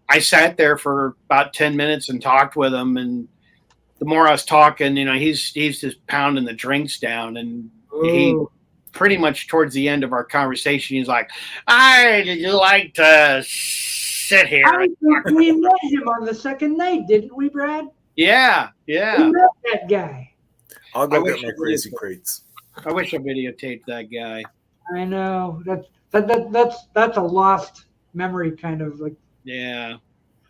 Speaker 7: I sat there for about 10 minutes and talked with him. And the more I was talking, he's just pounding the drinks down. And he pretty much towards the end of our conversation, he's like, "Did you like to sit here?"
Speaker 1: We met him on the second night, didn't we, Brad?
Speaker 7: Yeah.
Speaker 1: We met that guy.
Speaker 6: I'll go get my crazy crates.
Speaker 7: I wish I videotaped that guy.
Speaker 1: I know that's a lost memory, kind of like.
Speaker 7: Yeah,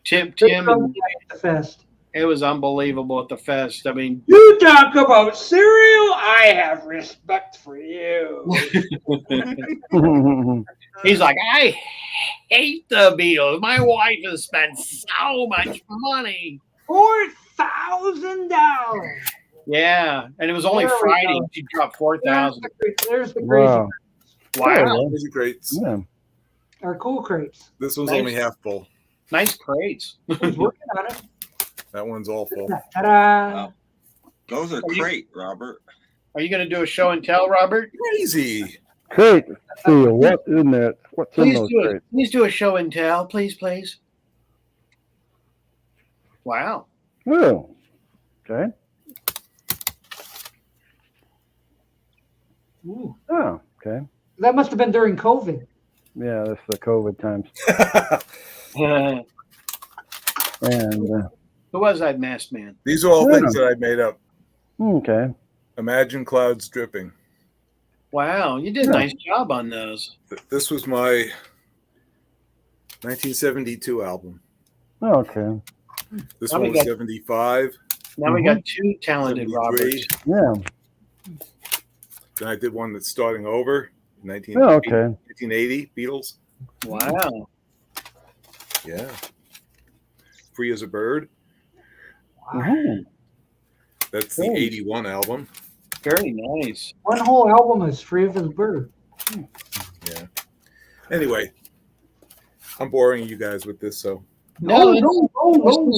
Speaker 7: Tim,
Speaker 1: At the fest.
Speaker 7: It was unbelievable at the fest. I mean,
Speaker 1: you talk about cereal, I have respect for you.
Speaker 7: He's like, I hate the Beatles. My wife has spent so much money.
Speaker 1: $4,000.
Speaker 7: Yeah, and it was only Friday. She dropped 4,000.
Speaker 1: There's the crazy.
Speaker 7: Wow,
Speaker 6: these are crates.
Speaker 2: Yeah.
Speaker 1: Our cool crates.
Speaker 6: This one's only half full.
Speaker 7: Nice crates.
Speaker 1: Who's working on it?
Speaker 6: That one's all full.
Speaker 1: Ta-da!
Speaker 3: Wow. Those are great, Robert.
Speaker 7: Are you going to do a show and tell, Robert?
Speaker 6: Crazy.
Speaker 2: Great. See what in that? What's in those crates?
Speaker 7: Please do a show and tell, please. Wow.
Speaker 2: Oh. Okay.
Speaker 1: Ooh.
Speaker 2: Oh. Okay.
Speaker 1: That must have been during COVID.
Speaker 2: Yeah, that's the COVID times. And
Speaker 7: who was that masked man?
Speaker 6: These are all things that I made up.
Speaker 2: Okay.
Speaker 6: Imagine clouds dripping.
Speaker 7: Wow, you did a nice job on those.
Speaker 6: This was my 1972 album.
Speaker 2: Okay.
Speaker 6: This one was 75.
Speaker 7: Now we got two talented Roberts.
Speaker 2: Yeah.
Speaker 6: Then I did one that's starting over.
Speaker 2: 1980
Speaker 6: Beatles.
Speaker 7: Wow.
Speaker 6: Yeah. Free as a Bird.
Speaker 2: Wow.
Speaker 6: That's the 81 album.
Speaker 7: Very nice.
Speaker 1: One whole album is Free as a Bird.
Speaker 6: Yeah. Anyway, I'm boring you guys with this, so.
Speaker 7: No.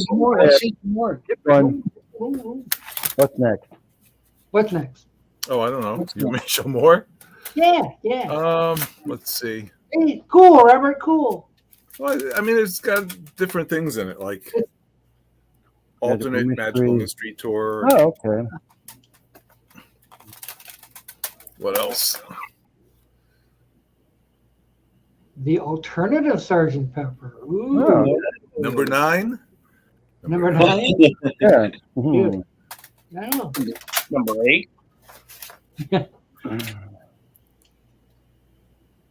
Speaker 1: More.
Speaker 7: Let's see more.
Speaker 2: What's next?
Speaker 1: What's next?
Speaker 6: Oh, I don't know. You want me to show more?
Speaker 1: Yeah.
Speaker 6: Let's see.
Speaker 1: Hey, cool, Robert. Cool.
Speaker 6: Well, I mean, it's got different things in it, like alternate Magical Mystery Tour.
Speaker 2: Oh, okay.
Speaker 6: What else?
Speaker 1: The alternative Sgt. Pepper. Ooh.
Speaker 2: Oh.
Speaker 6: Number 9.
Speaker 1: Number 9.
Speaker 2: Yeah.
Speaker 1: No.
Speaker 7: Number 8.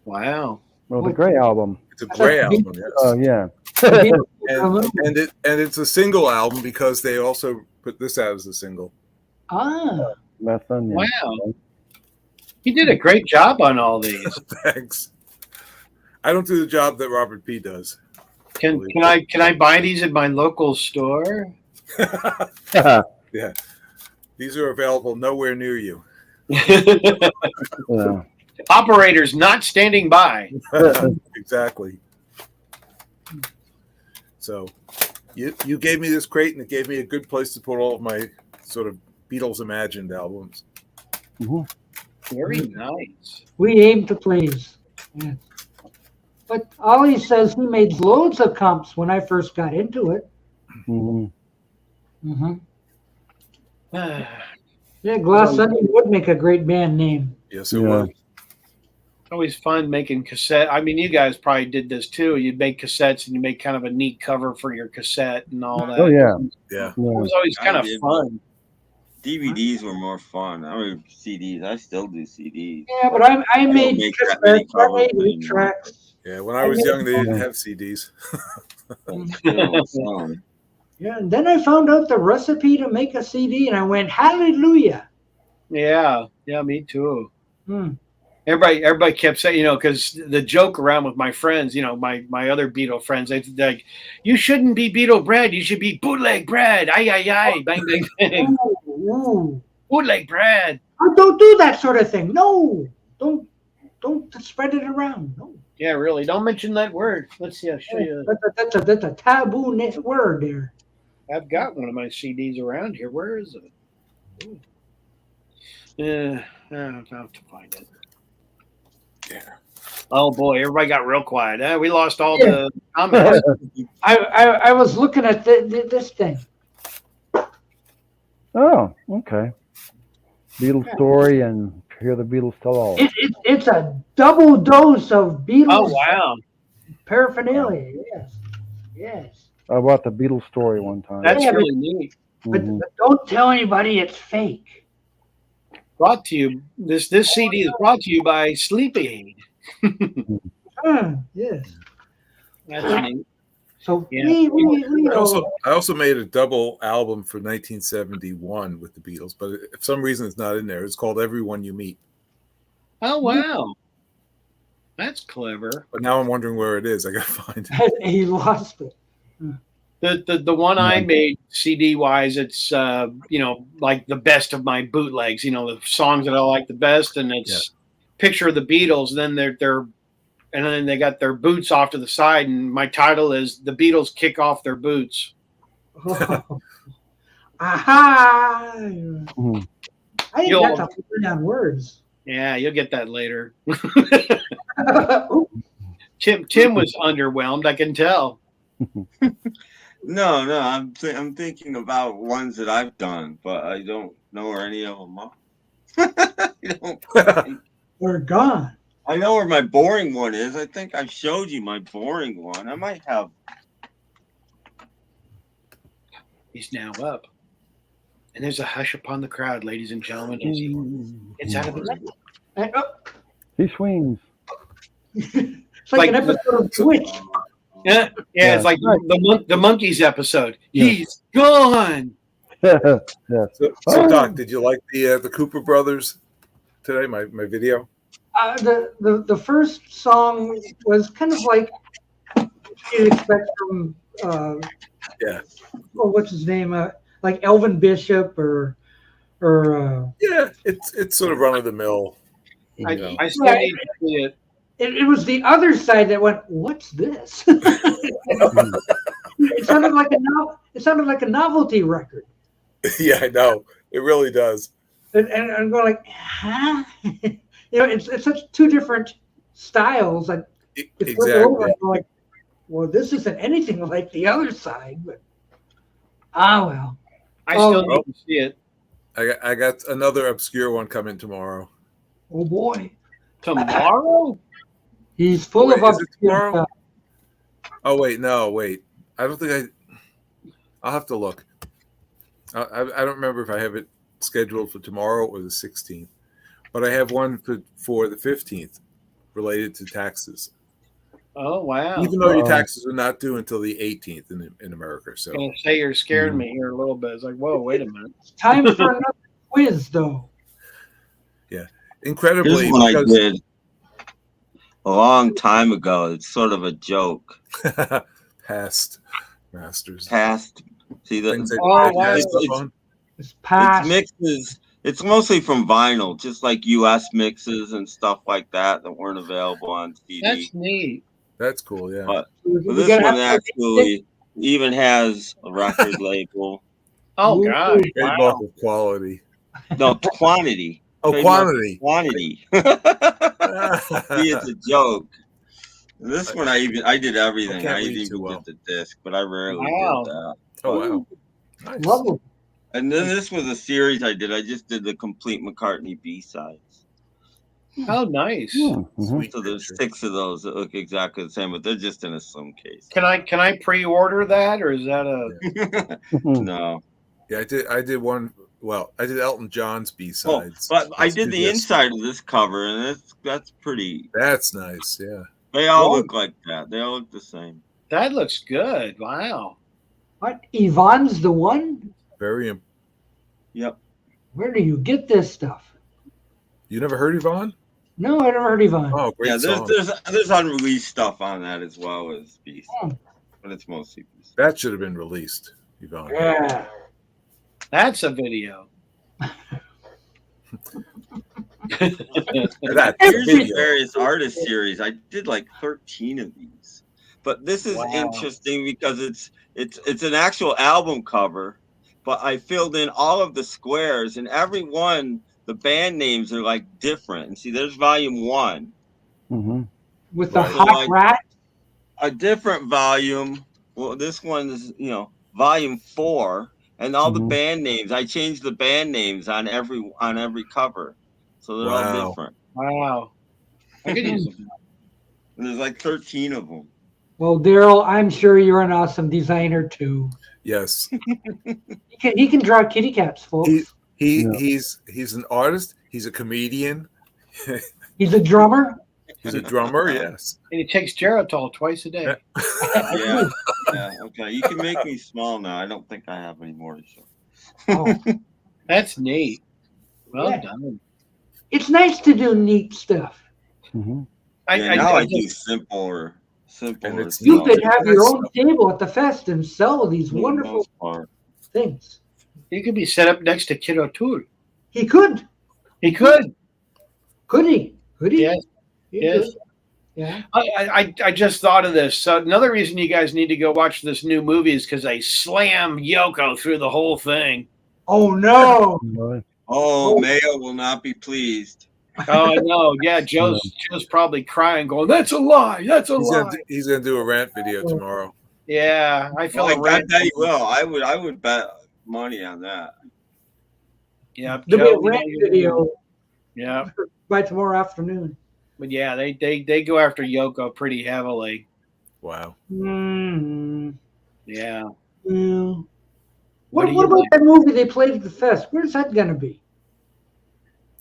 Speaker 7: Wow.
Speaker 2: Well, the Gray album.
Speaker 6: It's a Gray album. Yes.
Speaker 2: Oh yeah.
Speaker 6: and it's a single album because they also put this out as a single.
Speaker 1: Ah.
Speaker 7: Wow. You did a great job on all these.
Speaker 6: Thanks. I don't do the job that Robert P does.
Speaker 7: Can I buy these at my local store?
Speaker 6: Yeah. These are available nowhere near you.
Speaker 2: Yeah.
Speaker 7: Operators not standing by.
Speaker 6: Exactly. So you gave me this crate and it gave me a good place to put all of my sort of Beatles imagined albums.
Speaker 7: Very nice.
Speaker 1: We aim to please. Yeah. But Ollie says he made loads of comps when I first got into it. Yeah, Glass Onion would make a great band name.
Speaker 6: Yes, it would.
Speaker 7: It's always fun making cassette. I mean, you guys probably did this too. You'd make cassettes and you make kind of a neat cover for your cassette and all that.
Speaker 2: Oh yeah.
Speaker 6: Yeah.
Speaker 7: It was always kind of fun.
Speaker 3: DVDs were more fun. I mean, CDs. I still do CDs.
Speaker 1: Yeah, but I made cassettes. I made 8 tracks.
Speaker 6: Yeah, when I was young, they didn't have CDs.
Speaker 1: Yeah, and then I found out the recipe to make a CD, and I went, hallelujah.
Speaker 7: Yeah, me too. Everybody kept saying, because the joke around with my friends, my other Beatle friends, they'd like, you shouldn't be Beatle bread, you should be bootleg bread. Aye, bang, bang, bang.
Speaker 1: Ooh.
Speaker 7: Bootleg bread.
Speaker 1: Oh, don't do that sort of thing. No, don't spread it around. No.
Speaker 7: Yeah, really. Don't mention that word. Let's see. I'll show you.
Speaker 1: That's a taboo word there.
Speaker 7: I've got one of my CDs around here. Where is it? Yeah, I'll have to find it.
Speaker 6: Yeah.
Speaker 7: Oh boy, everybody got real quiet. We lost all the comments.
Speaker 1: I was looking at this thing.
Speaker 2: Oh, okay. Beatles story and hear the Beatles tell all.
Speaker 1: It's a double dose of Beatles.
Speaker 7: Oh wow.
Speaker 1: Paraphernalia. Yes.
Speaker 2: I bought the Beatles story one time.
Speaker 7: That's really neat.
Speaker 1: But don't tell anybody it's fake.
Speaker 7: Brought to you. This CD is brought to you by Sleepy Aid.
Speaker 1: Yes.
Speaker 7: That's neat.
Speaker 1: So
Speaker 7: Yeah.
Speaker 6: I also made a double album for 1971 with the Beatles, but if some reason it's not in there, it's called Everyone You Meet.
Speaker 7: Oh wow, that's clever.
Speaker 6: But now I'm wondering where it is. I gotta find it.
Speaker 1: He lost it.
Speaker 7: The one I made CD wise, it's like the best of my bootlegs. The songs that I like the best, and it's picture of the Beatles. Then and then they got their boots off to the side, and my title is "The Beatles Kick Off Their Boots."
Speaker 1: Oh. Aha! I ain't got to put down words.
Speaker 7: Yeah, you'll get that later. Tim was underwhelmed. I can tell.
Speaker 3: No, I'm thinking about ones that I've done, but I don't know where any of them are.
Speaker 1: We're gone.
Speaker 3: I know where my boring one is. I think I showed you my boring one. I might have.
Speaker 7: He's now up. And there's a hush upon the crowd, ladies and gentlemen. It's out of the
Speaker 2: He swings.
Speaker 1: It's like an episode of Twitch.
Speaker 7: Yeah, it's like the Monkeys episode. He's gone.
Speaker 6: So, Doc, did you like the Cooper Brothers today? My video.
Speaker 1: The first song was kind of like you'd expect from what's his name? Like Elvin Bishop or
Speaker 6: it's sort of run of the mill.
Speaker 7: I still need to see it.
Speaker 1: It was the other side that went, "What's this?" It sounded like a novelty record.
Speaker 6: Yeah, I know. It really does.
Speaker 1: And I'm going like, huh? It's such two different styles. Like
Speaker 6: exactly.
Speaker 1: Over, I'm like, well, this isn't anything like the other side, but well.
Speaker 7: I still need to see it.
Speaker 6: I got another obscure one coming tomorrow.
Speaker 1: Oh boy.
Speaker 7: Tomorrow?
Speaker 1: He's full of obscure stuff.
Speaker 6: Oh wait. I don't think I'll have to look. I don't remember if I have it scheduled for tomorrow or the 16th, but I have one for the 15th related to taxes.
Speaker 7: Oh wow!
Speaker 6: Even though your taxes are not due until the 18th in America, so.
Speaker 7: I'm gonna say you're scaring me here a little bit. It's like, whoa, wait a minute.
Speaker 1: It's time for another quiz, though.
Speaker 6: Yeah, incredibly.
Speaker 3: Here's one I did a long time ago. It's sort of a joke.
Speaker 6: Past masters.
Speaker 3: Past. See the.
Speaker 1: It's past.
Speaker 3: It's mixes. It's mostly from vinyl, just like U.S. mixes and stuff like that weren't available on CD.
Speaker 7: That's neat.
Speaker 6: That's cool, yeah.
Speaker 3: But this one actually even has a record label.
Speaker 7: Oh, God.
Speaker 6: Trademark of quality.
Speaker 3: No, quantity.
Speaker 6: Oh, quantity.
Speaker 3: Quantity. See, it's a joke. This one I did everything. I even did the disc, but I rarely did that.
Speaker 6: Oh, wow. Nice.
Speaker 1: Lovely.
Speaker 3: And then this was a series I did. I just did the complete McCartney B-sides.
Speaker 7: Oh, nice.
Speaker 2: Mm-hmm.
Speaker 3: So there's 6 of those that look exactly the same, but they're just in a slim case.
Speaker 7: Can I pre-order that, or is that a
Speaker 3: No?
Speaker 6: Yeah, I did one. Well, I did Elton John's B-sides.
Speaker 3: But I did the inside of this cover, and that's pretty.
Speaker 6: That's nice. Yeah.
Speaker 3: They all look like that. They all look the same.
Speaker 7: That looks good. Wow.
Speaker 1: What? Yvonne's the one?
Speaker 6: Very.
Speaker 3: Yep.
Speaker 1: Where do you get this stuff?
Speaker 6: You never heard Yvonne?
Speaker 1: No, I never heard Yvonne.
Speaker 6: Oh, great song.
Speaker 3: There's unreleased stuff on that as well as B, but it's mostly B.
Speaker 6: That should have been released, Yvonne.
Speaker 1: Yeah.
Speaker 7: That's a video.
Speaker 3: Here's the various artist series. I did like 13 of these, but this is interesting because it's an actual album cover, but I filled in all of the squares, and every one the band names are like different. And see, there's volume 1
Speaker 1: with the hot rat.
Speaker 3: A different volume. Well, this one is volume 4, and all the band names. I changed the band names on every cover. So they're all different.
Speaker 7: Wow. I could use them.
Speaker 3: And there's like 13 of them.
Speaker 1: Well, Daryl, I'm sure you're an awesome designer too.
Speaker 6: Yes.
Speaker 1: He can draw kitty cats, folks.
Speaker 6: He's an artist. He's a comedian.
Speaker 1: He's a drummer.
Speaker 6: He's a drummer, yes.
Speaker 7: And he takes Geritol twice a day.
Speaker 3: Yeah. Okay. You can make me small now. I don't think I have any more to show.
Speaker 1: Oh,
Speaker 7: That's neat. Well
Speaker 1: Yeah.
Speaker 7: done.
Speaker 1: it's nice to do neat stuff.
Speaker 2: Mm-hmm.
Speaker 3: I do simpler.
Speaker 6: And it's
Speaker 1: You
Speaker 6: No,
Speaker 1: could
Speaker 6: it's
Speaker 1: have
Speaker 6: nice
Speaker 1: your own
Speaker 6: stuff.
Speaker 1: table at the fest and sell these
Speaker 3: for the
Speaker 1: wonderful
Speaker 3: most part.
Speaker 1: things.
Speaker 7: He could be set up next to Kid O'Toole.
Speaker 1: He could.
Speaker 7: He could.
Speaker 1: Could he? Could he?
Speaker 7: Yes.
Speaker 1: He
Speaker 7: Yes.
Speaker 1: could. Yeah.
Speaker 7: I just thought of this. So another reason you guys need to go watch this new movie is because they slam Yoko through the whole thing.
Speaker 1: Oh no.
Speaker 3: Oh, Mayo will not be pleased.
Speaker 7: Oh, I know. Yeah, Joe's probably crying, going, "That's a lie. That's a lie."
Speaker 6: He's gonna do a rant video tomorrow.
Speaker 7: Yeah, I feel
Speaker 3: Well,
Speaker 7: a
Speaker 3: I
Speaker 7: rant.
Speaker 3: bet he will. I would bet money on that.
Speaker 7: Yeah,
Speaker 1: There'll be a rant video
Speaker 7: Yeah,
Speaker 1: by tomorrow afternoon.
Speaker 7: but yeah, they go after Yoko pretty heavily.
Speaker 6: Wow.
Speaker 1: Mm.
Speaker 7: Yeah.
Speaker 1: Yeah.
Speaker 7: What
Speaker 1: What
Speaker 7: do you
Speaker 1: about
Speaker 7: think?
Speaker 1: that movie they played at the fest? Where's that gonna be?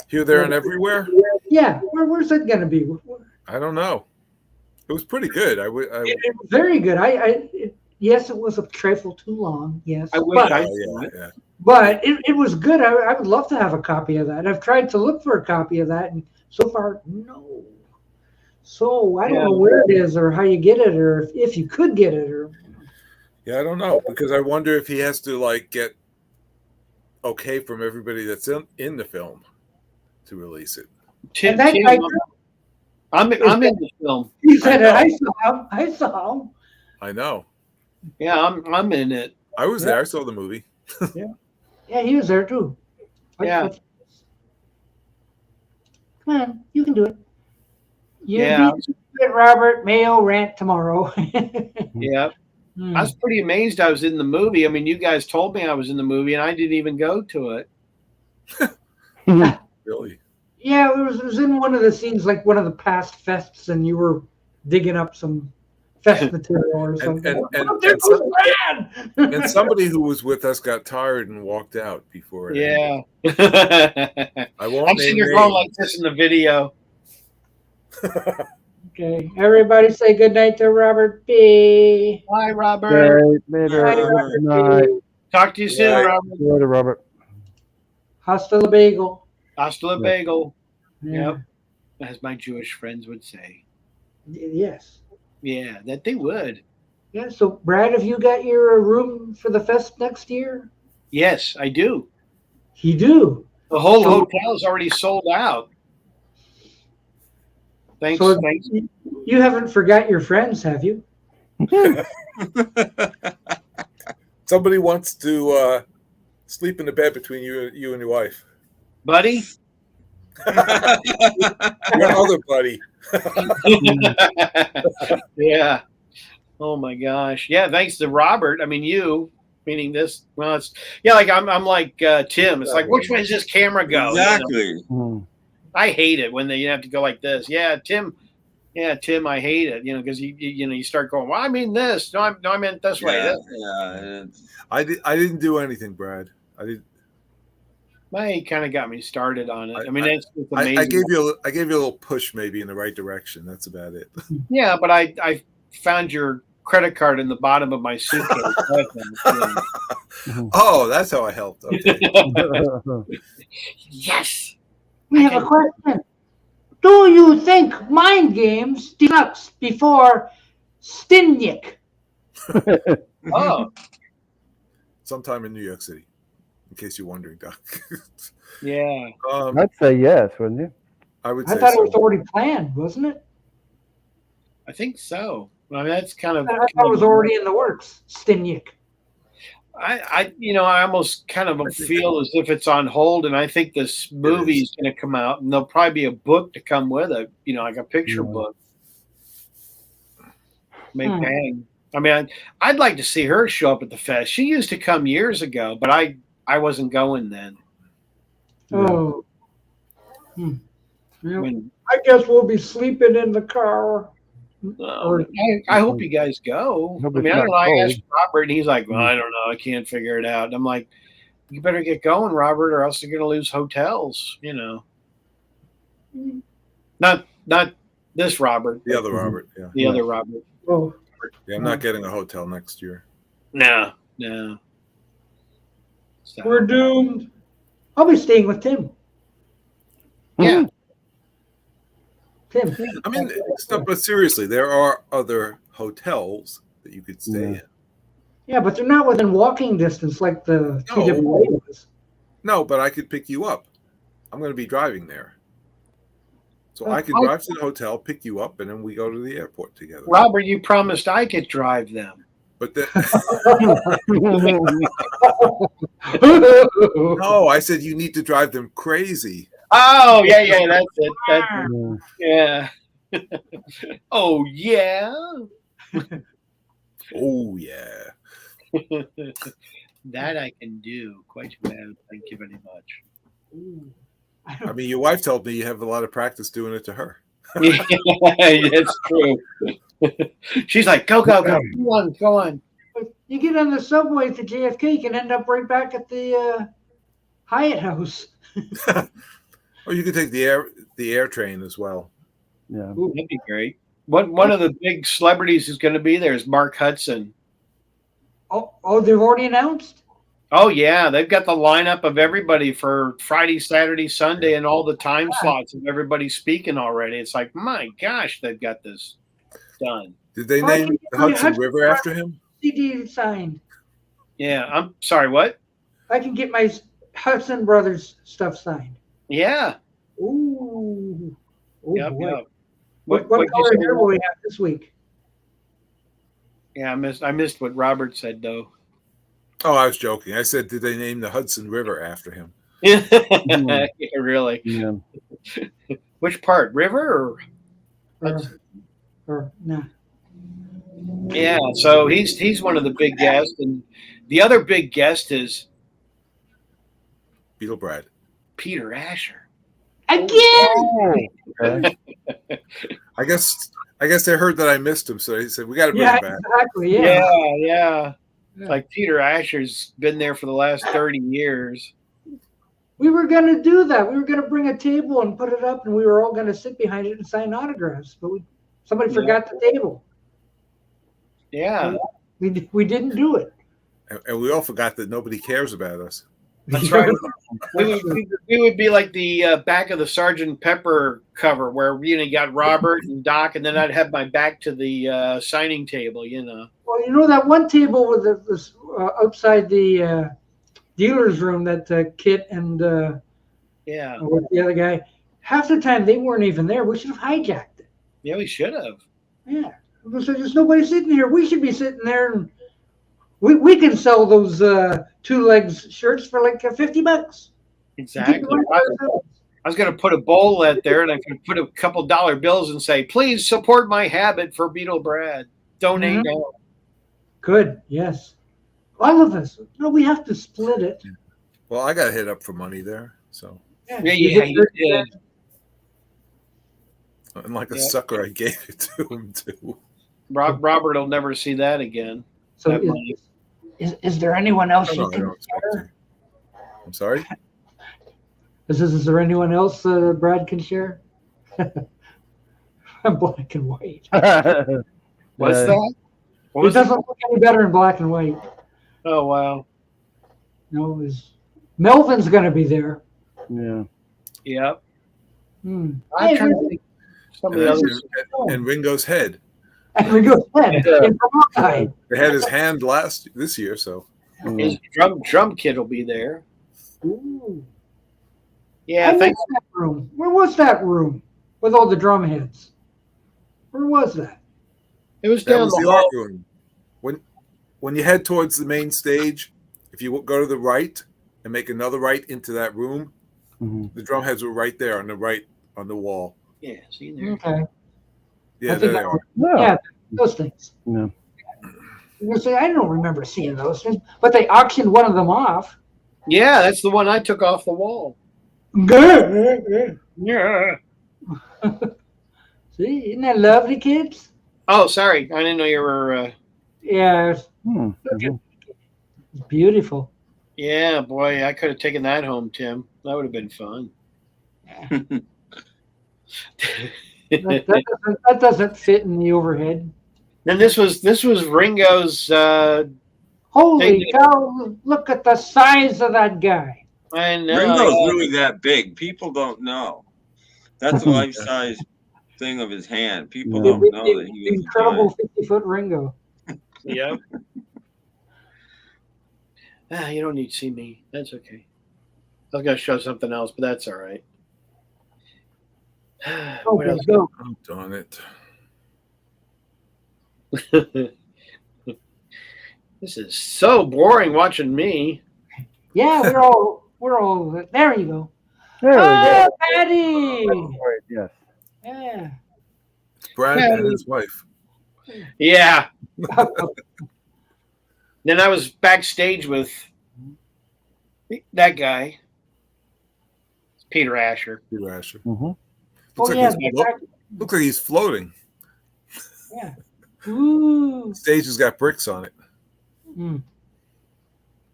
Speaker 6: Here, there, and everywhere.
Speaker 1: Yeah, where's that gonna be?
Speaker 6: I don't know. It was pretty good.
Speaker 1: It was very good. Yes, it was a trifle too long. Yes,
Speaker 7: I wish
Speaker 1: but,
Speaker 7: I
Speaker 6: yeah.
Speaker 1: but it was good. I would love to have a copy of that. I've tried to look for a copy of that, and so far, no. So I don't know where it is, or how you get it, or if you could get it, or
Speaker 6: Yeah, I don't know, because I wonder if he has to like get okay from everybody that's in the film to release it.
Speaker 7: Tim,
Speaker 1: and that guy,
Speaker 7: I'm in the film.
Speaker 1: he said, I saw him.
Speaker 6: I know.
Speaker 7: Yeah, I'm in it.
Speaker 6: I was there. I saw the movie.
Speaker 1: Yeah, he was there too.
Speaker 7: Yeah.
Speaker 1: Come on, you can do it. You
Speaker 7: Yeah.
Speaker 1: beat it, Robert. Mayo rant tomorrow.
Speaker 7: Yeah. I was pretty amazed I was in the movie. I mean, you guys told me I was in the movie, and I didn't even go to it.
Speaker 6: Really?
Speaker 1: Yeah, it was in one of the scenes, like one of the past fests, and you were digging up some fest material or something.
Speaker 6: And somebody who was with us got tired and walked out before it ended.
Speaker 7: Yeah.
Speaker 6: I won't
Speaker 7: I'm sitting
Speaker 6: name
Speaker 7: here going
Speaker 6: names.
Speaker 7: like this in the video.
Speaker 1: Okay, everybody say good night to Robert B.
Speaker 7: Bye, Robert.
Speaker 2: Later.
Speaker 1: Bye,
Speaker 2: Good
Speaker 1: Robert
Speaker 2: night.
Speaker 1: B.
Speaker 7: Talk to you soon,
Speaker 6: Yeah.
Speaker 7: Robert.
Speaker 2: Later, Robert.
Speaker 1: Hasta la bagel.
Speaker 7: Hasta la bagel.
Speaker 1: Yeah.
Speaker 7: Yep. As my Jewish friends would say.
Speaker 1: Yes.
Speaker 7: Yeah, that they would.
Speaker 1: Yeah. So, Brad, have you got your room for the fest next year?
Speaker 7: Yes, I do.
Speaker 1: You do.
Speaker 7: The whole
Speaker 1: So-
Speaker 7: hotel is already sold out. Thanks.
Speaker 1: So
Speaker 7: thanks.
Speaker 1: you haven't forgot your friends, have you?
Speaker 6: Somebody wants to sleep in the bed between you and your wife.
Speaker 7: Buddy.
Speaker 6: Your other buddy.
Speaker 7: Yeah. Oh my gosh. Yeah. Thanks to Robert. I mean, you meaning this. Well, it's like I'm like Tim. It's like, which way does this camera go?
Speaker 3: Exactly.
Speaker 7: You know? I hate it when you have to go like this. Yeah, Tim. Yeah, Tim. I hate it. Because you start going. Well, I mean this. No, I meant this way.
Speaker 3: Yeah.
Speaker 6: I didn't do anything, Brad. I did.
Speaker 7: Well, he kind of got me started on it. I mean, it's amazing.
Speaker 6: I gave you a little push, maybe in the right direction. That's about it.
Speaker 7: Yeah, but I found your credit card in the bottom of my suitcase.
Speaker 6: Oh, that's how I helped. Okay.
Speaker 7: Yes.
Speaker 1: We have a question. Do you think mind games deluxe before Stinnik?
Speaker 7: Oh,
Speaker 6: Sometime in New York City, in case you're wondering, Doc.
Speaker 7: yeah.
Speaker 2: I'd say yes, wouldn't you?
Speaker 6: I would
Speaker 1: I
Speaker 6: say
Speaker 1: thought
Speaker 6: so.
Speaker 1: it was already planned, wasn't it?
Speaker 7: I think so. I mean, that's kind of.
Speaker 1: I thought it was already in the works. Stinnik.
Speaker 7: I almost kind of feel as if it's on hold, and I think this movie is going to come out, and there'll probably be a book to come with it. Like a picture book. Make bang. I mean, I'd like to see her show up at the fest. She used to come years ago, but I wasn't going then.
Speaker 1: Oh.
Speaker 7: I mean,
Speaker 1: I guess we'll be sleeping in the car.
Speaker 7: I hope you guys go. I mean, I don't know. I asked Robert, and he's like, "Well, I don't know. I can't figure it out." And I'm like, "You better get going, Robert, or else you're going to lose hotels." Not this Robert.
Speaker 6: The other Robert. Yeah.
Speaker 7: The other Robert.
Speaker 1: Oh,
Speaker 6: Yeah, I'm not getting a hotel next year.
Speaker 7: No. So,
Speaker 1: we're doomed. I'll be staying with Tim.
Speaker 7: yeah.
Speaker 1: Tim.
Speaker 6: I mean, but seriously, there are other hotels that you could stay in.
Speaker 1: Yeah, but they're not within walking distance like the TWA was.
Speaker 6: No, but I could pick you up. I'm going to be driving there. So I could drive to the hotel, pick you up, and then we go to the airport together.
Speaker 7: Robert, you promised I could drive them.
Speaker 6: But no, I said you need to drive them crazy.
Speaker 7: Oh, yeah, that's it. Yeah. Oh, yeah.
Speaker 6: Oh, yeah.
Speaker 7: That I can do. Quite well. Thank you very much.
Speaker 6: I mean, your wife told me you have a lot of practice doing it to her.
Speaker 7: Yeah, it's true. She's like, go. Go on.
Speaker 1: You get on the subway to JFK, you can end up right back at the Hyatt House.
Speaker 6: Or you could take the air train as well.
Speaker 2: Yeah.
Speaker 7: Ooh, that'd be great. One of the big celebrities who's going to be there is Mark Hudson.
Speaker 1: Oh, they've already announced?
Speaker 7: Oh, yeah. They've got the lineup of everybody for Friday, Saturday, Sunday, and all the time slots of everybody speaking already. It's like, my gosh, they've got this done.
Speaker 6: Did they name the Hudson River after him?
Speaker 1: CD signed.
Speaker 7: Yeah. I'm sorry, what?
Speaker 1: I can get my Hudson Brothers stuff signed.
Speaker 7: Yeah.
Speaker 1: Ooh. Oh,
Speaker 7: Yep.
Speaker 1: What color hair will we have this week?
Speaker 7: Yeah, I missed what Robert said, though.
Speaker 6: Oh, I was joking. I said, did they name the Hudson River after him?
Speaker 7: Yeah, really.
Speaker 2: Yeah.
Speaker 7: Which part? River
Speaker 1: or no?
Speaker 7: Yeah, so he's one of the big guests, and the other big guest is
Speaker 6: Beatle Brad.
Speaker 7: Peter Asher.
Speaker 1: Again.
Speaker 2: Okay.
Speaker 6: I guess they heard that I missed him, so they said we got to bring him back.
Speaker 1: Exactly.
Speaker 7: Yeah. Like Peter Asher's been there for the last 30 years.
Speaker 1: We were going to do that. We were going to bring a table and put it up, and we were all going to sit behind it and sign autographs. But somebody forgot the table.
Speaker 7: Yeah.
Speaker 1: We didn't do it.
Speaker 6: And we all forgot that nobody cares about us.
Speaker 7: That's right. we would be like the back of the Sgt. Pepper cover where you got Robert and Doc, and then I'd have my back to the signing table,
Speaker 1: Well, that one table with the outside the dealer's room that Kit and with the other guy, half the time they weren't even there. We should have hijacked it.
Speaker 7: Yeah, we should have.
Speaker 1: Yeah. So there's nobody sitting here. We should be sitting there, and we can sell those two legs shirts for like $50.
Speaker 7: Exactly. I was going to put a bowl out there, and I could put a couple dollar bills and say, "Please support my habit for Beatle Brad. Donate now."
Speaker 1: Good. Yes. All of us. No, we have to split it.
Speaker 6: Well, I got hit up for money there, so.
Speaker 7: Yeah, you did.
Speaker 6: And like a sucker, I gave it to him too.
Speaker 7: Robert will never see that again.
Speaker 1: So is there anyone else you can share?
Speaker 6: I'm sorry?
Speaker 1: Is there anyone else Brad can share? Black and white.
Speaker 7: What's that?
Speaker 1: It doesn't look any better in black and white.
Speaker 7: Oh, wow.
Speaker 1: No, Melvin's going to be there.
Speaker 2: Yeah.
Speaker 7: Yep.
Speaker 1: I'm
Speaker 7: trying to think some of the others.
Speaker 6: And Ringo's head.
Speaker 1: And Ringo's head.
Speaker 6: They had his hand this year, so.
Speaker 7: His drum kit will be there.
Speaker 1: Ooh.
Speaker 7: Yeah, thanks.
Speaker 1: That room. Where was that room with all the drum heads? Where was that?
Speaker 7: It was
Speaker 6: down
Speaker 7: down
Speaker 6: the art room. When you head towards the main stage, if you go to the right and make another right into that room, the drum heads were right there on the right on the wall.
Speaker 7: Yeah, see there.
Speaker 1: Okay.
Speaker 6: Yeah, there they are.
Speaker 1: Yeah, those things.
Speaker 2: Yeah.
Speaker 1: You say I don't remember seeing those things, but they auctioned one of them off.
Speaker 7: Yeah, that's the one I took off the wall.
Speaker 1: Good.
Speaker 7: Yeah.
Speaker 1: See, isn't that lovely, kids?
Speaker 7: Oh, sorry, I didn't know you were.
Speaker 1: Yeah, it's beautiful.
Speaker 7: Yeah, boy, I could have taken that home, Tim. That would have been fun.
Speaker 1: That doesn't fit in the overhead.
Speaker 7: Then this was Ringo's.
Speaker 1: Holy cow! Look at the size of that guy.
Speaker 7: I know.
Speaker 3: Ringo's really that big. People don't know. That's a life-size thing of his hand. People don't know that he was
Speaker 1: incredible 50-foot Ringo.
Speaker 7: Yep. You don't need to see me. That's okay. I was gonna show something else, but that's all right. What else?
Speaker 6: Oh, darn it.
Speaker 7: This is so boring watching me.
Speaker 1: Yeah, we're all there. You go.
Speaker 2: There we go.
Speaker 1: Patty.
Speaker 2: Yes.
Speaker 1: Yeah.
Speaker 6: Brad and his wife.
Speaker 7: Yeah. Then I was backstage with that guy. It's Peter Asher.
Speaker 6: Peter Asher.
Speaker 2: Mm-hmm.
Speaker 6: Looks like he's floating.
Speaker 1: Yeah. Ooh.
Speaker 6: The stage has got bricks on it.
Speaker 1: Mm.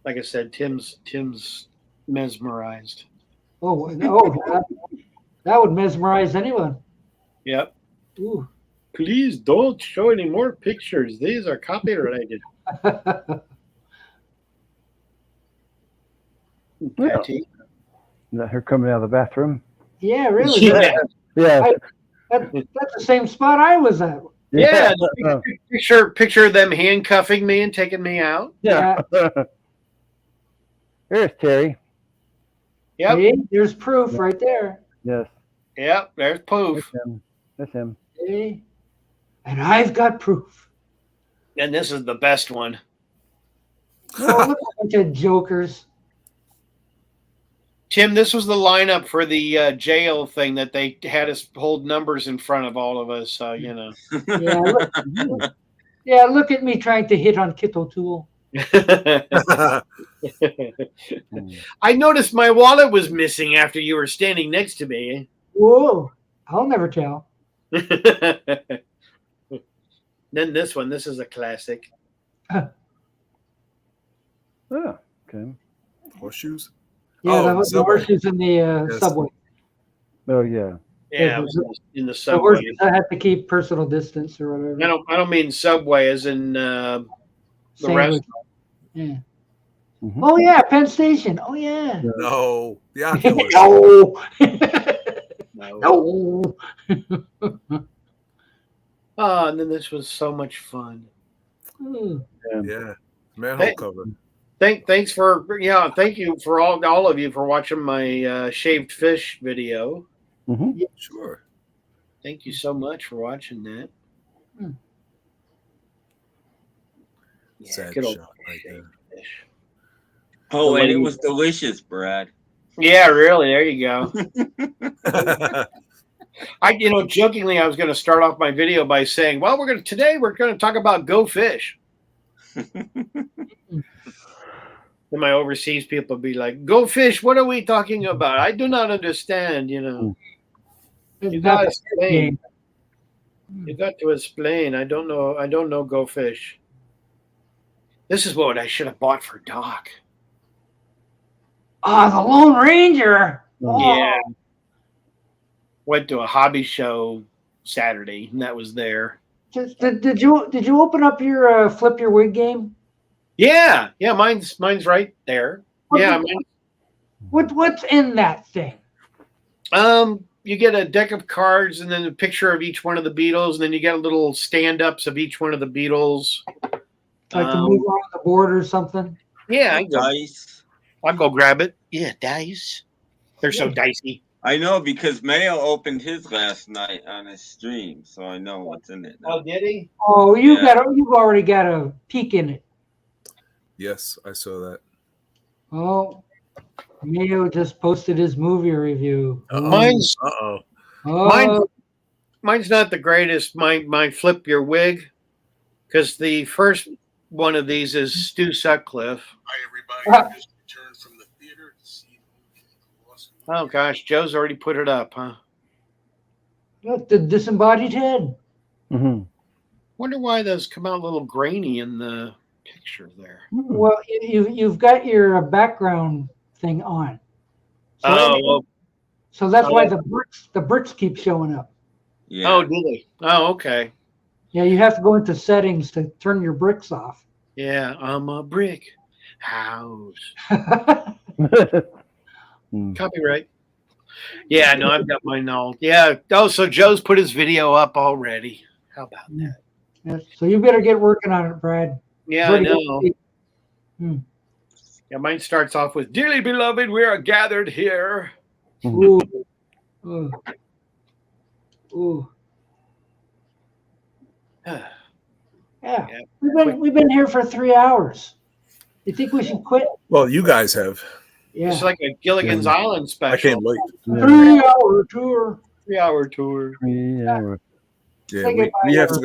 Speaker 7: Like I said, Tim's mesmerized.
Speaker 1: Oh, that would mesmerize anyone.
Speaker 7: Yep.
Speaker 1: Ooh.
Speaker 7: Please don't show any more pictures. These are copyrighted. Patty.
Speaker 2: Is that her coming out of the bathroom?
Speaker 1: Yeah, really.
Speaker 7: Yeah.
Speaker 2: Yeah.
Speaker 1: That's the same spot I was at.
Speaker 7: Yeah. Picture them handcuffing me and taking me out.
Speaker 2: Yeah. There's Terry.
Speaker 7: Yep.
Speaker 1: See, there's proof right there.
Speaker 2: Yes.
Speaker 7: Yep. There's proof.
Speaker 2: That's him.
Speaker 1: See? And I've got proof.
Speaker 7: And this is the best one.
Speaker 1: Oh, look at a bunch of jokers.
Speaker 7: Tim, this was the lineup for the jail thing that they had us hold numbers in front of all of us. So, you know.
Speaker 1: Look at me trying to hit on Kit O'Toole.
Speaker 7: I noticed my wallet was missing after you were standing next to me.
Speaker 1: Whoa. I'll never tell.
Speaker 7: Then this one. This is a classic.
Speaker 2: Oh, okay.
Speaker 6: Horseshoes?
Speaker 1: Yeah, that was the horseshoes in the subway.
Speaker 2: Oh, yeah.
Speaker 7: Yeah, it was in the
Speaker 1: The
Speaker 7: subway.
Speaker 1: horses that had to keep personal distance or whatever.
Speaker 7: I don't mean subway as in the restaurant.
Speaker 1: Yeah.
Speaker 2: Mm-hmm.
Speaker 1: Oh yeah, Penn Station. Oh yeah.
Speaker 6: No, the Oculus.
Speaker 1: No.
Speaker 7: Oh, and then this was so much fun.
Speaker 6: Yeah, manhole cover.
Speaker 7: Thank you for all of you for watching my shaved fish video.
Speaker 2: Mm-hmm.
Speaker 6: Sure.
Speaker 7: Thank you so much for watching that.
Speaker 6: Sad
Speaker 7: good old
Speaker 6: shot right there.
Speaker 7: fish.
Speaker 3: Oh, and it was delicious, Brad.
Speaker 7: Yeah, really. There you go. Jokingly, I was going to start off my video by saying, "Well, today we're going to talk about Go Fish." And my overseas people be like, "Go Fish? What are we talking about? I do not understand." You know, you got to explain. You got to explain. I don't know. I don't know Go Fish. This is what I should have bought for Doc.
Speaker 1: Ah, the Lone Ranger. Oh.
Speaker 7: Yeah. Went to a hobby show Saturday, and that was there.
Speaker 1: Did you open up your flip your wig game?
Speaker 7: Yeah, mine's right there.
Speaker 1: What's in that thing?
Speaker 7: You get a deck of cards and then a picture of each one of the Beatles, and then you get little stand-ups of each one of the Beatles.
Speaker 1: Like to move on the board or something?
Speaker 7: Yeah,
Speaker 3: Dice.
Speaker 7: I'll go grab it. Yeah, dice. They're so dicey.
Speaker 3: I know because Mayo opened his last night on his stream, so I know what's in it now.
Speaker 7: Oh, did he?
Speaker 1: Oh, you've already got a peek in it.
Speaker 6: Yes, I saw that.
Speaker 1: Oh, Mayo just posted his movie review.
Speaker 7: Mine's
Speaker 1: Oh.
Speaker 7: mine's not the greatest. Mine flip your wig, because the first one of these is Stu Sutcliffe.
Speaker 8: Hi, everybody. Just returned from the theater to see the movie.
Speaker 7: Oh gosh, Joe's already put it up, huh?
Speaker 1: Look, the disembodied head.
Speaker 2: Mm-hmm.
Speaker 7: Wonder why those come out a little grainy in the picture there.
Speaker 1: Well, you've got your background thing on. So So that's why the bricks keep showing up.
Speaker 3: Yeah.
Speaker 7: Oh, do they? Oh, okay.
Speaker 1: Yeah, you have to go into settings to turn your bricks off.
Speaker 7: Yeah, I'm a brick house. Copyright. Yeah, no, I've got mine all. Yeah. Oh, so Joe's put his video up already. How about that?
Speaker 1: Yeah, so you better get working on it, Brad.
Speaker 7: Yeah, I know. Yeah, mine starts off with "Dearly beloved, we are gathered here."
Speaker 1: Ooh. Ooh. Ooh. Yeah. We've been here for 3 hours. You think we should quit?
Speaker 6: Well, you guys have.
Speaker 1: Yeah.
Speaker 7: It's like a Gilligan's Island
Speaker 6: I
Speaker 7: special.
Speaker 6: can't wait.
Speaker 1: 3 hour tour.
Speaker 7: 3 hour tour.
Speaker 2: Yeah.
Speaker 6: Yeah, we have to go.